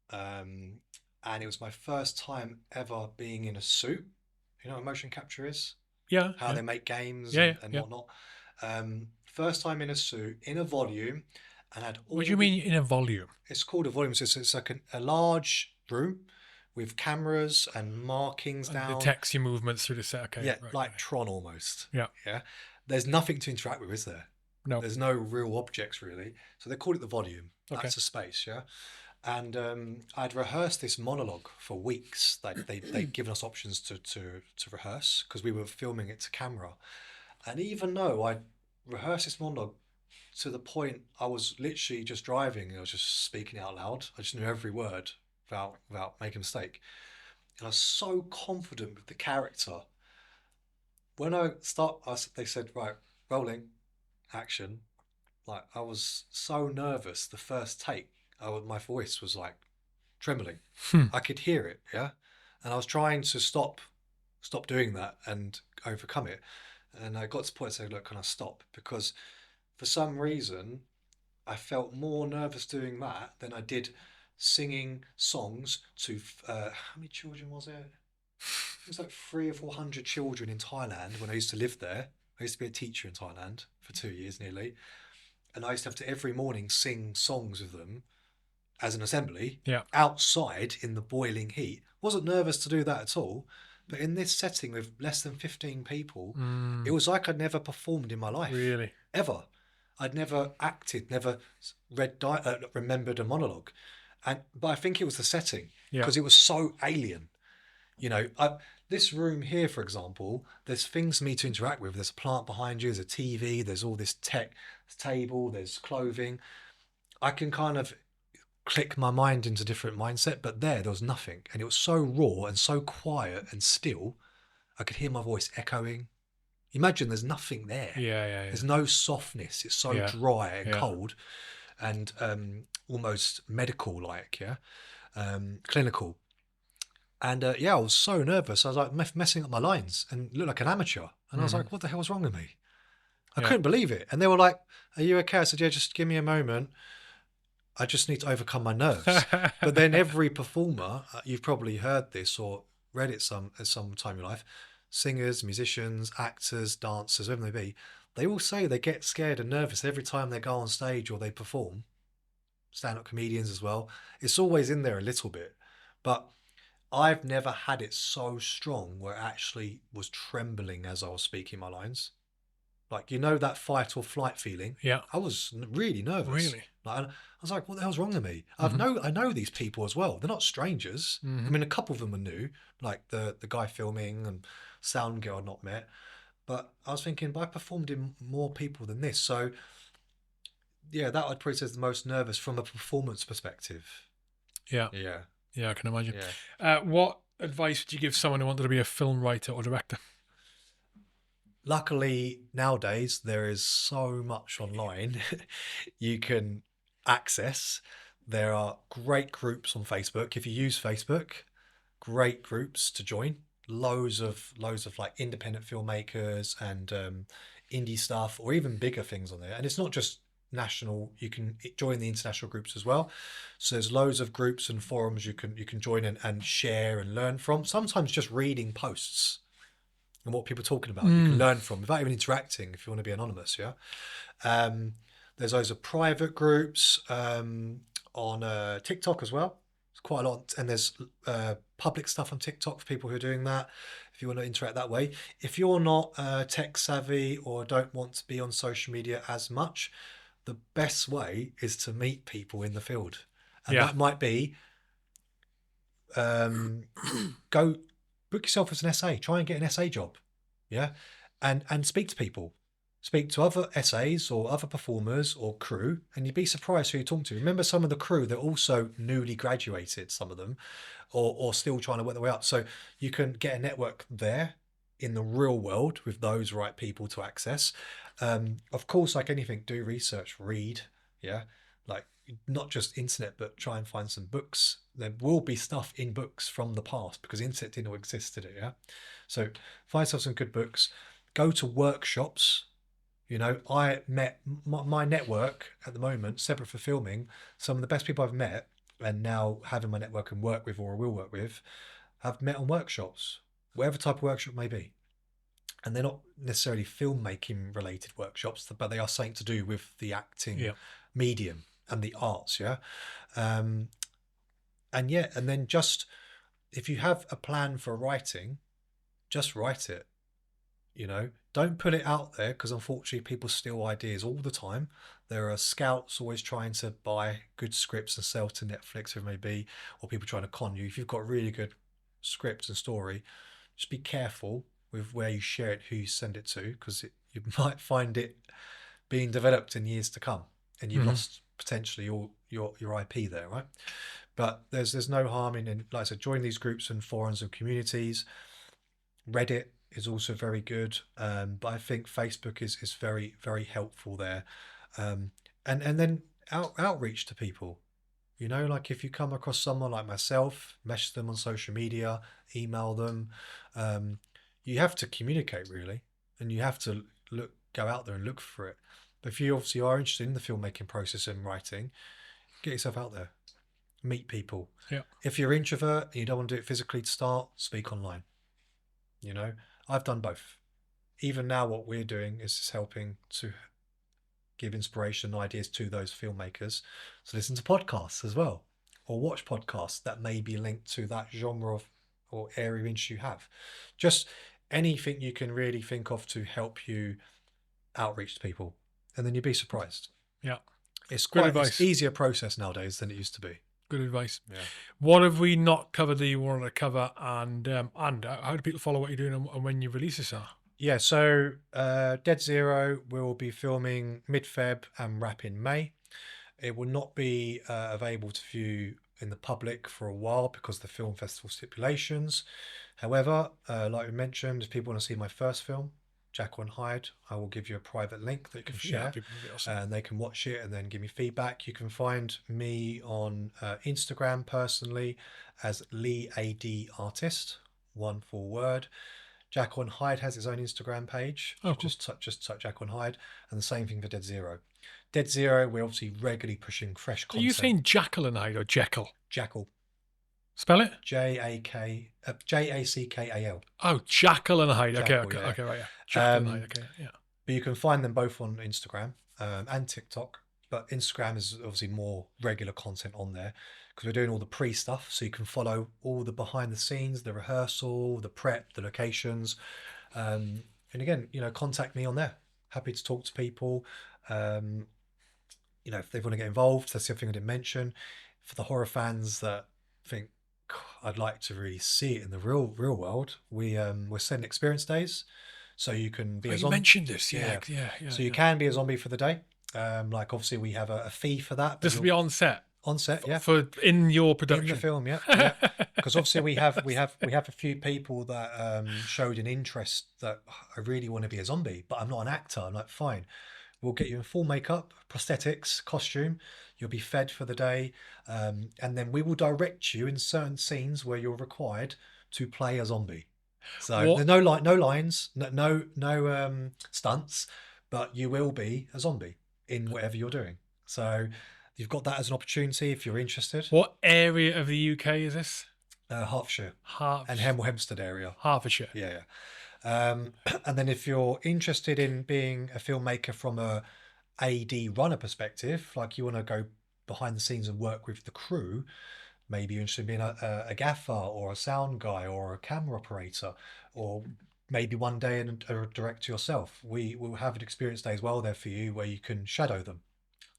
um, and it was my first time ever being in a suit. You know what motion capture is? Yeah, How yeah, they make games yeah, yeah, and yeah. whatnot. First time in a suit, in a volume, and had What do all you the. mean in a volume? It's called a volume. So it's like a large room with cameras and markings And down. detects your movements through the set. Okay, Yeah, right. like Tron almost. Yeah. Yeah. There's nothing to interact with, is there? No. There's no real objects really. So they call it the volume. Okay. That's a space, yeah. And I'd rehearsed this monologue for weeks. They'd given us options to rehearse because we were filming it to camera. And even though I'd rehearsed this monologue to the point I was literally just driving and I was just speaking out loud. I just knew every word without making a mistake. And I was so confident with the character. When they said, right, rolling, action. Like I was so nervous the first take. My voice was like trembling. Hmm. I could hear it, yeah. And I was trying to stop doing that and overcome it. And I got to the point saying, look, can I stop? Because for some reason I felt more nervous doing that than I did singing songs to how many children was it? It was like 300 or 400 children in Thailand when I used to live there. I used to be a teacher in Thailand for 2 years nearly, and I used to have to every morning sing songs with them as an assembly Yeah. outside in the boiling heat. Wasn't nervous to do that at all, but in this setting with less than 15 people, it was like I'd never performed in my life. Really? Ever. I'd never acted, never remembered a monologue. But I think it was the setting Yeah. because it was so alien. You know, this room here, for example, there's things for me to interact with. There's a plant behind you, there's a TV, there's all this tech table, there's clothing. I can kind of click my mind into different mindset, but there was nothing. And it was so raw and so quiet and still. I could hear my voice echoing. Imagine there's nothing there. Yeah, yeah, yeah. There's no softness. It's so Yeah. dry and Yeah. cold and almost medical like, yeah, clinical. And I was so nervous. I was like messing up my lines and looked like an amateur. And I was like, what the hell's wrong with me? I Yeah. couldn't believe it. And they were like, are you okay? I said, yeah, just give me a moment. I just need to overcome my nerves. But then every performer, you've probably heard this or read it at some time in your life, singers, musicians, actors, dancers, whatever they be, they all say they get scared and nervous every time they go on stage or they perform. Stand-up comedians as well. It's always in there a little bit. But I've never had it so strong where it actually was trembling as I was speaking my lines. Like, you know, that fight or flight feeling? Yeah. I was really nervous. Really? Like, I was like, what the hell's wrong with me? I know these people as well. They're not strangers. I mean, a couple of them are new, like the guy filming and sound girl I'd not met. But I was thinking, but I performed in more people than this. So, yeah, that I'd probably say is the most nervous from a performance perspective. Yeah. Yeah. Yeah, I can imagine. Yeah. What advice would you give someone who wanted to be a film writer or director? Luckily, nowadays, there is so much online you can access. There are great groups on Facebook. If you use Facebook, great groups to join. Loads of like independent filmmakers and indie stuff, or even bigger things on there. And it's not just national. You can join the international groups as well. So there's loads of groups and forums you can join and share and learn from. Sometimes just reading posts and what people are talking about, you can learn from without even interacting if you want to be anonymous. Yeah. There's loads of private groups on TikTok as well. It's quite a lot, and there's public stuff on TikTok for people who are doing that. If you want to interact that way, if you're not tech savvy or don't want to be on social media as much, the best way is to meet people in the field, and that might be go book yourself as an SA. Try and get an SA job, yeah, and speak to people. Speak to other SAs or other performers or crew, and you'd be surprised who you talk to. Remember, some of the crew, they're also newly graduated, some of them, or still trying to work their way up. So you can get a network there in the real world with those right people to access. Of course, like anything, do research, read, yeah, like not just internet, but try and find some books. There will be stuff in books from the past because internet didn't exist, did it? Yeah. So find yourself some good books. Go to workshops. You know, I met my network at the moment, separate for filming. Some of the best people I've met, and now having my network and work with or will work with, have met on workshops, whatever type of workshop may be. And they're not necessarily filmmaking related workshops, but they are something to do with the acting medium and the arts. Yeah. And then just, if you have a plan for writing, just write it. You know, don't put it out there, because unfortunately people steal ideas all the time. There are scouts always trying to buy good scripts and sell to Netflix, whoever it may be, or people trying to con you. If you've got really good scripts and story, just be careful with where you share it, who you send it to, because you might find it being developed in years to come, and you've lost potentially all your IP there, right? But there's no harm in, like I said, join these groups and forums and communities. Reddit is also very good, but I think Facebook is very, very helpful there. And then outreach to people. You know, like if you come across someone like myself, message them on social media, email them. You have to communicate, really, and you have to go out there and look for it. But if you obviously are interested in the filmmaking process and writing, get yourself out there, meet people. Yeah. If you're an introvert and you don't want to do it physically to start, speak online. You know, I've done both. Even now, what we're doing is just helping to give inspiration and ideas to those filmmakers to listen to podcasts as well, or watch podcasts that may be linked to that genre of or area of interest you have. Just anything you can really think of to help you outreach to people, and then you'd be surprised. Yeah, it's quite an easier process nowadays than it used to be. Good advice. Yeah. What have we not covered that you wanted to cover, and how do people follow what you're doing and when your releases are? Yeah, so Dead Zero will be filming mid-Feb and wrap in May. It will not be available to view in the public for a while because of the film festival stipulations. However, like we mentioned, if people want to see my first film, Jekyll and Hyde, I will give you a private link that you can share, and they can watch it and then give me feedback. You can find me on Instagram personally as Lee AD Artist, one full word. Jekyll and Hyde has its own Instagram page. Oh, cool. Just touch Jekyll and Hyde, and the same thing for Dead Zero. Dead Zero, we're obviously regularly pushing fresh content. Are you saying Jekyll and Hyde or Jekyll? Jekyll. Spell it? Jackal. Oh, Jekyll and Hyde. Jekyll, okay, yeah. Okay, right, yeah. Jekyll and Hyde. Okay, yeah. But you can find them both on Instagram and TikTok. But Instagram is obviously more regular content on there because we're doing all the pre-stuff, so you can follow all the behind the scenes, the rehearsal, the prep, the locations. And again, you know, contact me on there. Happy to talk to people. You know, if they want to get involved, that's the other thing I didn't mention. For the horror fans that think, I'd like to really see it in the real world, we're sending experience days, so you can be a zombie. You mentioned this, yeah. So you can be a zombie for the day. Like obviously we have a fee for that. This will be on set. On set, yeah. For in your production, in the film, yeah. Because obviously we have a few people that showed an interest that I really want to be a zombie, but I'm not an actor. I'm like, fine, we'll get you in full makeup, prosthetics, costume. You'll be fed for the day, and then we will direct you in certain scenes where you're required to play a zombie. So there's no lines, no stunts, but you will be a zombie in whatever you're doing. So you've got that as an opportunity if you're interested. What area of the UK is this? Hertfordshire. And Hemel Hempstead area. Hertfordshire. Yeah. And then if you're interested in being a filmmaker from a AD runner perspective, like you want to go behind the scenes and work with the crew, maybe you're interested in being a gaffer or a sound guy or a camera operator, or maybe one day a director yourself. We will have an experience day as well there for you where you can shadow them.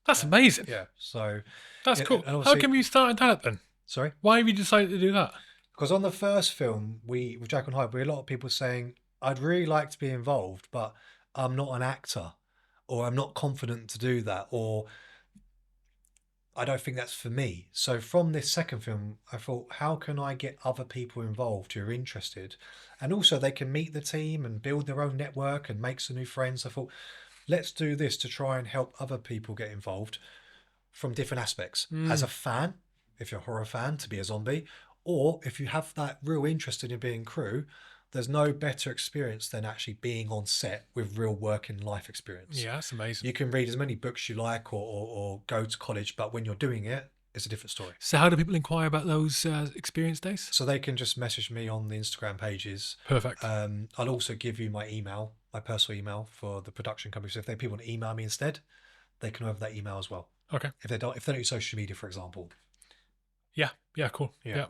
That's amazing. Yeah, so that's cool. How come you started that then? Sorry? Why have you decided to do that? Because on the first film, with Jekyll and Hyde, we had a lot of people saying, I'd really like to be involved, but I'm not an actor, or I'm not confident to do that, or I don't think that's for me. So from this second film, I thought, how can I get other people involved who are interested? And also they can meet the team and build their own network and make some new friends. I thought, let's do this to try and help other people get involved from different aspects. As a fan, if you're a horror fan, to be a zombie, or if you have that real interest in being crew, there's no better experience than actually being on set with real working life experience. Yeah, that's amazing. You can read as many books you like or go to college, but when you're doing it, it's a different story. So how do people inquire about those experience days? So they can just message me on the Instagram pages. Perfect. I'll also give you my email, my personal email for the production company. So if people want to email me instead, they can have that email as well. Okay. If they don't use social media, for example. Yeah. Cool. Yeah.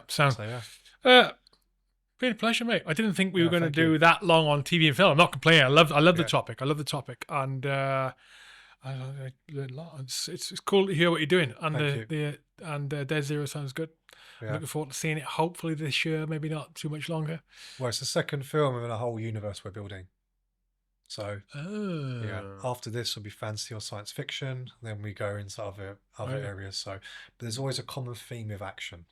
Sounds. So yeah. Been a pleasure, mate. I didn't think we were going to do that long on TV and film. I'm not complaining. I love the topic. And I learned a lot. It's cool to hear what you're doing. And Dead Zero sounds good. Yeah. I'm looking forward to seeing it. Hopefully this year, maybe not too much longer. Well, it's the second film in a whole universe we're building. So yeah, after this will be fantasy or science fiction. Then we go into other areas. So, but there's always a common theme with action.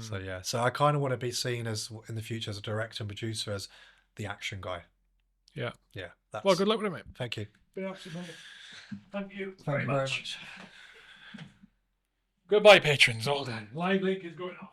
So yeah, so I kind of want to be seen as in the future as a director and producer as the action guy. Yeah. Well, good luck with it, mate. Thank you. Thank you very much. Goodbye, patrons. All done. Live link is going off.